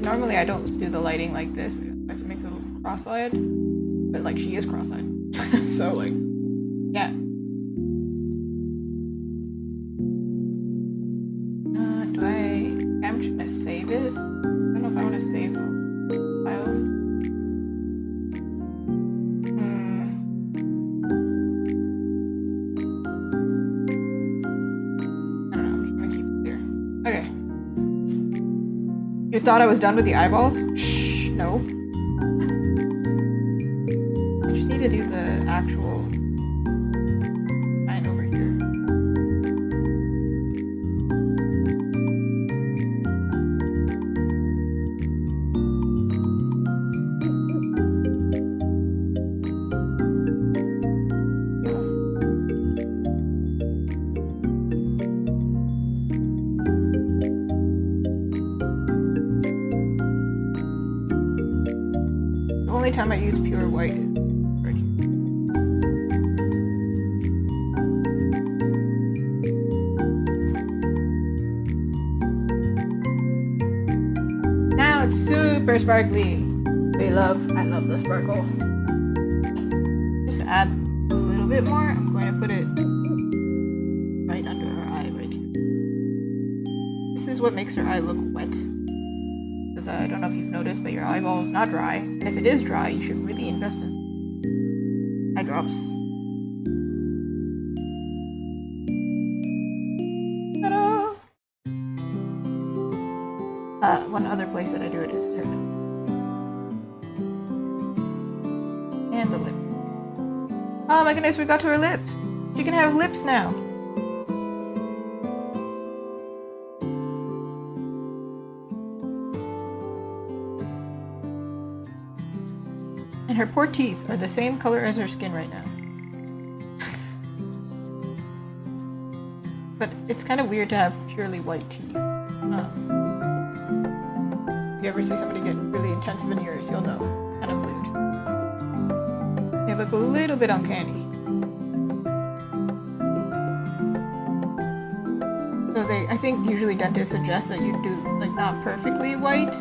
Normally I don't do the lighting like this. It makes it a little cross-eyed, but like she is cross-eyed. So like, yeah. I'm just gonna save it. I don't know if I want to save files. I don't know, I'm just gonna keep it there. Okay. You thought I was done with the eyeballs? Shh, no. I just need to do the actual line over here. time I use pure white is ready. Now it's super sparkly. I love the sparkle. Just add a little bit more. I'm going to put it right under her eye right here. This is what makes her eye look wet. Because I don't know if you've noticed, but your eyeball is not dry. And if it is dry, you should really invest in eye drops. Ta-da! One other place that I do it is her lip. And the lip. Oh my goodness, we got to her lip! She can have lips now! And her poor teeth are the same color as her skin right now. But it's kind of weird to have purely white teeth. If you ever see somebody get really intense veneers, you'll know. Kind of weird. They look a little bit uncanny. So I think usually dentists suggest that you do like not perfectly white.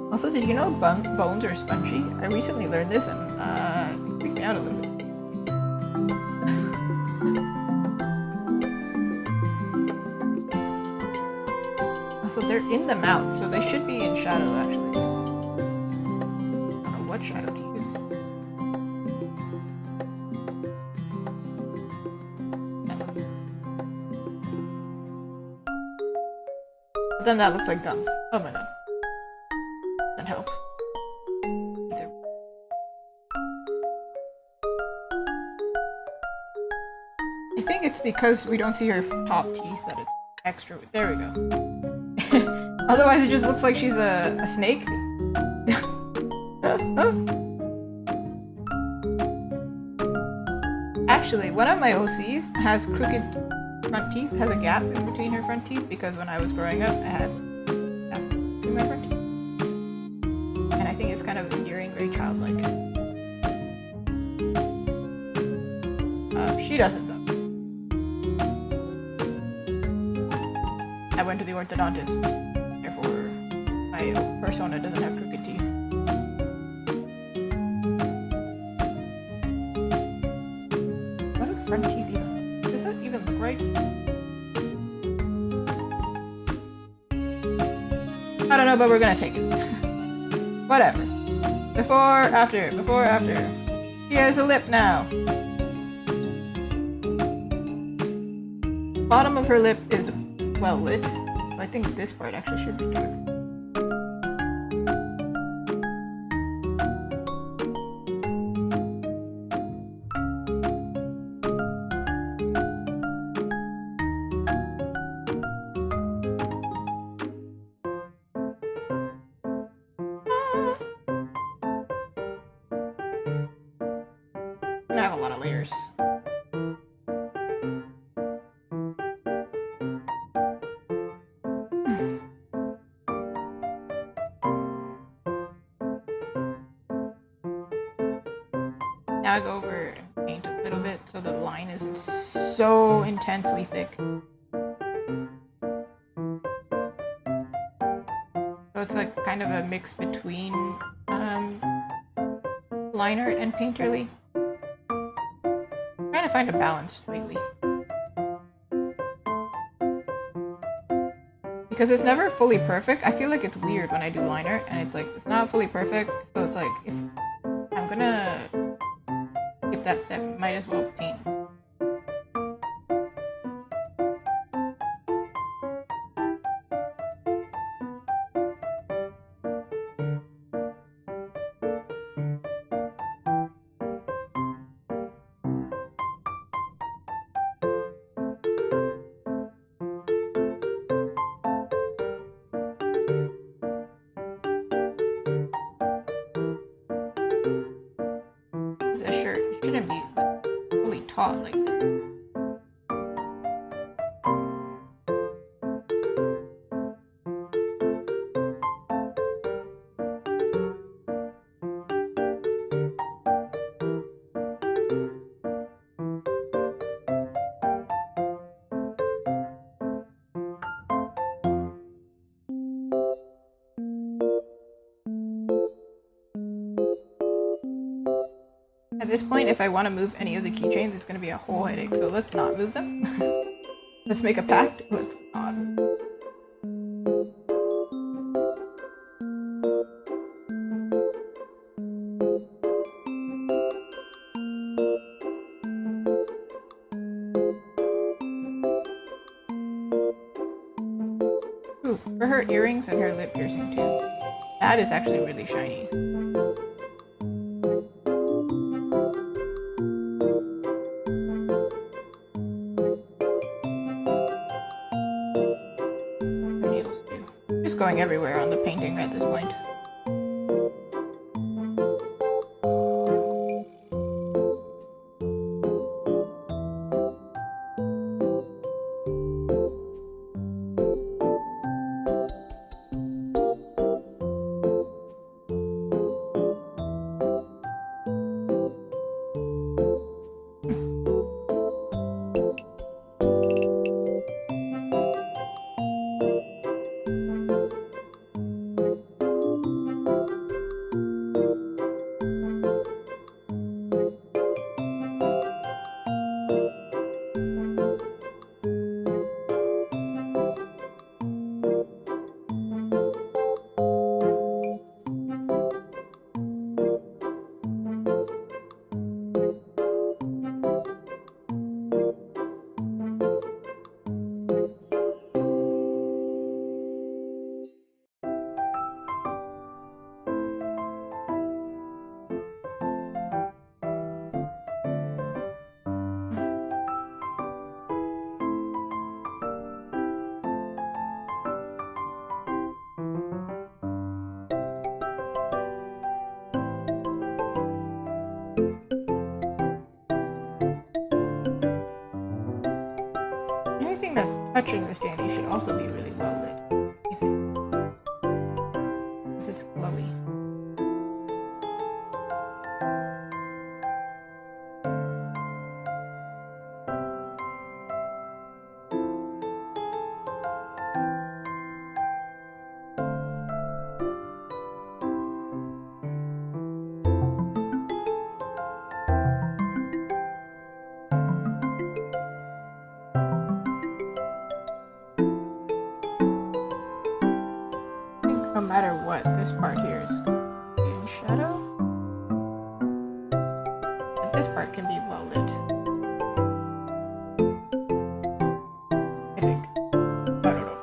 Also, did you know bones are spongy? I recently learned this and it freaked me out a little bit. Also, they're in the mouth, so they should be in shadow actually. I don't know what shadow to use. But then that looks like gums. Oh my god. Help. I think it's because we don't see her top teeth that it's extra. There we go. Otherwise it just looks like she's a snake. Actually, one of my OCs has crooked front teeth, has a gap in between her front teeth because when I was growing up I had gaps in my front teeth. I think it's kind of endearing, very childlike. She doesn't though. I went to the orthodontist, therefore my persona doesn't have crooked teeth. What do front teeth even? Does that even look right? I don't know, but we're gonna take it. Whatever. Before, after. Before, after. She has a lip now. Bottom of her lip is well lit. So I think this part actually should be dark. I have a lot of layers. Now I go over and paint a little bit so the line isn't so intensely thick. So it's like kind of a mix between liner and painterly. Trying to find a balance lately. Because it's never fully perfect. I feel like it's weird when I do liner and it's like, it's not fully perfect. So it's like, if I'm gonna skip that step, might as well paint. A shirt shouldn't be fully taut like this. At this point, if I want to move any of the keychains, it's going to be a whole headache, so let's not move them. Let's make a pact. Let's not. Ooh, for her earrings and her lip piercing too. That is actually really shiny. Her nails too. Just going everywhere on the painting at this point. Anything that's touching the standee should also be really well lit, I think. Because it's glowy. No matter what, this part here is in shadow. But this part can be well lit. I think. I don't know.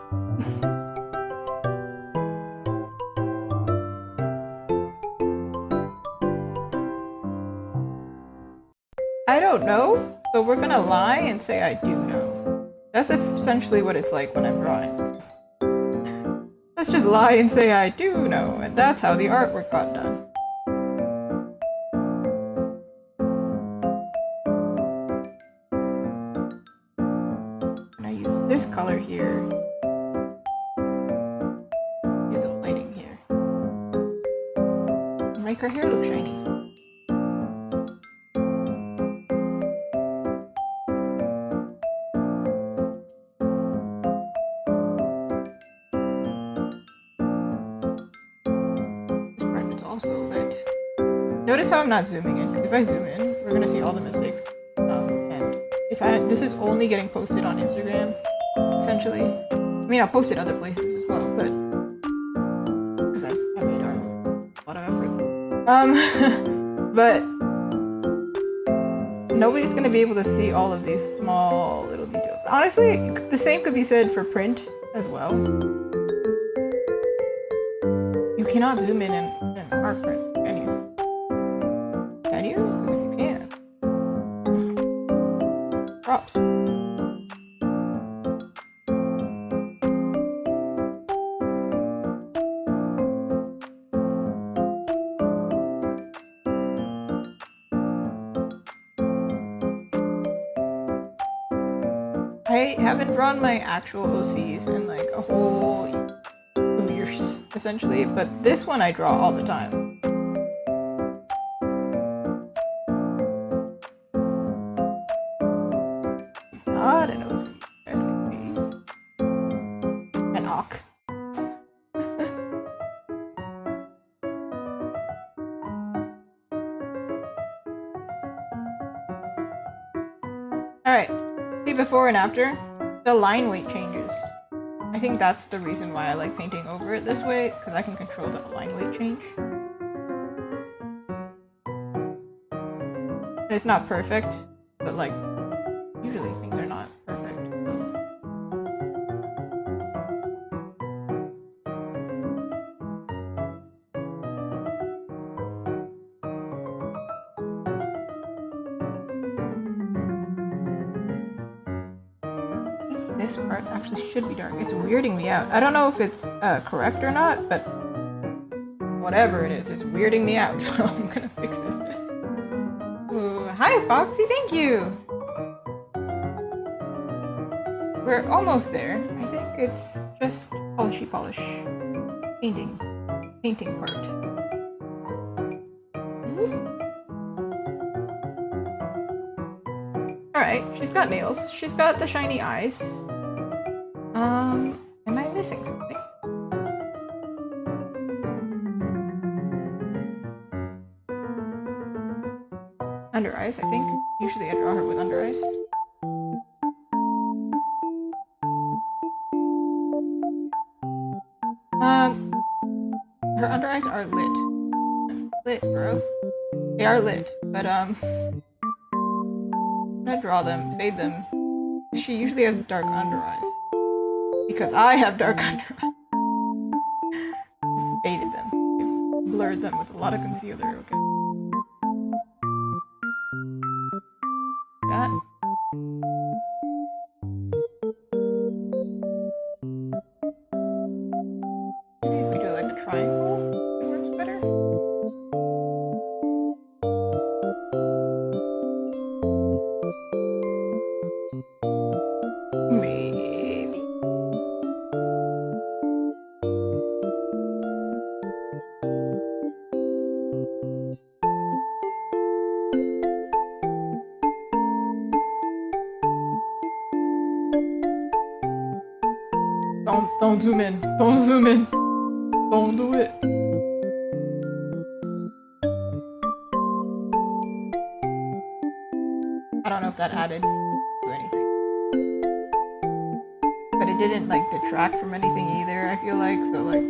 I don't know, so we're gonna lie and say I do know. That's essentially what it's like when I'm drawing. Let's just lie and say I do know, and that's how the artwork got done. And I use this color here. Do the lighting here. And make her hair look shiny. Also lit. Notice how I'm not zooming in, because if I zoom in, we're gonna see all the mistakes. And if this is only getting posted on Instagram, essentially. I mean, I'll post it other places as well, but because I made a lot of effort. But nobody's gonna be able to see all of these small little details. Honestly, the same could be said for print as well. You cannot zoom in art print, can you? Can you? Because if you can. Props. I haven't drawn my actual OCs in like a whole 2 years, essentially, but this one I draw all the time. It's not an OC, technically. An OC. Alright, see before and after, the line weight changes. I think that's the reason why I like painting over it this way, because I can control the line weight change. And it's not perfect, but like, usually things are not perfect. This part actually should be dark. It's weirding me out. I don't know if it's correct or not, but whatever it is, it's weirding me out, so I'm gonna fix it. Ooh, hi Foxy, thank you! We're almost there. I think it's just polishy polish. Painting part. Alright, she's got nails. She's got the shiny eyes. Am I missing something? Under eyes, I think. Usually I draw her with under eyes. Her under eyes are lit. Lit, bro. They are lit, but I'm gonna draw them, fade them. She usually has dark under eyes. Because I have dark under eyes. Faded them. Blurred them with a lot of concealer, okay. That. Maybe if we do like a triangle, it works better. Maybe. Don't zoom in. Don't zoom in. Don't do it. I don't know if that added to anything. But it didn't like detract from anything either, I feel like, so like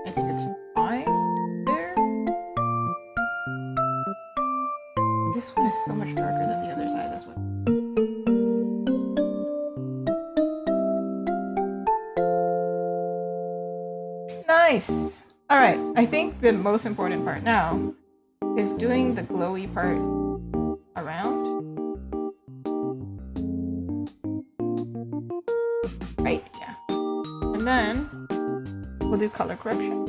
I think it's fine there. This one is so much darker than the other side, that's what. Nice! Alright, I think the most important part now is doing the glowy part around. Right? Yeah. And then we'll do color correction.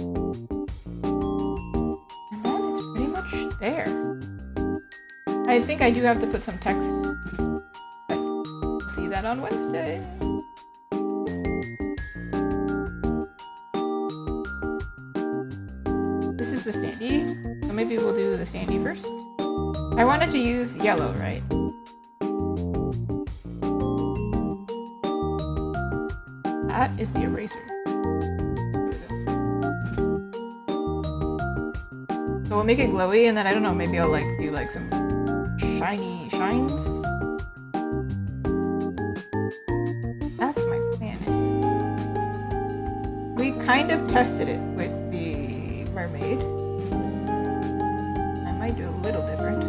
And then it's pretty much there. I think I do have to put some text. But we'll see that on Wednesday. This is the standee, so maybe we'll do the standee first. I wanted to use yellow, right? That is the eraser. So we'll make it glowy, and then I don't know, maybe I'll like do like some shiny shines. That's my plan. We kind of tested it with the mermaid. I might do a little different.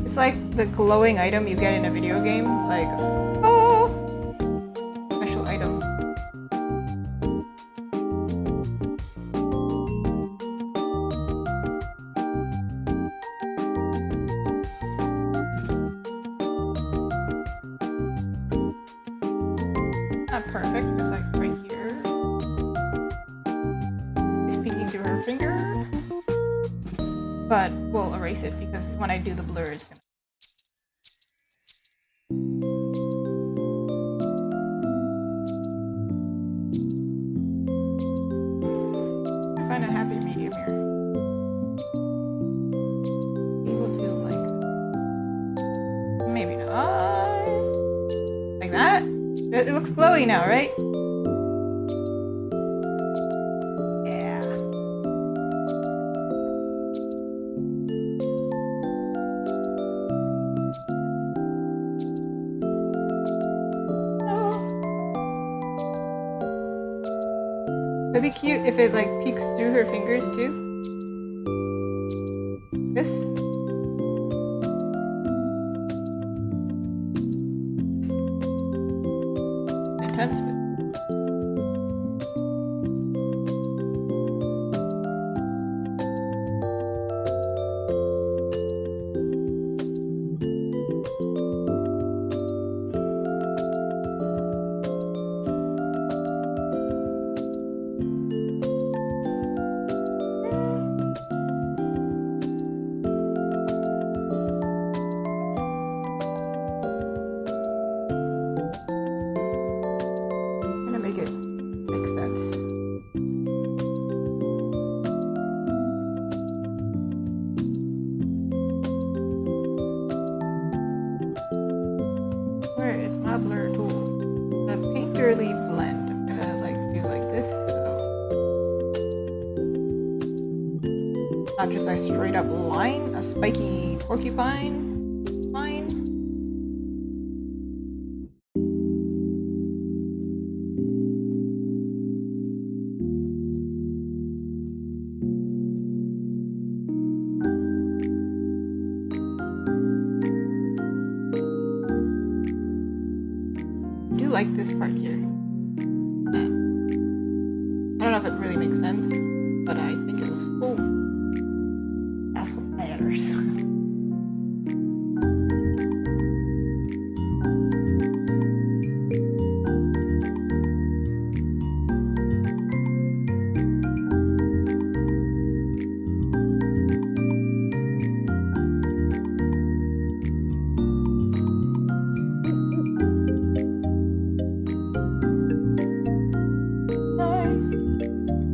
It's like the glowing item you get in a video game, like, oh, special item. Not perfect, just like right here. It's peeking through her finger. But we'll erase it because when I do the blur, it's gonna. Find a happy medium here. We'll do like maybe not like that. It looks glowy now, right? It'd be cute if it like peeks through her fingers too. This. Intense. Blend. I'm gonna like do like this, so not just a straight up line, a spiky porcupine line. I do like this part here. I don't know if it really makes sense, but I think it looks cool. That's what matters.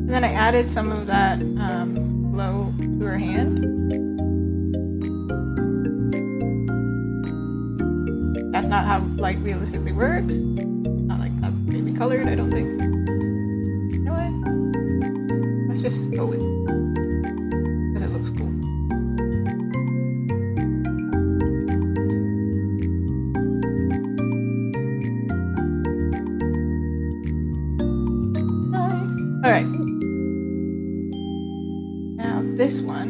And then I added some of that glow to her hand. That's not how light realistically works. Not like that baby colored, I don't think. You know what? Let's just go with it. Because it looks cool. Nice. Alright. This one,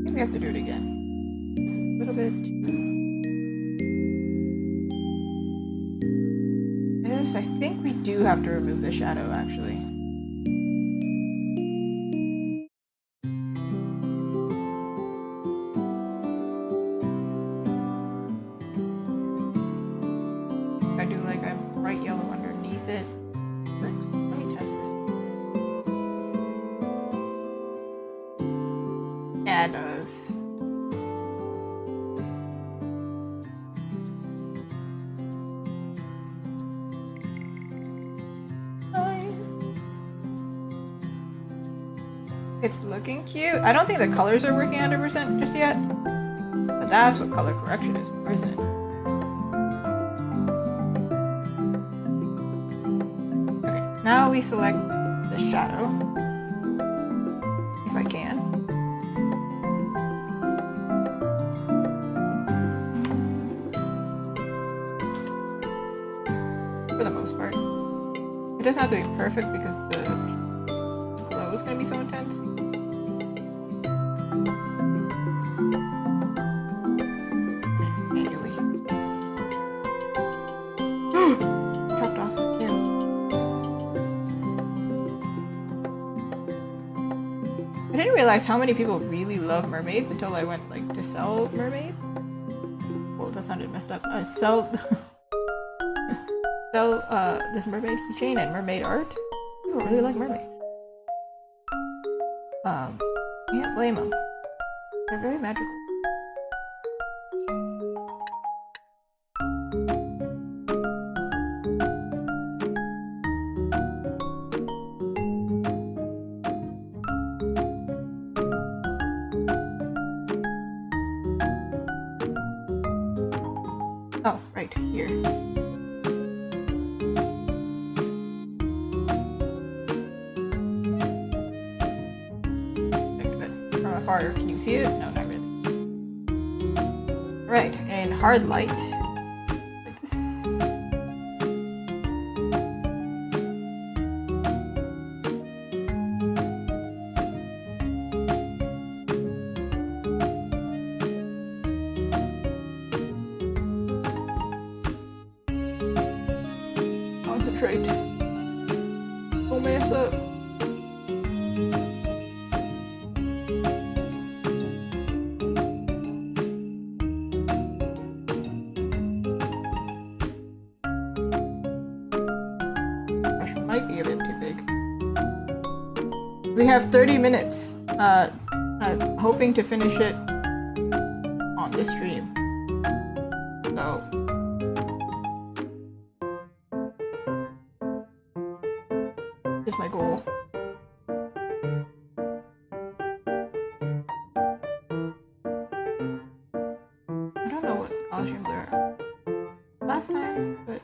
I think we have to do it again. This is a little bit too... This, I think we do have to remove the shadow, actually. I do like a bright yellow underneath it. Let me test this. Yeah, it does. Nice. It's looking cute. I don't think the colors are working 100% just yet. But that's what color correction is for, isn't it? Okay, now we select the shadow. If I can. For the most part. It doesn't have to be perfect because the glow is going to be so intense. Manually. Chopped off. Yeah. I didn't realize how many people really love mermaids until I went like to sell mermaids. Well, that sounded messed up. Sell this mermaid keychain and mermaid art. People really like mermaids. Can't blame them. They're very magical. Oh, right here. Far, can you see it? No, not really. Right, and hard light. Like this. concentrate. Don't mess up. Gosh, might be a bit too big. We have 30 minutes. I'm hoping to finish it on this stream. So just my goal. I don't know what costumes are last time, but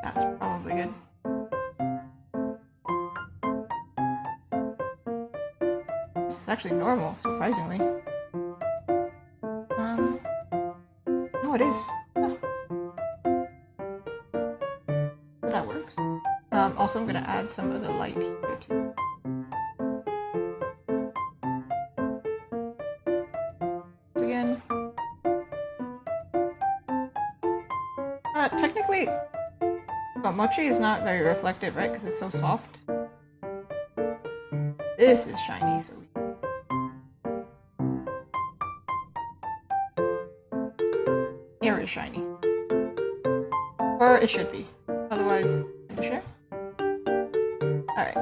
that's probably good. This is actually normal, surprisingly. No, it is. Oh. So that works. Also, I'm gonna add some of the light here too. Again. Technically, mochi is not very reflective, right? Because it's so soft. This is shiny, so very shiny. Or it should be. Otherwise, can you share? Alright.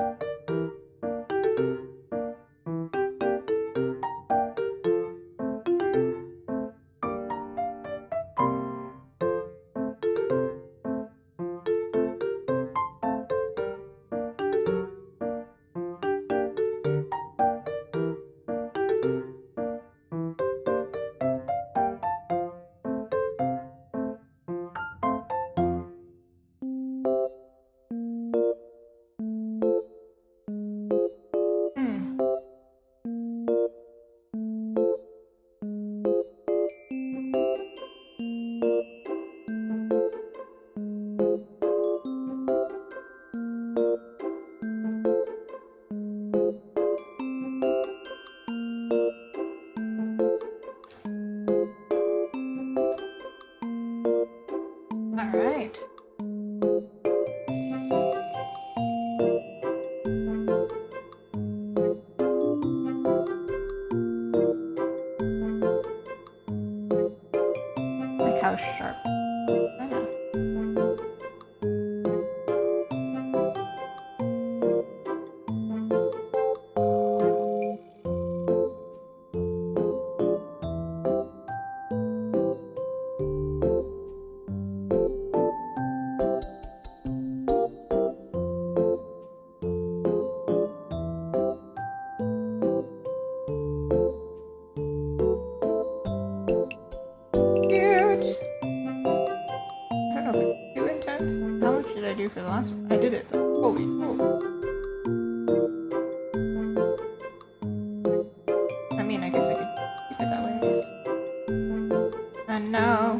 Alright. Like how sharp. I don't know. For the last one. I did it though. Holy cool. I mean, I guess I could keep it that way, I guess. And now,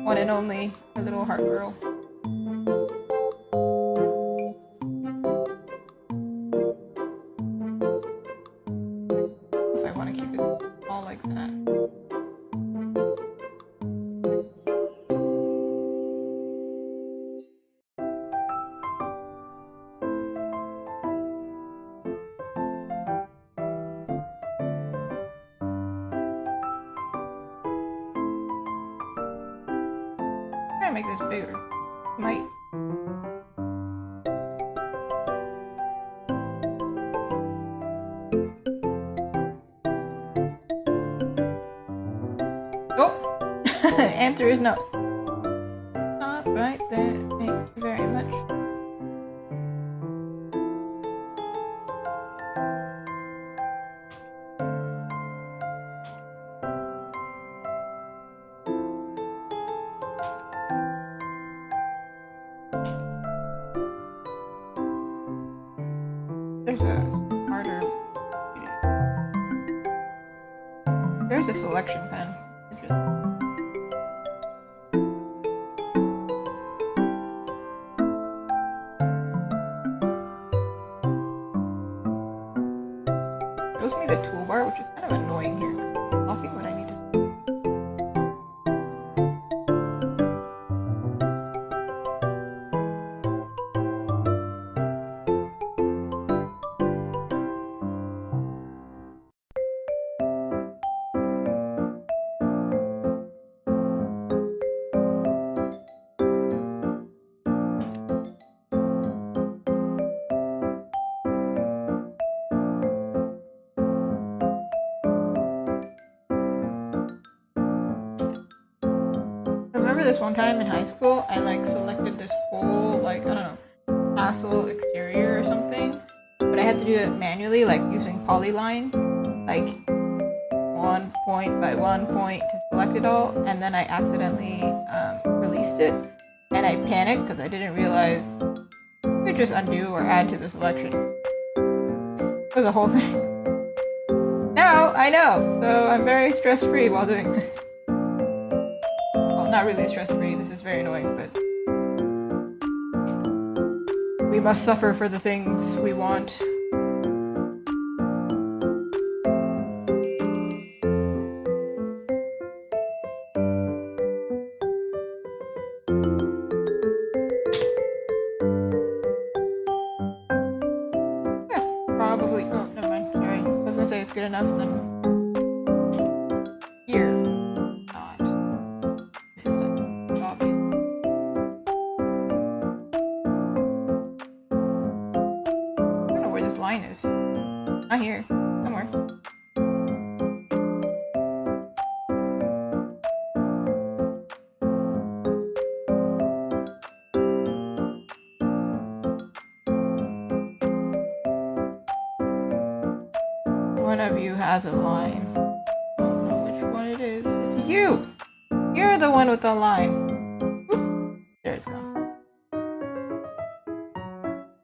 one and only, a little heart girl. If I want to keep it all like that. Make this bigger. Might. Oh! Answer is no. Stop right there. Thank you very much. There's a harder. There's a selection pen. me the toolbar, which is kind of annoying here because I'm talking when I need to. This one time in high school, I like selected this whole like I don't know castle exterior or something, but I had to do it manually, like using polyline, like 1 point by 1 point to select it all, and then I accidentally released it, and I panicked because I didn't realize you could just undo or add to the selection. It was a whole thing. Now I know, so I'm very stress-free while doing this. Not really stress-free, this is very annoying, but we must suffer for the things we want. Yeah, probably. Oh, never mind. Sorry. I was gonna say it's good enough, and then here. Not. This is like obvious. I don't know where this line is. Not here. Somewhere. One of you has a line. I don't know which one it is. It's you! You're the one with the line. Oop. There it's gone.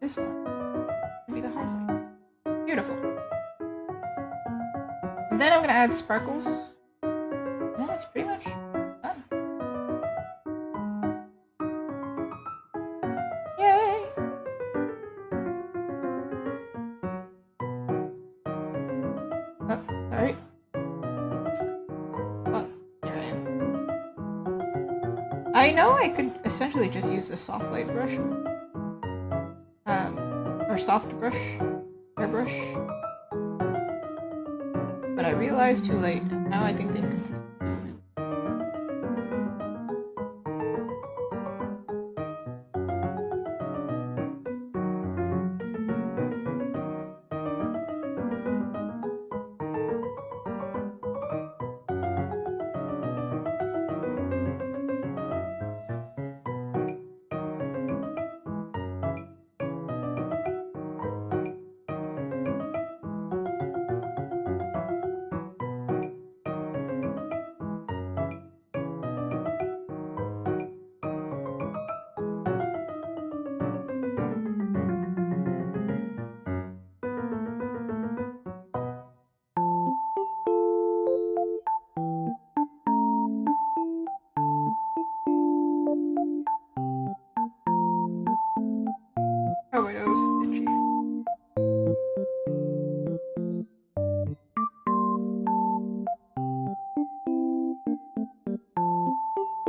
This one. Maybe the hallway. Beautiful. And then I'm gonna add sparkles. And that's pretty much done. Yay! Oh, sorry. Oh, here I am. I know I could essentially just use a soft white brush. Or soft brush. Airbrush. But I realized too late. Now I think the inconsistency. Oh wait, it was itchy.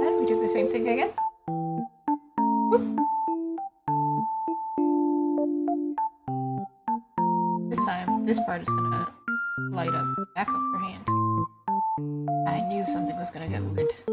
And we do the same thing again. Whoop. This time, this part is gonna light up the back of her hand. I knew something was gonna get lit.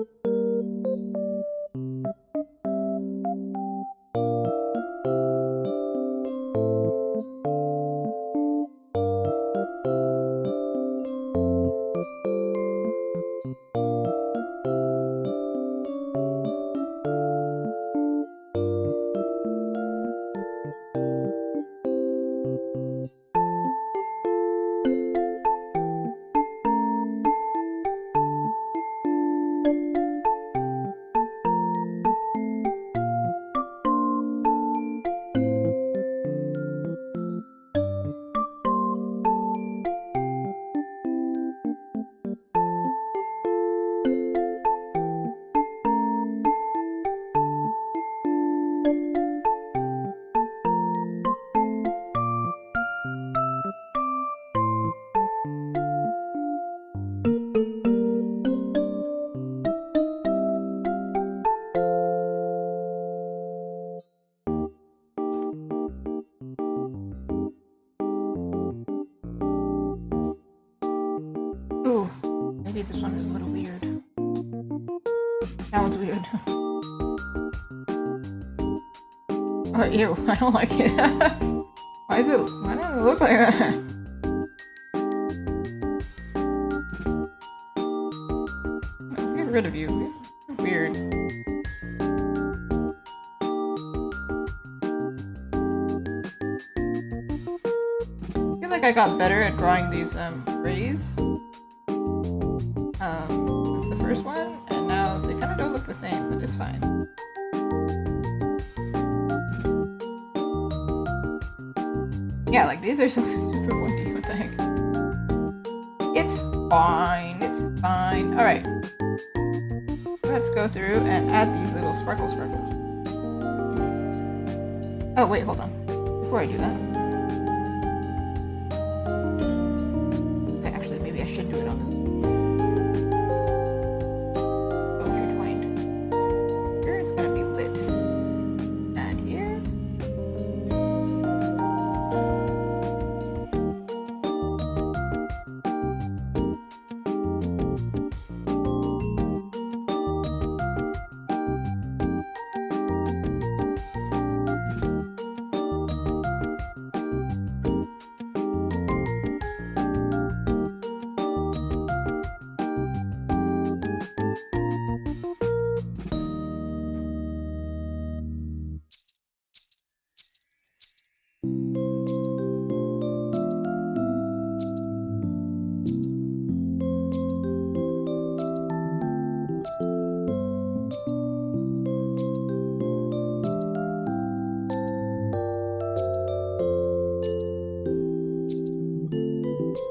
this one is a little weird. That one's weird. Oh, ew, I don't like it. Why does it look like that? Get rid of you. You're weird. I feel like I got better at drawing these rays. That's the first one, and now they kind of don't look the same, but it's fine. Yeah, like these are so super wonky. What the heck? It's fine. It's fine. All right. Let's go through and add these little sparkles. Oh wait, hold on. Before I do that. Okay, actually, maybe I should do it on this. So intertwined. Here it's gonna be lit. And here.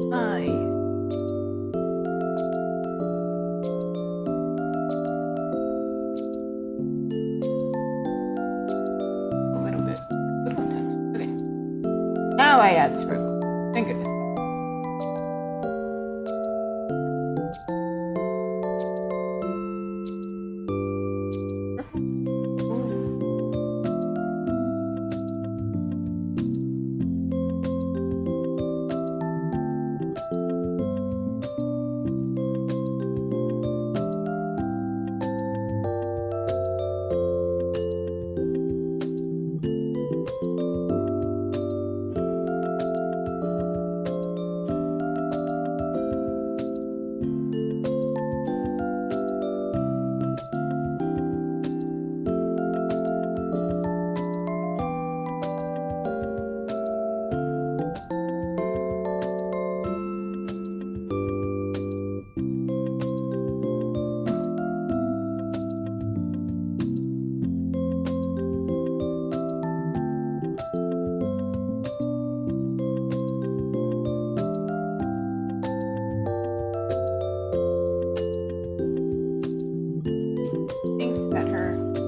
Nice. A little bit. Little intense. Okay. Now I add the sprinkle. Thank goodness.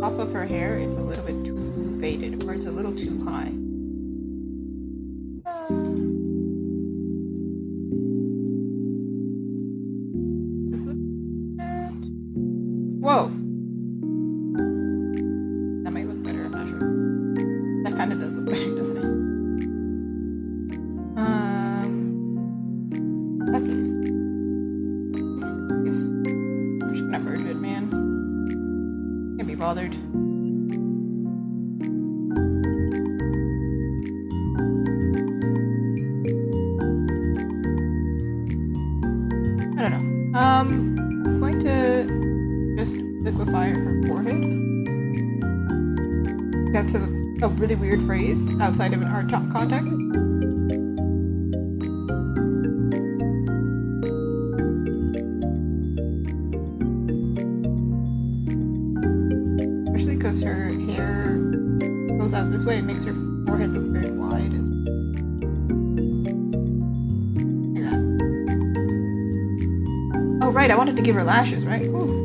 Top of her hair is a little bit too faded, or it's a little too high. Whoa! That might look better, I'm not sure. That kind of does look better, doesn't it? That case. I'm just gonna merge it, man. Can't be bothered. I don't know. I'm going to just liquefy her forehead. That's a really weird phrase outside of an art context. Especially because her hair goes out this way, it makes her forehead look very wide. Like that. Oh right, I wanted to give her lashes, right? Ooh.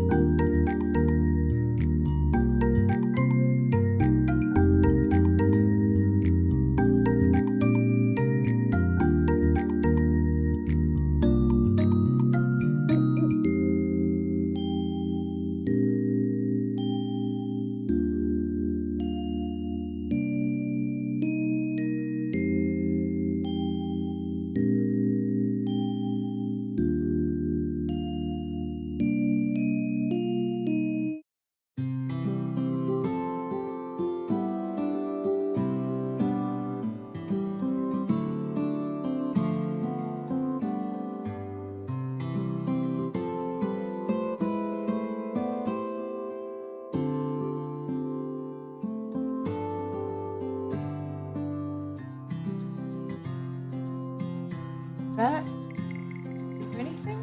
that do anything?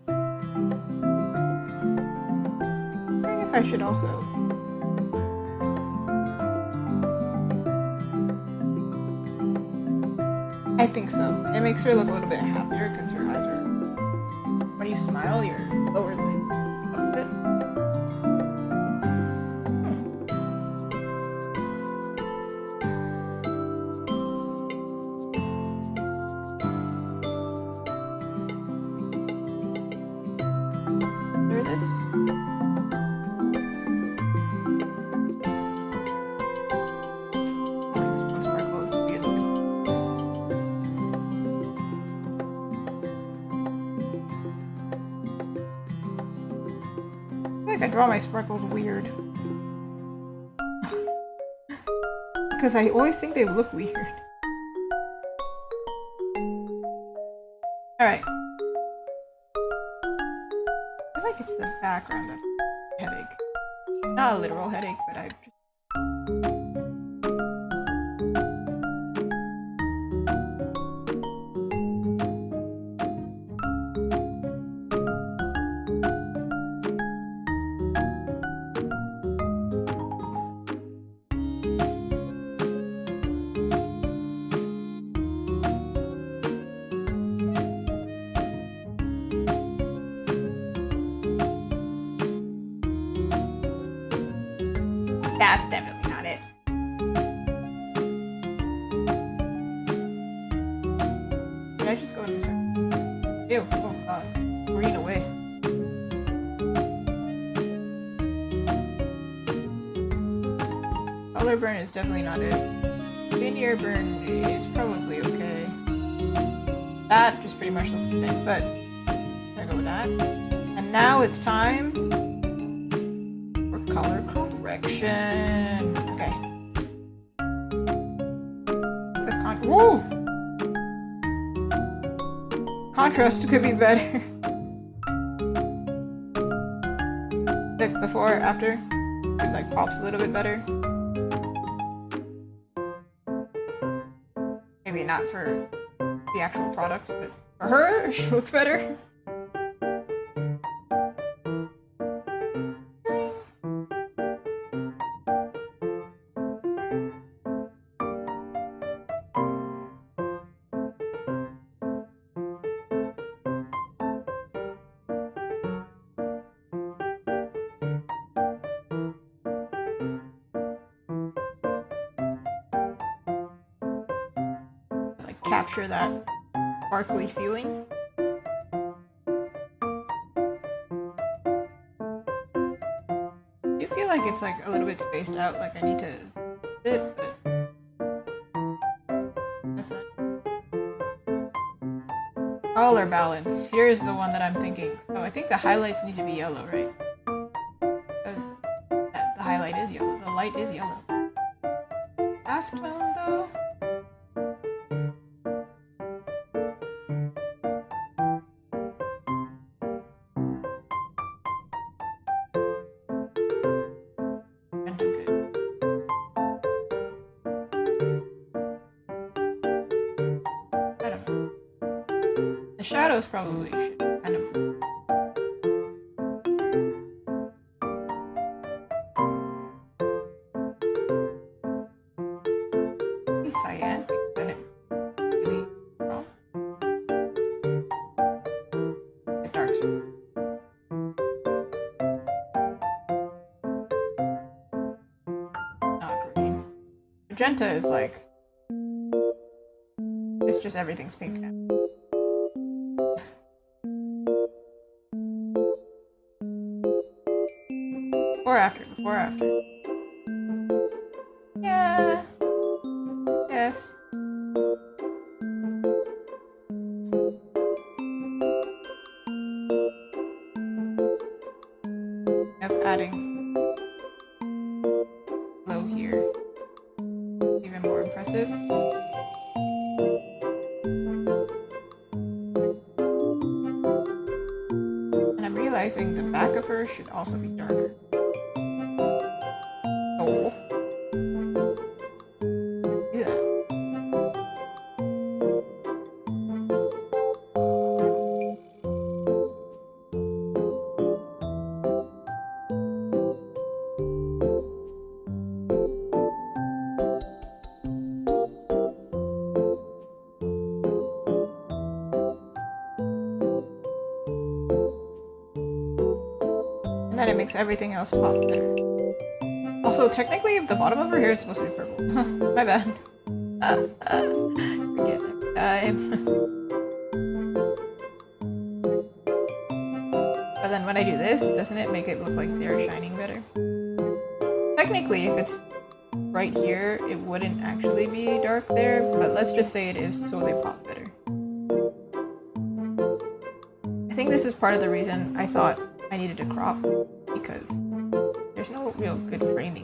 I'm wondering if I should also. I think so. It makes her look a little bit happier because her eyes are. When you smile, your lower lid up a bit. Hear this? I draw my sparkles weird. Because I always think they look weird. Alright. I feel like it's the background that's a headache. Not a literal headache, but I just... That's definitely not it. Did I just go in this way? Ew, oh god. Green away. Color burn is definitely not it. Linear burn is probably okay. That just pretty much looks the same, but I'm gonna go with that. And now it's time for color correction. Okay. Woo! Contrast could be better. Like before, after, it like pops a little bit better. Maybe not for the actual products, but for her, she looks better. Capture that sparkly feeling. I do feel like it's like a little bit spaced out, like I need to sit, but that's it. Color balance. Here's the one that I'm thinking. So I think the highlights need to be yellow, right? Because the highlight is yellow. The light is yellow. Halftone though? Shadows probably should kind of. Maybe cyan, because then it really wrong. It darks. Not green. Magenta is like. It's just everything's pink now. Before after. Yeah. Yes. Of adding glow here. Even more impressive. And I'm realizing the back of her should also be darker. And then it makes everything else pop better. Also, technically, the bottom of her hair is supposed to be purple. My bad. Forget every time. But then when I do this, doesn't it make it look like they're shining better? Technically, if it's right here, it wouldn't actually be dark there, but let's just say it is so they pop better. I think this is part of the reason I thought I needed to crop, because there's no real good framing.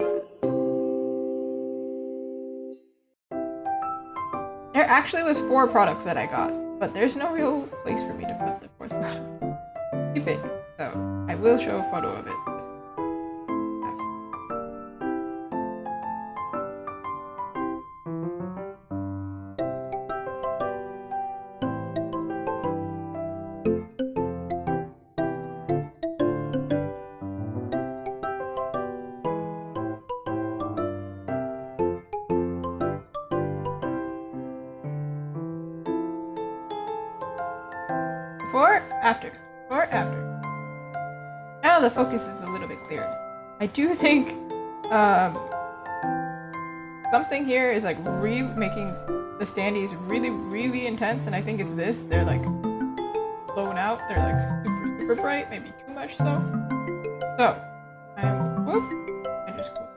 There actually was 4 products that I got, but there's no real place for me to put the 4th product. Stupid. So I will show a photo of it. Before, after. Before, after. Now the focus is a little bit clearer. I do think something here is like making the standees really, really intense, and I think it's this. They're like blown out. They're like super, super bright, maybe too much so. So, I'm just gonna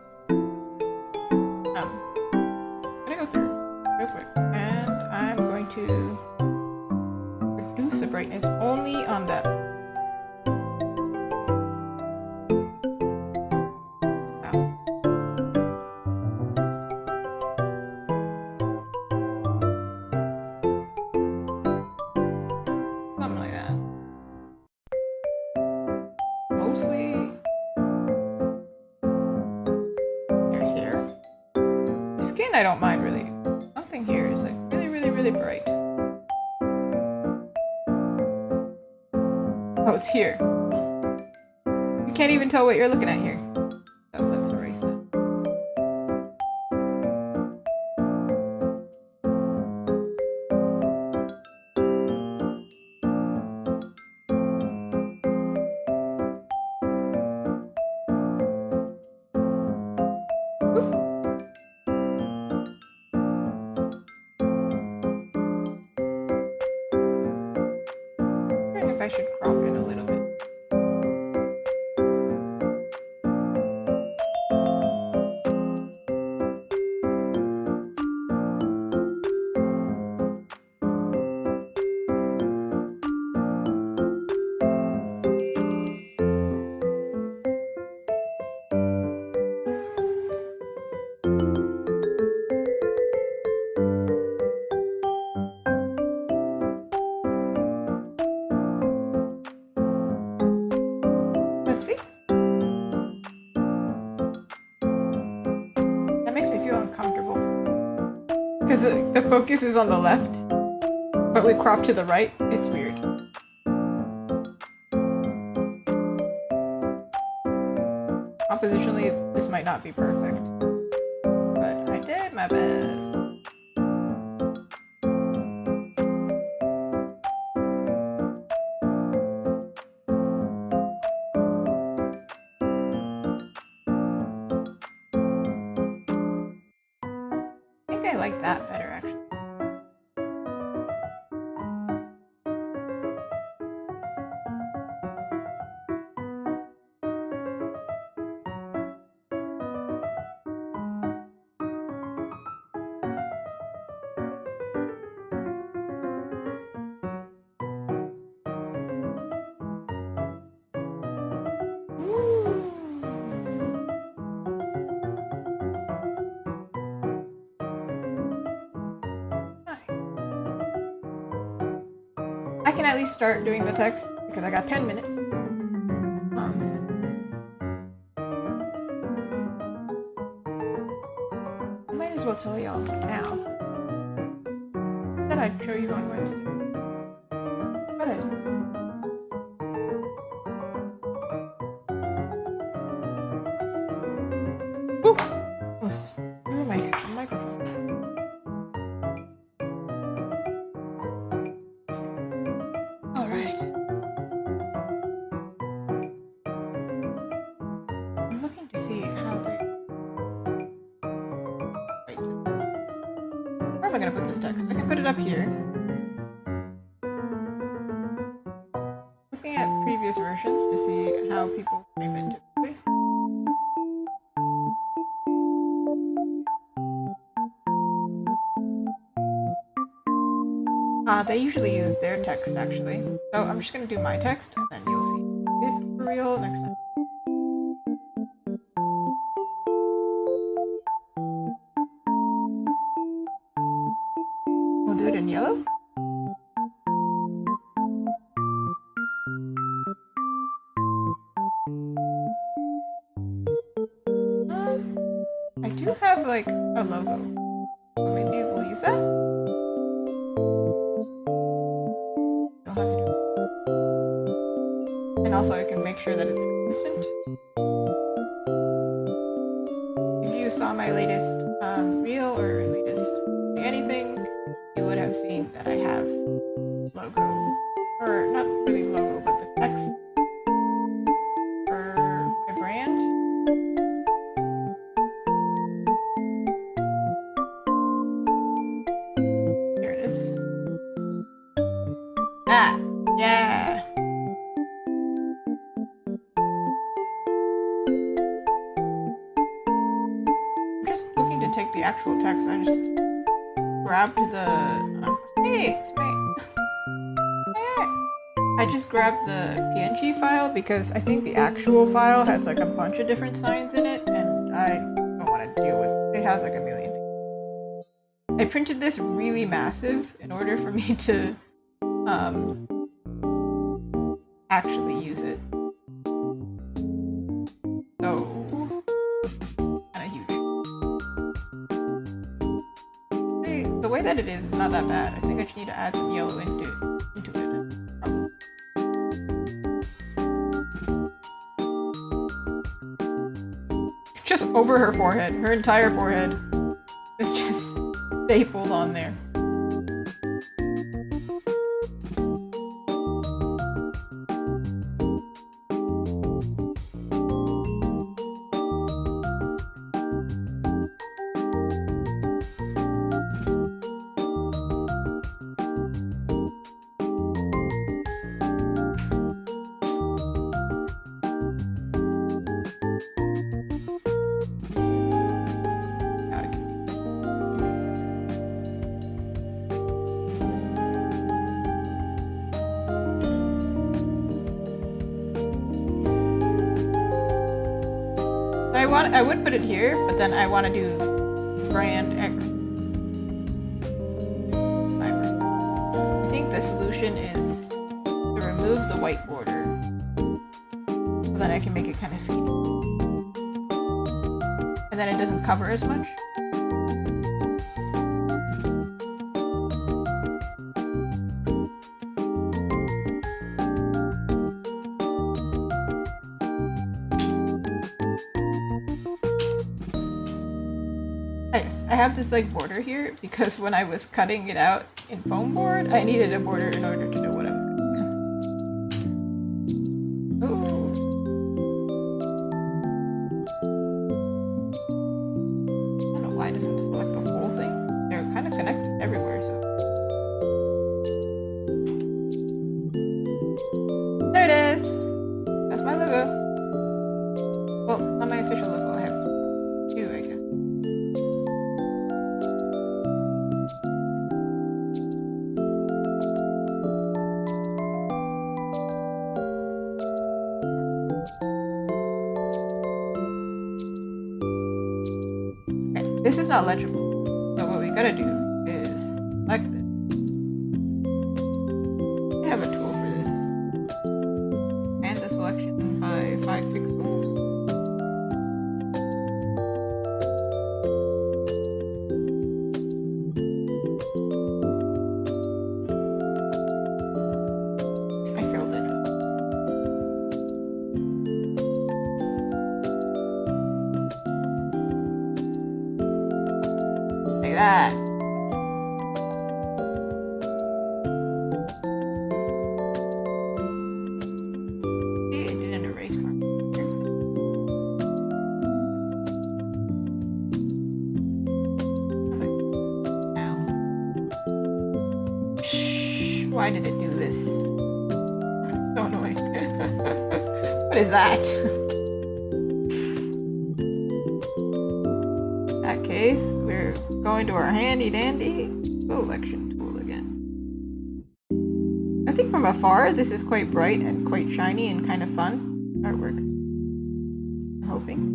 go through real quick, and I'm going to reduce the brightness only on that. Something like that. Mostly your hair. The skin I don't mind really. Something here is like really, really, really bright. Oh, it's here. You can't even tell what you're looking at here. So let's erase it. I should crop it a little bit. Because the focus is on the left, but we crop to the right. It's weird. Compositionally, this might not be perfect, but I did my best. I like that better, actually. I can at least start doing the text because I got 10 minutes. I might as well tell y'all now. Then I'd show you on Wednesday. But I suppose. Ooh! Almost threw my microphone. am I gonna put this text? I can put it up here. Looking at previous versions to see how people frame it typically. They usually use their text actually. So I'm just gonna do my text and then you'll see it for real next time. We'll do it in yellow. I do have like a logo, so maybe we'll use that. Don't have to do it. And also I can make sure that it's consistent. If you saw my latest reel or latest anything, you would have seen that I have logo, or not really logo, but the text for my brand. Here it is. Ah, yeah. I'm just looking to take the actual text. I just grabbed the hey, it's me. I just grabbed the PNG file because I think the actual file has like a bunch of different signs in it and I don't want to deal with it. Has like a million things. I printed this really massive in order for me to actually use it. So kind of huge. The way that it is not that bad. I think I just need to add some yellow into it. Just over her forehead. Her entire forehead is just stapled on there. I would put it here, but then I want to do brand X. I think the solution is to remove the white border, so then I can make it kind of skinny, and then it doesn't cover as much. I have this like border here because when I was cutting it out in foam board, I needed a border in order to know what I was going to do. Ooh. I don't know why it doesn't select the whole thing. They're kind of connected everywhere, so. There it is! That's my logo. Well, not my official logo. I have two, I guess. This is not legible, so what we gotta do is select it. I have a tool for this. And the selection by 5 pixels. I failed it. Like that. See, it didn't erase properly. Now. Why did it do this? So annoying. What is that? In that case, we're going to our handy dandy selection tool again. I think from afar, this is quite bright and quite shiny and kind of fun artwork. I'm hoping.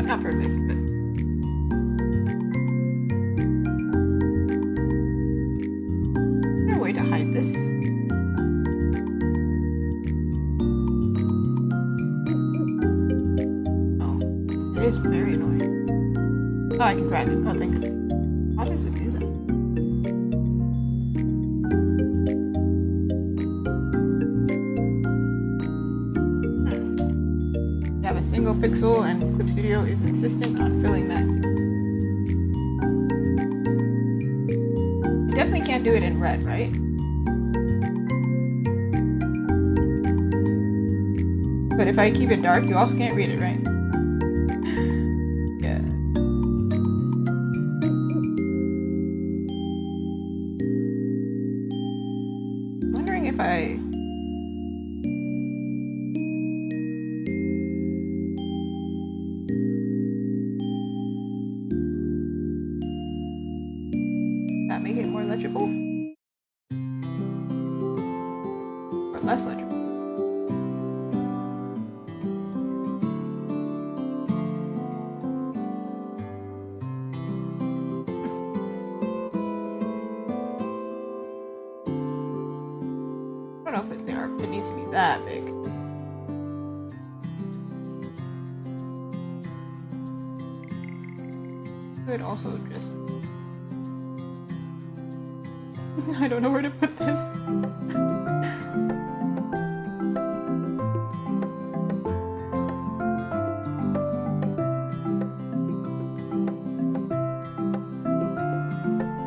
Not perfect, but... Is there a way to hide this? Oh, it is very annoying. Oh, I can drag it. Oh, thank goodness. How does it do that? You have a single pixel and Clip Studio is insistent on filling that. You definitely can't do it in red, right? But if I keep it dark, you also can't read it, right? Yeah. I'm wondering if I... that make it more legible? Or less legible? I don't know if it needs to be that big. Could also just... I don't know where to put this.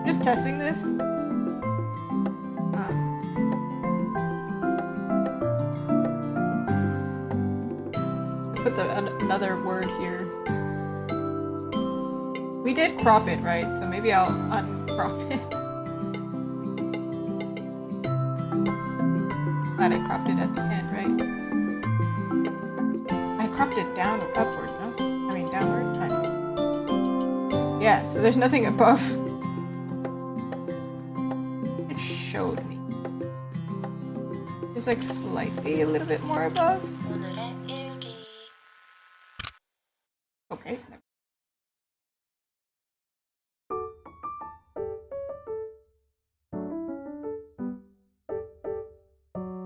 Just testing this. Put another word here. We did crop it, right? So maybe I'll uncrop it. Glad I cropped it at the end, right? I cropped it down upward, no? I mean downward. Yeah, so there's nothing above. It showed me. There's like slightly a little bit more above. Okay.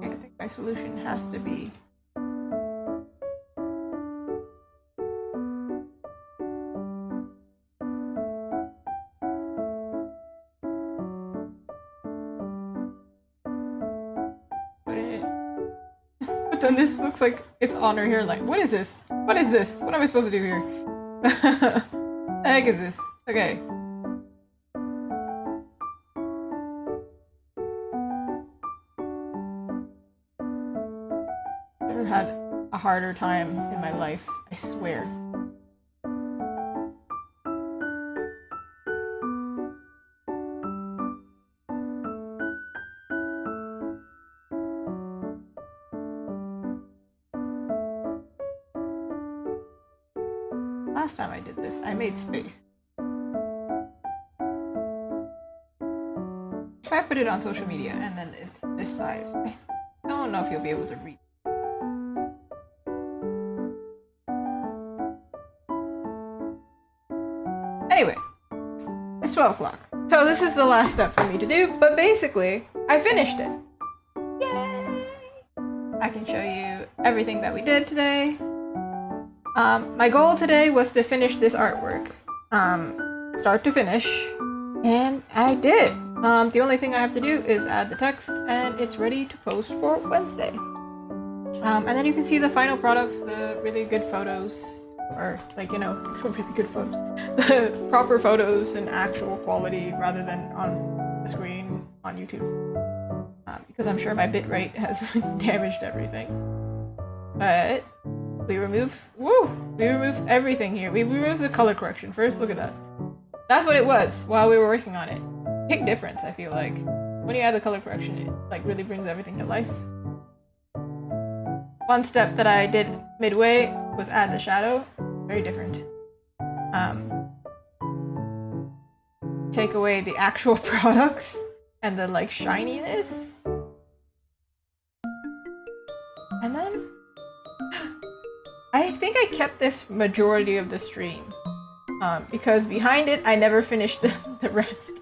I think my solution has to be but then this looks like it's on her hair. Like, what is this? What is this? What am I supposed to do here? The heck is this? Okay. Never had a harder time in my life, I swear. Last time I did this, I made space. If I put it on social media and then it's this size, I don't know if you'll be able to read. Anyway, it's 12 o'clock. So this is the last step for me to do, but basically, I finished it. Yay! I can show you everything that we did today. My goal today was to finish this artwork, start to finish, and I did. The only thing I have to do is add the text, and it's ready to post for Wednesday. And then you can see the final products, the really good photos, or like, you know, the really good photos, the proper photos in actual quality rather than on the screen on YouTube. Because I'm sure my bitrate has damaged everything. But we remove everything here. We removed the color correction first. Look at that. That's what it was while we were working on it. Big difference, I feel like. When you add the color correction, it like really brings everything to life. One step that I did midway was add the shadow. Very different. Take away the actual products and the like shininess. And then I think I kept this majority of the stream. Because behind it, I never finished the rest.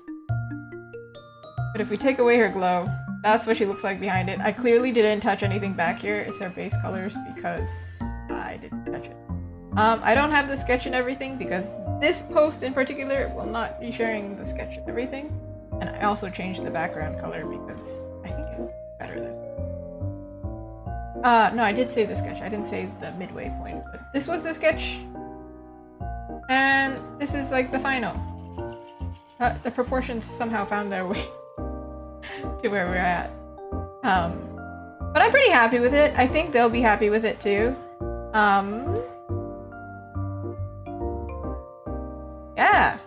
But if we take away her glow, that's what she looks like behind it. I clearly didn't touch anything back here. It's her base colors because I didn't touch it. I don't have the sketch and everything because this post in particular will not be sharing the sketch and everything. And I also changed the background color because I think it looks better this way. No, I did save the sketch. I didn't save the midway point, but this was the sketch. And this is like the final. The proportions somehow found their way to where we're at. But I'm pretty happy with it. I think they'll be happy with it too. Yeah.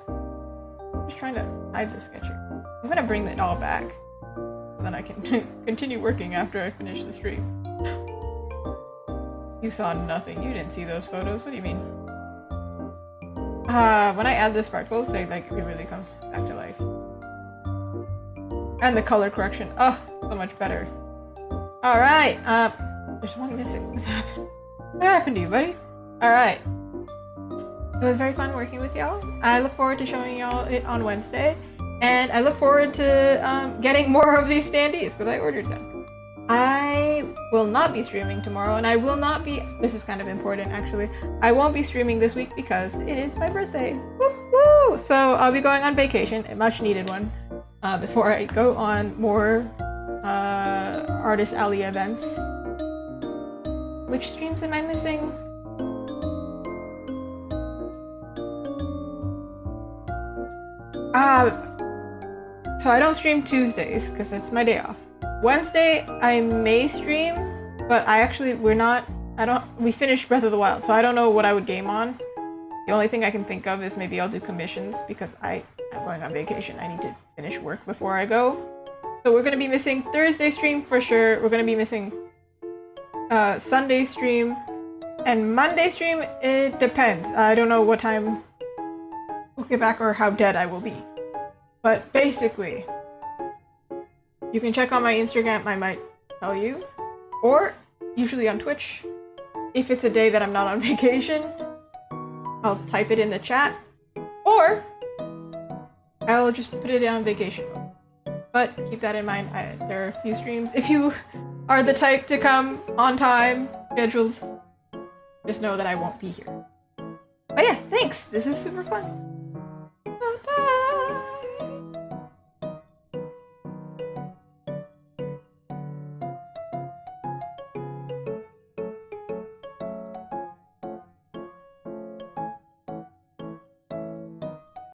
I'm just trying to hide the sketch here. I'm gonna bring it all back. So then I can continue working after I finish the stream. You saw nothing. You didn't see those photos. What do you mean? When I add the sparkles, it really comes back to life. And the color correction. Oh, so much better. Alright, there's one missing. What's happened? What happened to you, buddy? Alright. It was very fun working with y'all. I look forward to showing y'all it on Wednesday. And I look forward to getting more of these standees, because I ordered them. I will not be streaming tomorrow, and I will not be... This is kind of important, actually. I won't be streaming this week because it is my birthday. Woo woo! So I'll be going on vacation, a much needed one, before I go on more Artist Alley events. Which streams am I missing? So I don't stream Tuesdays because it's my day off. Wednesday I may stream, but we finished Breath of the Wild, so I don't know what I would game on. The only thing I can think of is maybe I'll do commissions because I'm going on vacation. I need to finish work before I go. So we're gonna be missing Thursday stream for sure. We're gonna be missing Sunday stream and Monday stream. It depends. I don't know what time we'll get back or how dead I will be. But basically, you can check on my Instagram, I might tell you. Or, usually on Twitch, if it's a day that I'm not on vacation, I'll type it in the chat. Or, I'll just put it on vacation mode. But keep that in mind, there are a few streams. If you are the type to come on time, scheduled, just know that I won't be here. But yeah, thanks! This is super fun.